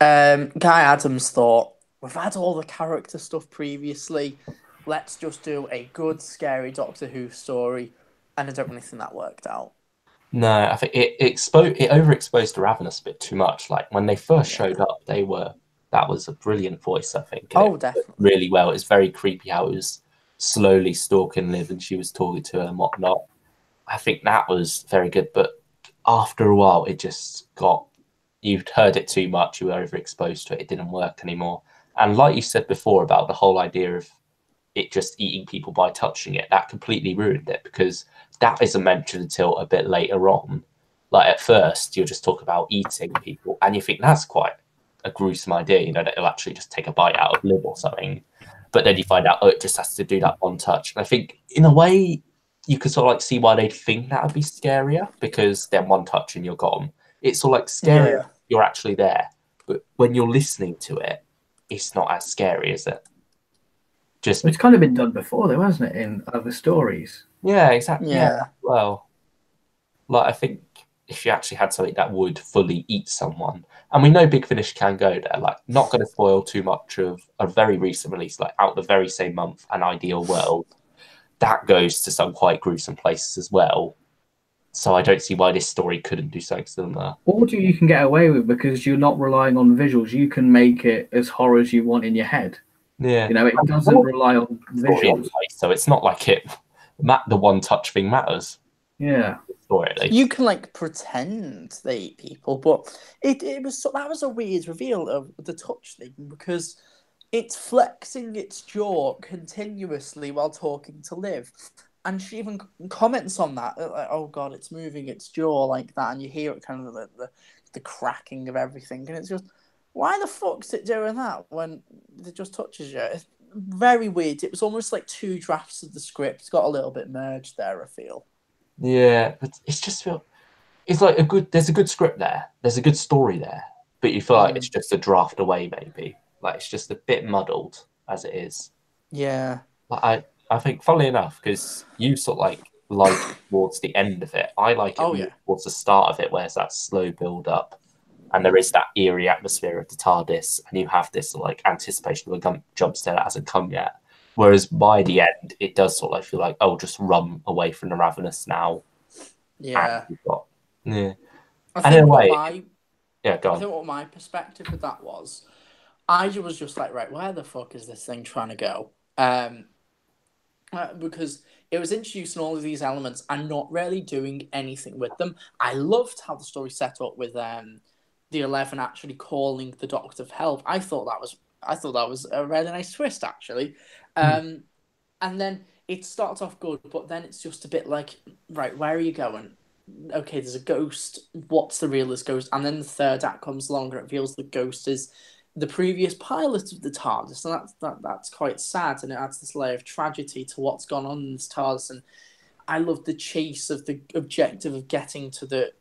[SPEAKER 2] Guy Adams thought, we've had all the character stuff previously, let's just do a good, scary Doctor Who story, and I don't really think that worked out.
[SPEAKER 3] No, I think it overexposed the Ravenous a bit too much. Like when they first showed up, that was a brilliant voice, I think. And
[SPEAKER 2] Oh,
[SPEAKER 3] it worked
[SPEAKER 2] definitely.
[SPEAKER 3] really well. It's very creepy how it was slowly stalking Liv and she was talking to her and whatnot. I think that was very good, but after a while, it just got you'd heard it too much, you were overexposed to it, it didn't work anymore. And like you said before about the whole idea of it just eating people by touching it, that completely ruined it because that isn't mentioned until a bit later on. Like at first, you'll just talk about eating people, and you think that's quite a gruesome idea, you know, that it'll actually just take a bite out of Liv or something. But then you find out, oh, it just has to do that one touch. And I think, in a way, you could sort of like see why they'd think that would be scarier because then one touch and you're gone. It's sort of like scarier
[SPEAKER 2] Yeah.
[SPEAKER 3] if you're actually there, but when you're listening to it, it's not as scary, is it? Just
[SPEAKER 1] It's kind of been done before, though, hasn't it, in other stories?
[SPEAKER 3] yeah, exactly. Yeah,
[SPEAKER 2] Yeah.
[SPEAKER 3] well, like I think if you actually had something that would fully eat someone, and we know Big Finish can go there. Like, not going to spoil too much of a very recent release, like out the very same month, An Ideal World. That goes to some quite gruesome places as well. So I don't see why this story couldn't do something similar.
[SPEAKER 1] Audio you can get away with because you're not relying on visuals. You can make it as horror as you want in your head.
[SPEAKER 3] Yeah,
[SPEAKER 1] You know, it doesn't rely on
[SPEAKER 3] story
[SPEAKER 1] visuals.
[SPEAKER 3] anyway, so it's not like the one touch thing matters.
[SPEAKER 1] Yeah.
[SPEAKER 3] Story, at least.
[SPEAKER 2] You can like pretend they eat people, but it was that was a weird reveal of the touch thing because it's flexing its jaw continuously while talking to Liv, and she even comments on that. Like, oh god, it's moving its jaw like that, and you hear it kind of the cracking of everything, and it's just why the fuck's it doing that when it just touches you? It's very weird. It was almost like two drafts of the script got a little bit merged there. I feel.
[SPEAKER 3] Yeah, but it's like there's a good script there, there's a good story there, but you feel like it's just a draft away, maybe. Like it's just a bit muddled as it is.
[SPEAKER 2] Yeah.
[SPEAKER 3] Like I think, funnily enough, because you sort of like it towards the end of it, I like it
[SPEAKER 2] Oh
[SPEAKER 3] more
[SPEAKER 2] yeah.
[SPEAKER 3] towards the start of it, where it's that slow build up, and there is that eerie atmosphere of the TARDIS, and you have this like anticipation of a jump scare that hasn't come yet. Whereas by the end, it does sort of like feel like, oh, just run away from the Ravenous now.
[SPEAKER 2] Yeah.
[SPEAKER 3] And you've got, yeah.
[SPEAKER 2] I
[SPEAKER 3] And in a
[SPEAKER 2] think what
[SPEAKER 3] way,
[SPEAKER 2] my
[SPEAKER 3] yeah, go
[SPEAKER 2] I
[SPEAKER 3] on.
[SPEAKER 2] think what my perspective with that was, I was just like, right, where the fuck is this thing trying to go? Because it was introducing all of these elements and not really doing anything with them. I loved how the story set up with the 11 actually calling the Doctor for help. I thought that was a really nice twist actually. And then it starts off good, but then it's just a bit like, right, where are you going? Okay, there's a ghost. What's the realist ghost? And then the third act comes along and it reveals the ghost is the previous pilot of the TARDIS, and that's quite sad, and it adds this layer of tragedy to what's gone on in this TARDIS. And I love the chase of the objective of getting to the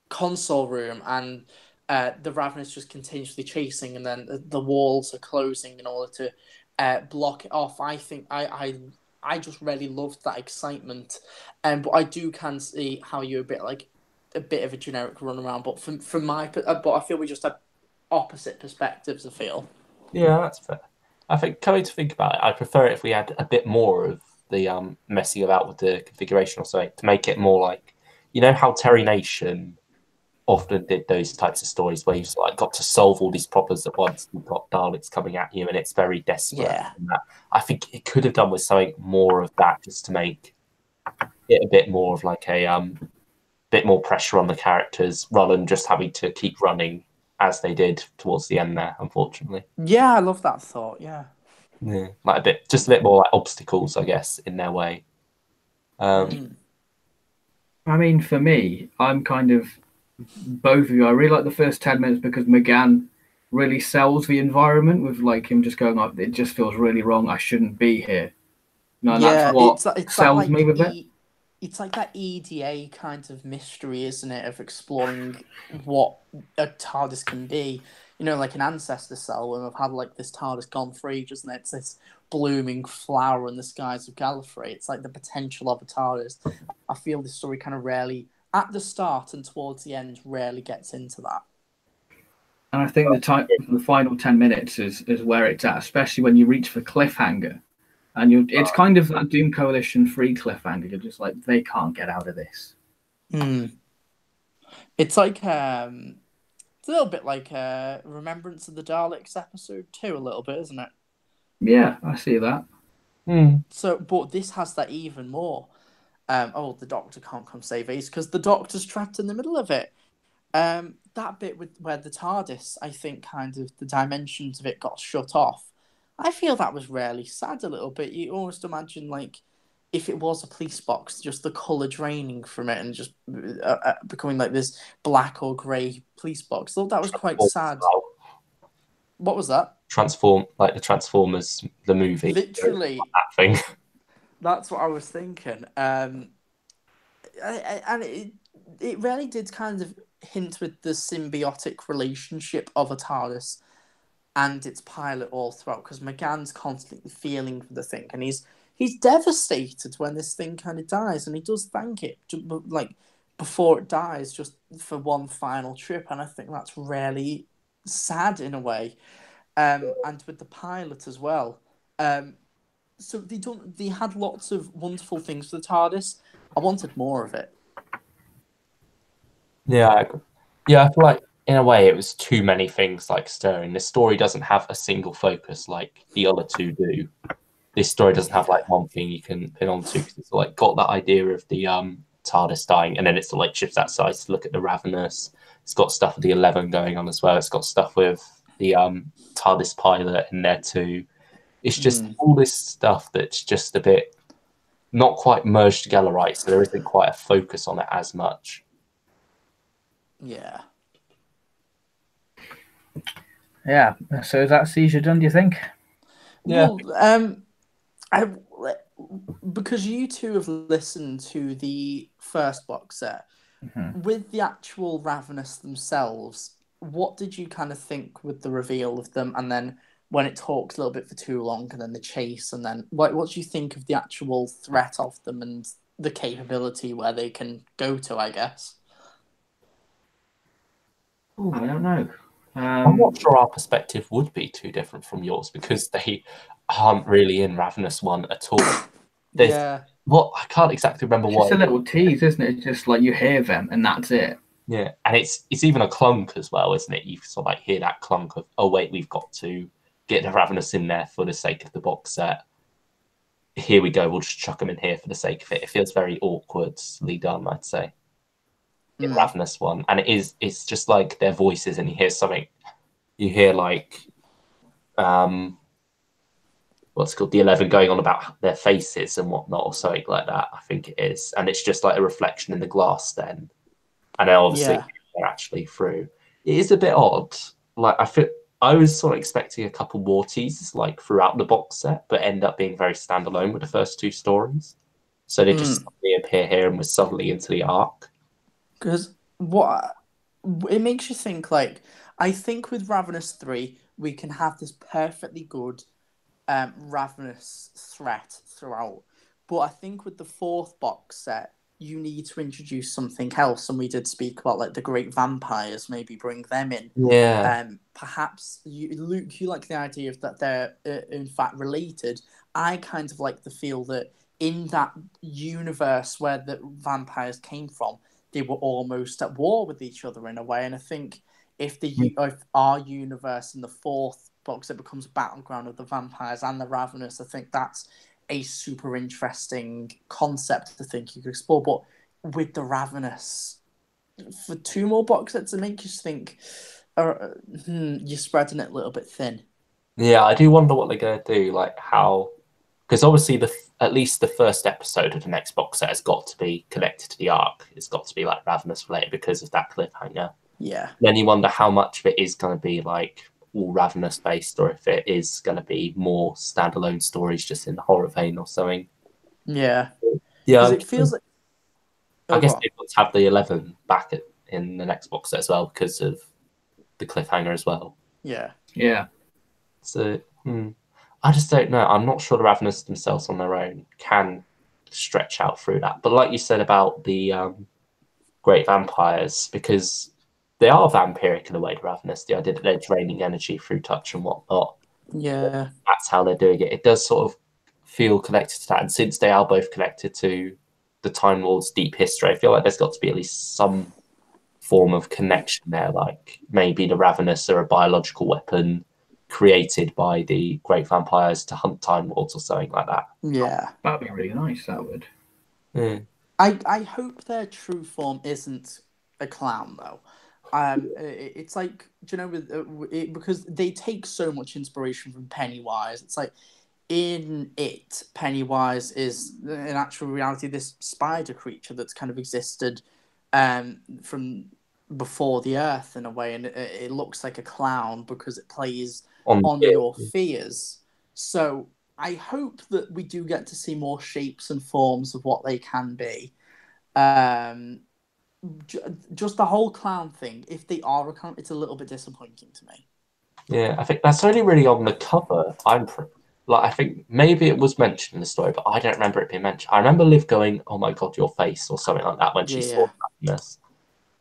[SPEAKER 2] console room, and the Ravenous just continuously chasing, and then the walls are closing in order to block it off. I think I just really loved that excitement, but I can see how you're a bit of a generic runaround. But from but I feel we just had opposite perspectives. I feel.
[SPEAKER 3] Yeah, that's fair. I think, coming to think about it, I prefer it if we had a bit more of the messing about with the configuration or something to make it more like, you know, how Terry Nation often did those types of stories where you've like got to solve all these problems at once. You've got Daleks coming at you, and it's very desperate.
[SPEAKER 2] Yeah.
[SPEAKER 3] And that, I think it could have done with something more of that, just to make it a bit more of like a bit more pressure on the characters, rather than just having to keep running as they did towards the end there, unfortunately.
[SPEAKER 2] Yeah, I love that thought. Yeah.
[SPEAKER 3] Yeah, like just a bit more like obstacles, I guess, in their way.
[SPEAKER 1] I mean, for me, I'm kind of both of you. I really like the first 10 minutes because McGann really sells the environment with like him just going like, it just feels really wrong. I shouldn't be here. No, and
[SPEAKER 2] Yeah,
[SPEAKER 1] that's what
[SPEAKER 2] it's
[SPEAKER 1] sells
[SPEAKER 2] like
[SPEAKER 1] me with it.
[SPEAKER 2] it's like that EDA kind of mystery, isn't it, of exploring what a TARDIS can be. You know, like an ancestor cell, when we've had like this TARDIS gone for ages, and it's this blooming flower in the skies of Gallifrey. It's like the potential of a TARDIS. I feel this story kind of rarely, at the start and towards the end, rarely gets into that.
[SPEAKER 1] And I think the final 10 minutes is where it's at, especially when you reach the cliffhanger. And it's kind of that Doom Coalition free cliffhanger. You're just like, they can't get out of this.
[SPEAKER 2] It's like it's a little bit like Remembrance of the Daleks episode 2, a little bit, isn't it?
[SPEAKER 1] Yeah, I see that.
[SPEAKER 2] So, but this has that even more. The Doctor can't come save Ace because the Doctor's trapped in the middle of it. That bit where the TARDIS, I think, kind of the dimensions of it got shut off. I feel that was really sad a little bit. You almost imagine like if it was a police box, just the colour draining from it and just becoming like this black or grey police box. I thought that was quite sad. What was that?
[SPEAKER 3] Like the Transformers, the movie.
[SPEAKER 2] Literally,
[SPEAKER 3] that thing.
[SPEAKER 2] That's what I was thinking. And it really did kind of hint with the symbiotic relationship of a TARDIS and its pilot all throughout, because McGann's constantly feeling for the thing, and he's devastated when this thing kind of dies, and he does thank it like before it dies, just for one final trip, and I think that's really sad in a way. And with the pilot as well. So they had lots of wonderful things for the TARDIS. I wanted more of it.
[SPEAKER 3] Yeah, I feel like in a way it was too many things like stirring. This story doesn't have a single focus like the other two do. This story doesn't have like one thing you can pin on to, because it's like got that idea of the TARDIS dying, and then it's like shifts that side to look at the Ravenous. It's got stuff with the 11 going on as well. It's got stuff with the TARDIS pilot in there too. It's just all this stuff that's just a bit not quite merged together right, so there isn't quite a focus on it as much.
[SPEAKER 2] Yeah.
[SPEAKER 1] Yeah. So is that seizure done, do you think?
[SPEAKER 3] Yeah.
[SPEAKER 2] Well, because you two have listened to the first box set, with the actual Ravenous themselves, what did you kind of think with the reveal of them, and then when it talks a little bit for too long, and then the chase, and then what do you think of the actual threat of them and the capability where they can go to, I guess?
[SPEAKER 1] Oh, I don't know.
[SPEAKER 3] I'm not sure our perspective would be too different from yours, because they aren't really in Ravenous 1 at all.
[SPEAKER 2] Yeah.
[SPEAKER 3] Well, I can't exactly remember
[SPEAKER 1] It's
[SPEAKER 3] what.
[SPEAKER 1] just a little tease, isn't it? It's just like you hear them and that's it.
[SPEAKER 3] Yeah, and it's even a clunk as well, isn't it? You sort of like hear that clunk of, oh wait, we've got to get the Ravenous in there for the sake of the box set. Here we go, we'll just chuck them in here for the sake of it. It feels very awkwardly done, I'd say, in Ravenous 1. And it's just like their voices, and you hear something. You hear like what's it called, the 11 going on about their faces and whatnot, or something like that, I think it is. And it's just like a reflection in the glass then. And then obviously they're actually through. It is a bit odd. Like I was sort of expecting a couple more teases like throughout the box set, but end up being very standalone with the first two stories. So they just suddenly appear here and we're suddenly into the arc.
[SPEAKER 2] Because it makes you think, like, I think with Ravenous 3, we can have this perfectly good Ravenous threat throughout. But I think with the fourth box set, you need to introduce something else. And we did speak about, like, the great vampires, maybe bring them in.
[SPEAKER 3] Yeah.
[SPEAKER 2] Perhaps, Luke, you like the idea of that they're, in fact, related. I kind of like the feel that in that universe where the vampires came from, they were almost at war with each other in a way. And I think if our universe in the fourth box, it becomes a battleground of the vampires and the Ravenous, I think that's a super interesting concept to think you could explore. But with the Ravenous, for two more box sets, it makes you think you're spreading it a little bit thin.
[SPEAKER 3] Yeah, I do wonder what they're going to do, like how, because obviously at least the first episode of the next box set has got to be connected to the arc. It's got to be like Ravenous related because of that cliffhanger.
[SPEAKER 2] Yeah.
[SPEAKER 3] Then you wonder how much of it is going to be like all Ravenous based, or if it is going to be more standalone stories just in the horror vein or something.
[SPEAKER 2] Yeah.
[SPEAKER 3] Yeah.
[SPEAKER 2] It feels like.
[SPEAKER 3] I guess they've got to have the 11 back in the next box set as well because of the cliffhanger as well.
[SPEAKER 2] Yeah.
[SPEAKER 1] Yeah.
[SPEAKER 3] So I just don't know. I'm not sure the Ravenous themselves on their own can stretch out through that. But like you said about the great vampires, because they are vampiric in a way, the Ravenous, the idea that they're draining energy through touch and whatnot.
[SPEAKER 2] Yeah.
[SPEAKER 3] That's how they're doing it. It does sort of feel connected to that. And since they are both connected to the Time Lord's deep history, I feel like there's got to be at least some form of connection there. Like maybe the Ravenous are a biological weapon created by the great vampires to hunt Time Lords or something like that.
[SPEAKER 2] Yeah.
[SPEAKER 1] That'd be really nice, that would.
[SPEAKER 2] I hope their true form isn't a clown, though. It's like, do you know, because they take so much inspiration from Pennywise. It's like, in it, Pennywise is in actual reality this spider creature that's kind of existed from before the Earth in a way, and it looks like a clown because it plays on your fears. So I hope that we do get to see more shapes and forms of what they can be. Just the whole clown thing, if they are a clown, it's a little bit disappointing to me.
[SPEAKER 3] Yeah, I think that's only really on the cover. I think maybe it was mentioned in the story, but I don't remember it being mentioned. I remember Liv going, "Oh my god, your face," or something like that when she saw Ravenous.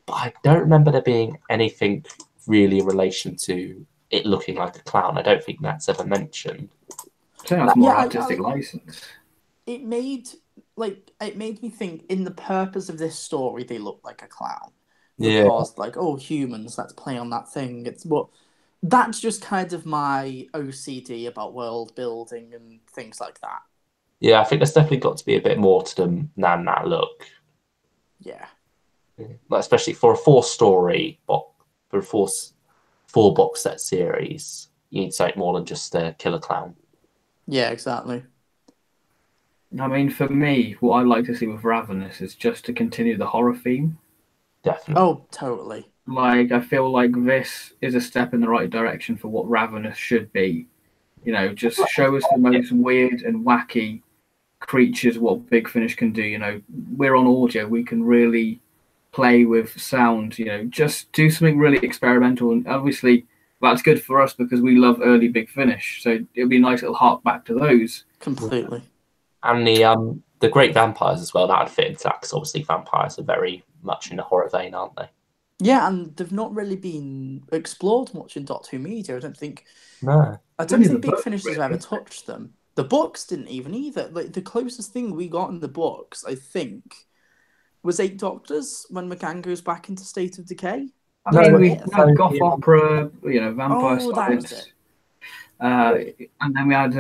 [SPEAKER 3] But I don't remember there being anything really in relation to it looking like a clown. I don't think that's ever mentioned.
[SPEAKER 1] I think that's more artistic license.
[SPEAKER 2] It made me think, in the purpose of this story, they look like a clown. Because humans, let's play on that thing. That's just kind of my OCD about world building and things like that.
[SPEAKER 3] Yeah, I think there's definitely got to be a bit more to them than that look.
[SPEAKER 2] Yeah.
[SPEAKER 3] Like, especially for a four-box set series, you need something more than just a killer clown.
[SPEAKER 2] Yeah, exactly.
[SPEAKER 1] I mean, for me, what I'd like to see with Ravenous is just to continue the horror theme.
[SPEAKER 3] Definitely.
[SPEAKER 2] Oh, totally.
[SPEAKER 1] Like, I feel like this is a step in the right direction for what Ravenous should be. You know, just show us the most weird and wacky creatures, what Big Finish can do. You know, we're on audio, we can really play with sound, you know, just do something really experimental. And obviously, that's good for us because we love early Big Finish. So it'll be a nice little hark back to those.
[SPEAKER 2] Completely.
[SPEAKER 3] And the Great Vampires as well, that would fit into that because obviously vampires are very much in the horror vein, aren't they?
[SPEAKER 2] Yeah, and they've not really been explored much in Doctor Who media. I don't think.
[SPEAKER 3] No.
[SPEAKER 2] I don't think Big Finish has ever touched them. The books didn't even either. Like, the closest thing we got in the books, I think, was 8 Doctors when McGann goes back into State of Decay.
[SPEAKER 1] I mean, we had Goth Opera, you know, Vampire Science. And then we had,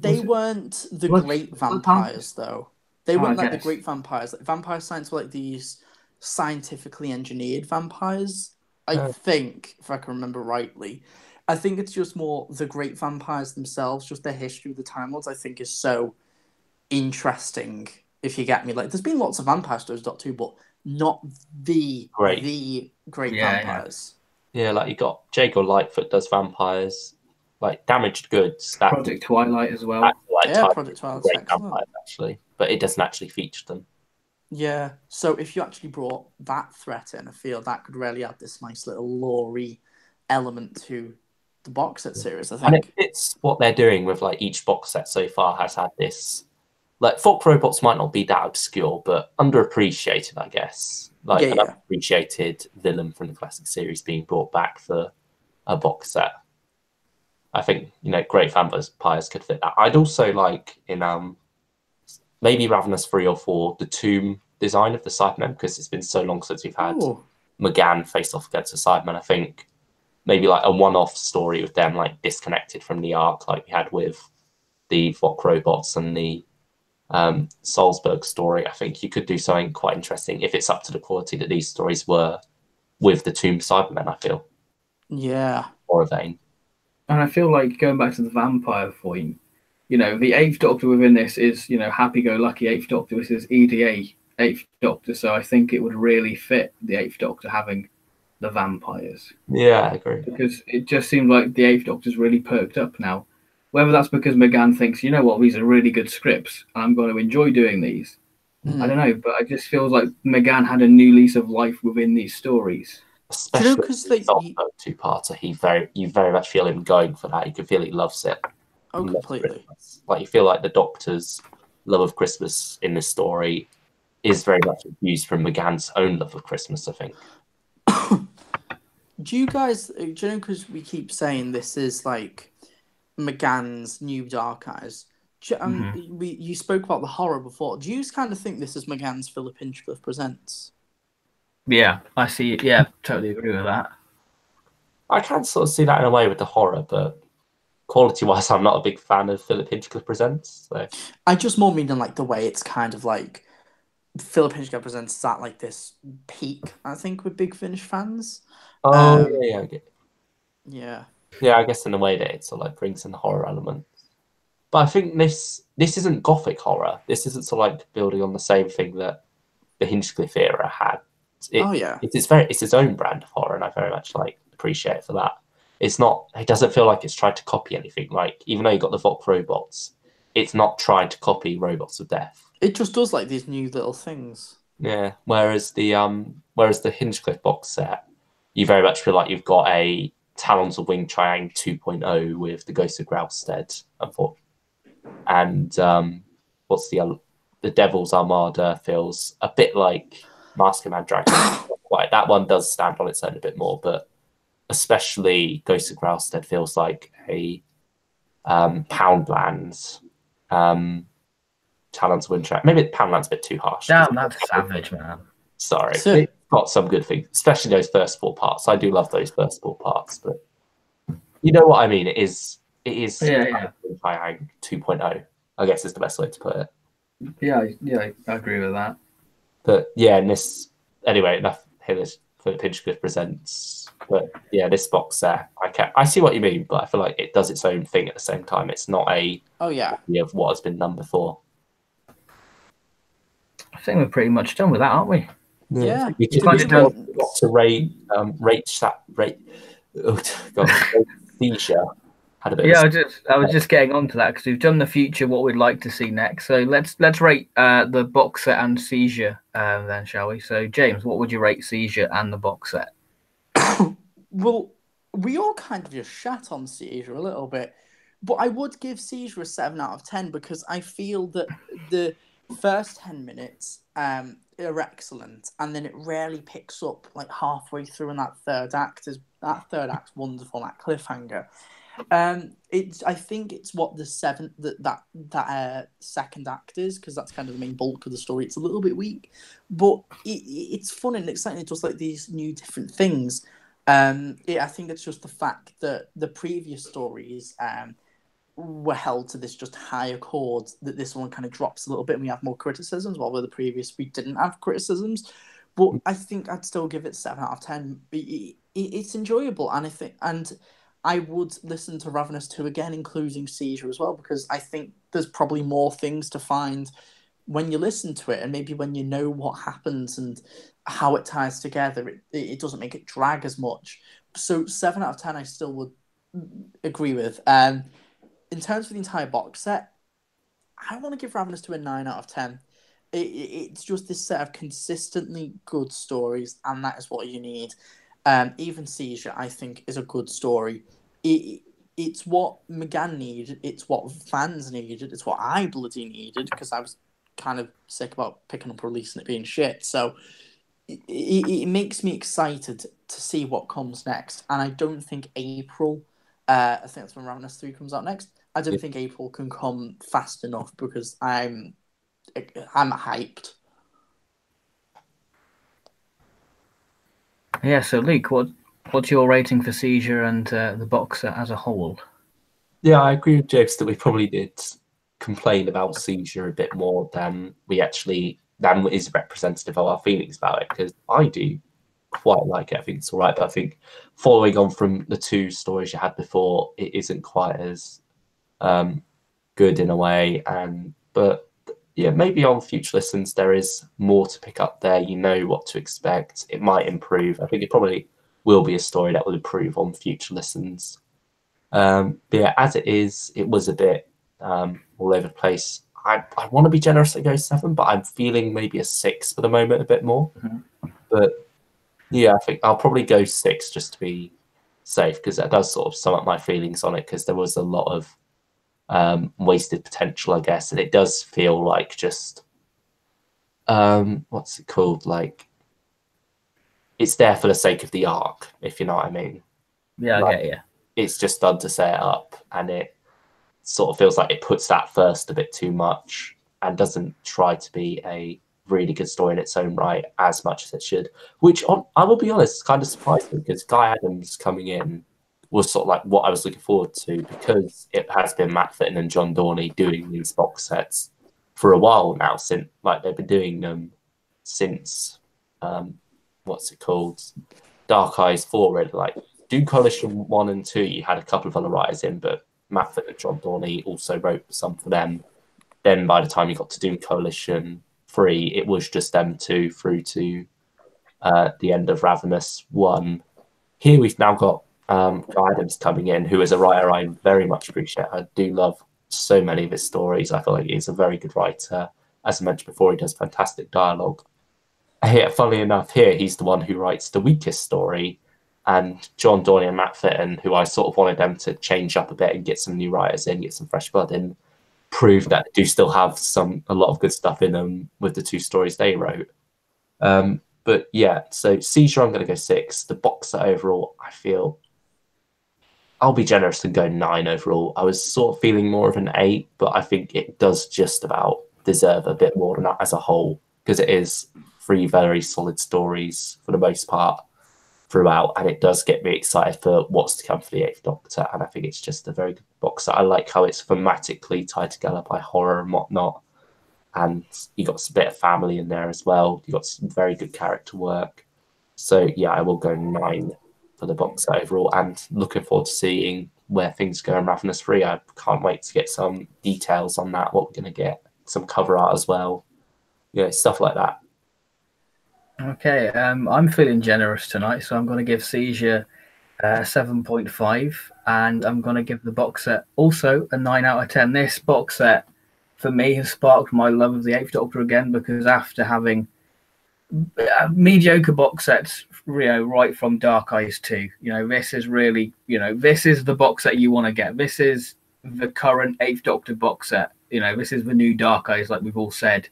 [SPEAKER 2] They weren't the great vampires, though. They weren't like the great vampires. Like, Vampire Science were like these scientifically engineered vampires, I think, if I can remember rightly. I think it's just more the great vampires themselves, just their history of the Time Lords, I think is so interesting, if you get me. Like, there's been lots of vampire stories, Doctor Who, but not the great vampires.
[SPEAKER 3] Yeah, like you got Jago Lightfoot does vampires, like Damaged Goods.
[SPEAKER 1] Project Twilight as well.
[SPEAKER 2] Project Twilight's excellent.
[SPEAKER 3] Vampires, actually, but it doesn't actually feature them.
[SPEAKER 2] Yeah, so if you actually brought that threat in, I feel that could really add this nice little lore-y element to the box set series, I think.
[SPEAKER 3] And it fits what they're doing with, like, each box set so far has had this, like, Fox Robots might not be that obscure, but underappreciated, I guess. Like, an underappreciated villain from the classic series being brought back for a box set. I think, you know, Great Vampires could fit that. I'd also like in maybe Ravenous 3 or 4, the tomb design of the Cybermen, because it's been so long since we've had McGann face off against the Cybermen. I think maybe like a one-off story with them like disconnected from the arc, like we had with the Vok robots and the Salzburg story. I think you could do something quite interesting if it's up to the quality that these stories were with the Tomb Cybermen, I feel.
[SPEAKER 2] Yeah.
[SPEAKER 3] Or a vein.
[SPEAKER 1] And I feel like going back to the vampire point, you know, the 8th Doctor within this is, you know, happy-go-lucky 8th Doctor. This is EDA 8th Doctor, so I think it would really fit the 8th Doctor having the vampires.
[SPEAKER 3] Yeah, I agree.
[SPEAKER 1] Because it just seems like the 8th Doctor's really perked up now. Whether that's because McGann thinks, you know what, these are really good scripts, and I'm going to enjoy doing these. I don't know, but it just feels like McGann had a new lease of life within these stories.
[SPEAKER 3] Especially because the Salzburg two-parter, you very much feel him going for that. You can feel he loves it.
[SPEAKER 2] Oh, completely.
[SPEAKER 3] Like, you feel like the Doctor's love of Christmas in this story is very much used from McGann's own love of Christmas, I think.
[SPEAKER 2] Do you know, because we keep saying this is like McGann's new Dark Eyes, you spoke about the horror before. Do you kind of think this is McGann's Philip Hinchcliffe Presents?
[SPEAKER 1] Yeah, I see. Yeah, totally agree with that.
[SPEAKER 3] I can sort of see that in a way with the horror, but quality-wise, I'm not a big fan of Philip Hinchcliffe Presents. So.
[SPEAKER 2] I just more mean in like the way it's kind of like Philip Hinchcliffe Presents at like this peak, I think, with Big Finish fans.
[SPEAKER 3] Oh yeah,
[SPEAKER 2] Yeah.
[SPEAKER 3] yeah. I guess in a way that it sort of like brings in the horror element. But I think this isn't gothic horror. This isn't sort of like building on the same thing that the Hinchcliffe era had.
[SPEAKER 2] Oh yeah.
[SPEAKER 3] It's its own brand of horror, and I very much like appreciate it for that. It's not. It doesn't feel like it's tried to copy anything. Like even though you got the Vox robots, it's not trying to copy Robots of Death.
[SPEAKER 2] It just does like these new little things.
[SPEAKER 3] Yeah. Whereas the Hinchcliffe box set, you very much feel like you've got a Talons of Wing Triang 2.0 with the Ghost of Growlstead, and what's the Devil's Armada feels a bit like Mask of Mandrake. Quite that one does stand on its own a bit more, but especially Ghost of Growlstead feels like a Poundland. Talons Wind Track. Maybe Poundland's a bit too harsh.
[SPEAKER 1] Damn, that's savage, man.
[SPEAKER 3] Sorry. It's got some good things, especially those first 4 parts. I do love those first 4 parts, but you know what I mean? It is
[SPEAKER 1] Yeah.
[SPEAKER 3] 2.0, I guess is the best way to put it.
[SPEAKER 1] Yeah, I agree with that.
[SPEAKER 3] But yeah, and this anyway, enough here for Hinchcliffe Presents. But yeah, this box set, I see what you mean, but I feel like it does its own thing at the same time. It's not a of what has been done before.
[SPEAKER 1] I think we're pretty much done with that, aren't we?
[SPEAKER 2] Yeah.
[SPEAKER 3] We got to rate Seizure. Had a bit
[SPEAKER 1] I was just getting onto that because we've done the future, what we'd like to see next. So let's rate the box set and Seizure then, shall we? So James, what would you rate Seizure and the box set?
[SPEAKER 2] Well, we all kind of just shat on Seizure a little bit, but I would give Seizure a 7 out of 10 because I feel that the first 10 minutes are excellent, and then it rarely picks up like halfway through, and that third act's wonderful, that cliffhanger. I think it's what the second act is, because that's kind of the main bulk of the story. It's a little bit weak, but it's fun and exciting. It does like these new different things. I think it's just the fact that the previous stories were held to this just higher chord, that this one kind of drops a little bit and we have more criticisms, while with the previous we didn't have criticisms. But I think I'd still give it 7 out of 10. It's enjoyable, and I would listen to Ravenous 2 again, including Seizure as well, because I think there's probably more things to find when you listen to it, and maybe when you know what happens and how it ties together, it doesn't make it drag as much. So 7 out of 10 I still would agree with. In terms of the entire box set, I want to give Ravenous 2 a 9 out of 10. It's just this set of consistently good stories, and that is what you need. Even Seizure, I think, is a good story. It's what McGann needed. It's what fans needed. It's what I bloody needed, because I was kind of sick about picking up a release and it being shit. So it makes me excited to see what comes next. And I don't think April, I think that's when Ravenous 3 comes out next. I don't think April can come fast enough, because I'm hyped.
[SPEAKER 1] Yeah, so Luke, what's your rating for Seizure and the box set as a whole?
[SPEAKER 3] Yeah, I agree with James that we probably did complain about Seizure a bit more than is representative of our feelings about it, because I do quite like it. I think it's all right, but I think following on from the 2 stories you had before, it isn't quite as good in a way. But yeah, maybe on future listens there is more to pick up there. You know what to expect. It might improve. I think it probably will be a story that will improve on future listens. But yeah, as it is, it was a bit all over the place. I want to be generous and go 7, but I'm feeling maybe a 6 for the moment, a bit more. But yeah, I think I'll probably go 6 just to be safe, because that does sort of sum up my feelings on it, because there was a lot of wasted potential, I guess, and it does feel like just what's it called? Like it's there for the sake of the arc, if you know what I mean.
[SPEAKER 1] Yeah, I get you.
[SPEAKER 3] It's just done to set it up, and it sort of feels like it puts that first a bit too much and doesn't try to be a really good story in its own right, as much as it should. Which, I will be honest, kind of surprised me because Guy Adams coming in was sort of like what I was looking forward to, because it has been Matt Fitton and John Dorney doing these box sets for a while now. Since like they've been doing them since what's it called, Dark Eyes 4, really. Like do Coalition 1 and 2, you had a couple of other writers in, but Matt Fitton and John Dorney also wrote some for them. Then by the time you got to Doom Coalition 3, it was just them two through to the end of Ravenous 1. Here we've now got Guy Adams coming in, who is a writer I very much appreciate. I do love so many of his stories. I feel like he's a very good writer. As I mentioned before, he does fantastic dialogue. Here, funnily enough, here he's the one who writes the weakest story, and John Dorney and Matt Fitton, who I sort of wanted them to change up a bit and get some new writers in, get some fresh blood in, prove that they do still have a lot of good stuff in them with the 2 stories they wrote. But yeah, so Seizure, I'm going to go 6. The box set overall, I feel I'll be generous and go 9 overall. I was sort of feeling more of an 8, but I think it does just about deserve a bit more than that as a whole, because it is 3 very solid stories for the most part throughout, and it does get me excited for what's to come for the 8th Doctor, and I think it's just a very good box set. I like how it's thematically tied together by horror and whatnot, and you got a bit of family in there as well. You got some very good character work. So yeah, I will go 9 for the box set overall, and looking forward to seeing where things go in Ravenous 3. I can't wait to get some details on that, what we're going to get, some cover art as well, stuff like that.
[SPEAKER 1] Okay, I'm feeling generous tonight, so I'm going to give Seizure 7.5, and I'm going to give the box set also a 9 out of 10. This box set, for me, has sparked my love of the 8th Doctor again, because after having mediocre box sets, right from Dark Eyes 2, this is really, this is the box set you want to get. This is the current 8th Doctor box set. This is the new Dark Eyes, like we've all said.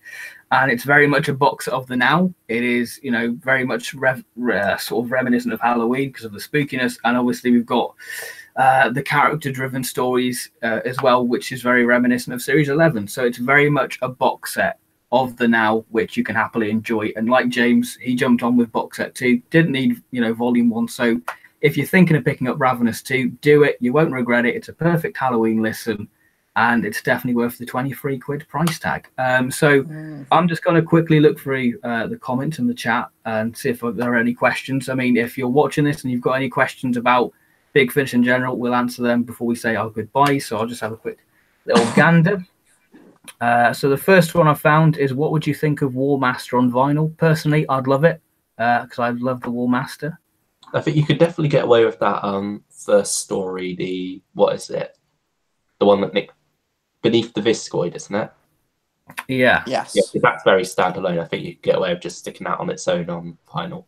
[SPEAKER 1] And it's very much a box of the now. It is, very much sort of reminiscent of Halloween because of the spookiness. And obviously we've got the character-driven stories as well, which is very reminiscent of Series 11. So it's very much a box set of the now, which you can happily enjoy. And like James, he jumped on with box set 2. Didn't need, volume 1. So if you're thinking of picking up Ravenous 2, do it. You won't regret it. It's a perfect Halloween listen. And it's definitely worth the 23 quid price tag. I'm just going to quickly look through the comments in the chat and see if there are any questions. I mean, if you're watching this and you've got any questions about Big Finish in general, we'll answer them before we say our goodbye. So I'll just have a quick little gander. So the first one I found is, what would you think of War Master on vinyl? Personally, I'd love it because I love the War Master.
[SPEAKER 3] I think you could definitely get away with that first story, what is it? The one that Nick... Beneath the Viscoid, isn't it?
[SPEAKER 1] Yeah.
[SPEAKER 2] Yes.
[SPEAKER 3] Yeah, that's very standalone. I think you could get away with just sticking that on its own on vinyl.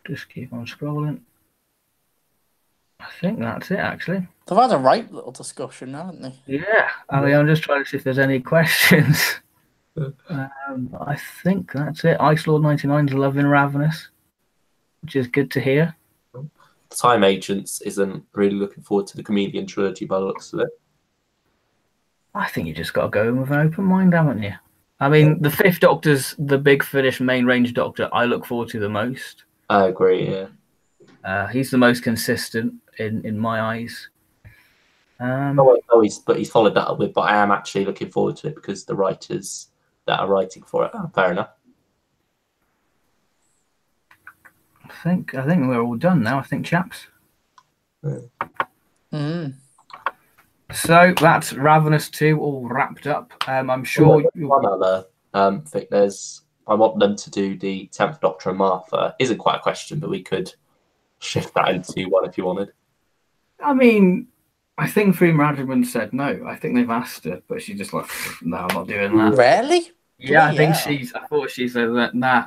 [SPEAKER 1] Just keep on scrolling. I think that's it, actually.
[SPEAKER 2] They've had a right little discussion, haven't they?
[SPEAKER 1] Yeah. I mean, I'm just trying to see if there's any questions. I think that's it. Ice Lord 99's loving Ravenous, which is good to hear.
[SPEAKER 3] Time Agents isn't really looking forward to the Comedian trilogy by the looks of it.
[SPEAKER 1] I think you just got to go in with an open mind, haven't you? I mean, the 5th Doctor's the Big Finish main range Doctor I look forward to the most.
[SPEAKER 3] I agree, yeah.
[SPEAKER 1] He's the most consistent in my eyes.
[SPEAKER 3] He's followed that up with, but I am actually looking forward to it because the writers that are writing for it. Fair enough.
[SPEAKER 1] I think we're all done now. I think, chaps. So that's Ravenous 2 all wrapped up. I'm sure.
[SPEAKER 3] One other thing, I want them to do the 10th Doctor and Martha. Isn't quite a question, but we could shift that into one if you wanted.
[SPEAKER 1] I mean, I think Free Management said no. I think they've asked her, but she's just like, no, I'm not doing that.
[SPEAKER 2] Really?
[SPEAKER 1] Yeah, I thought she said that. Nah.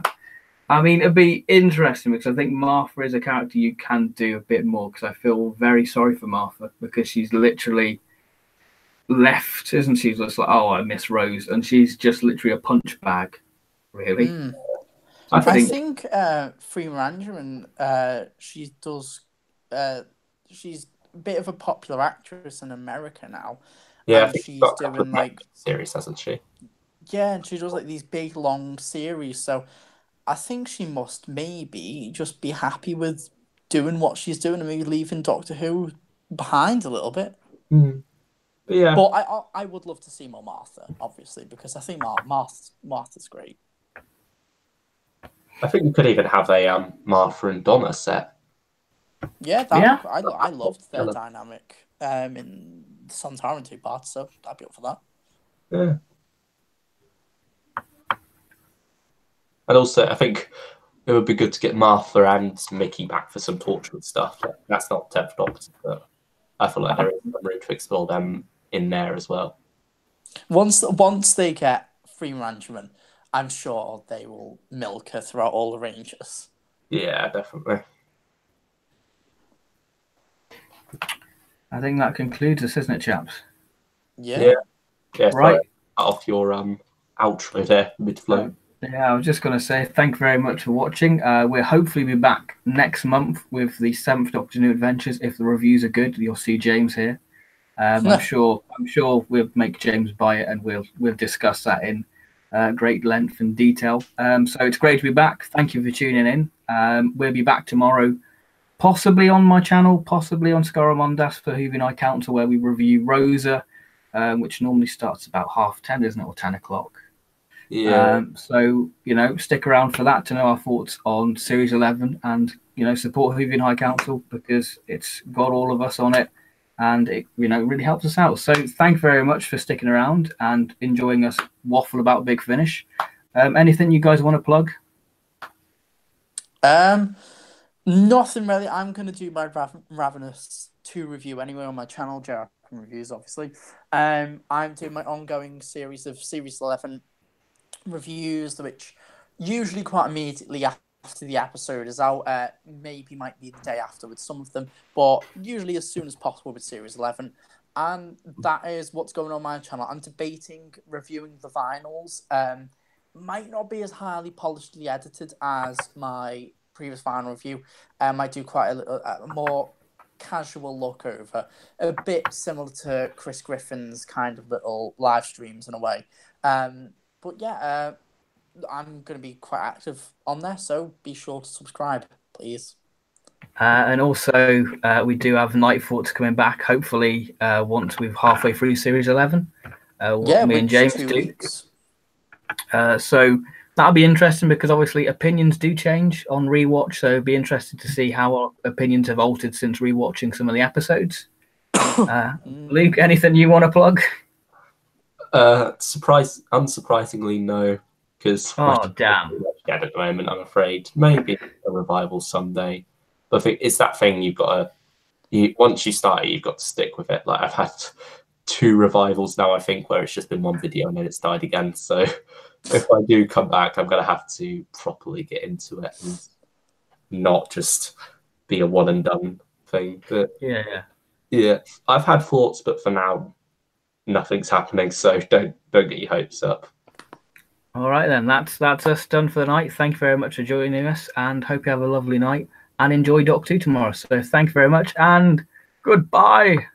[SPEAKER 1] I mean, it'd be interesting because I think Martha is a character you can do a bit more, because I feel very sorry for Martha because she's literally left, isn't she? Just like, oh, I miss Rose, and she's just literally a punch bag, really.
[SPEAKER 2] I think Free Management, she's bit of a popular actress in America now.
[SPEAKER 3] Yeah, I
[SPEAKER 2] And
[SPEAKER 3] think
[SPEAKER 2] she's
[SPEAKER 3] got a couple
[SPEAKER 2] doing
[SPEAKER 3] of
[SPEAKER 2] like
[SPEAKER 3] series, hasn't she?
[SPEAKER 2] Yeah, and she does like these big long series. So I think she must maybe just be happy with doing what she's doing and maybe leaving Doctor Who behind a little bit.
[SPEAKER 3] Mm. Yeah,
[SPEAKER 2] But I would love to see more Martha, obviously, because I think Martha's great.
[SPEAKER 3] I think you could even have a Martha and Donna set.
[SPEAKER 2] Yeah,
[SPEAKER 1] Yeah.
[SPEAKER 2] I loved their dynamic in the Sontaran two parts, so I'd be up for that.
[SPEAKER 3] Yeah. And also, I think it would be good to get Martha and Mickey back for some Torchwood stuff. That's not 10th Doctor, but I feel like there is some room to explore them in there as well.
[SPEAKER 2] Once they get free management, I'm sure they will milk her throughout all the ranges.
[SPEAKER 3] Yeah, definitely.
[SPEAKER 1] I think that concludes us, isn't it, chaps?
[SPEAKER 2] Yeah.
[SPEAKER 3] Yeah.
[SPEAKER 1] Right.
[SPEAKER 3] Sorry, off your outro there, mid-flow.
[SPEAKER 1] Yeah, I was just going to say thank you very much for watching. We'll hopefully be back next month with the 7th Doctor New Adventures. If the reviews are good, you'll see James here. I'm sure we'll make James buy it, and we'll discuss that in great length and detail. So it's great to be back. Thank you for tuning in. We'll be back tomorrow, possibly on my channel, possibly on Scaramondas for Whoville Night Council, where we review Rosa, which normally starts about 10:30, isn't it, or 10 o'clock?
[SPEAKER 3] Yeah.
[SPEAKER 1] So, stick around for that to know our thoughts on Series 11 and, support Whoville High Council because it's got all of us on it and it, really helps us out. So thank you very much for sticking around and enjoying us waffle about Big Finish. Anything you guys want to plug?
[SPEAKER 2] Nothing really. I'm going to do my Ravenous 2 review anyway on my channel, Jarek Reviews, obviously. I'm doing my ongoing series of Series 11 reviews, which usually quite immediately after the episode is out. Maybe might be the day after with some of them, but usually as soon as possible with Series 11. And that is what's going on my channel. I'm debating reviewing the vinyls. Might not be as highly polishedly edited as my previous vinyl review. I do quite a more casual look over, a bit similar to Chris Griffin's kind of little live streams in a way. But yeah, I'm going to be quite active on there, so be sure to subscribe, please.
[SPEAKER 1] And also, we do have Night Thoughts coming back, hopefully, once we're halfway through Series 11. Me and James
[SPEAKER 2] 2
[SPEAKER 1] do.
[SPEAKER 2] weeks.
[SPEAKER 1] So that'll be interesting because obviously opinions do change on rewatch. So it'll be interesting to see how our opinions have altered since rewatching some of the episodes. Luke, anything you want to plug?
[SPEAKER 3] Unsurprisingly, no, because
[SPEAKER 1] damn.
[SPEAKER 3] Dead at the moment. I'm afraid maybe a revival someday, but it's that thing you've got to. Once you start it, you've got to stick with it. Like I've had 2 revivals now, I think, where it's just been one video and then it's died again. So if I do come back, I'm gonna have to properly get into it and not just be a one and done thing. But yeah, I've had thoughts, but for now, nothing's happening. So don't get your hopes up.
[SPEAKER 1] All right then, that's us done for the night. Thank you very much for joining us, and hope you have a lovely night and enjoy Doc 2 tomorrow. So thank you very much, and goodbye.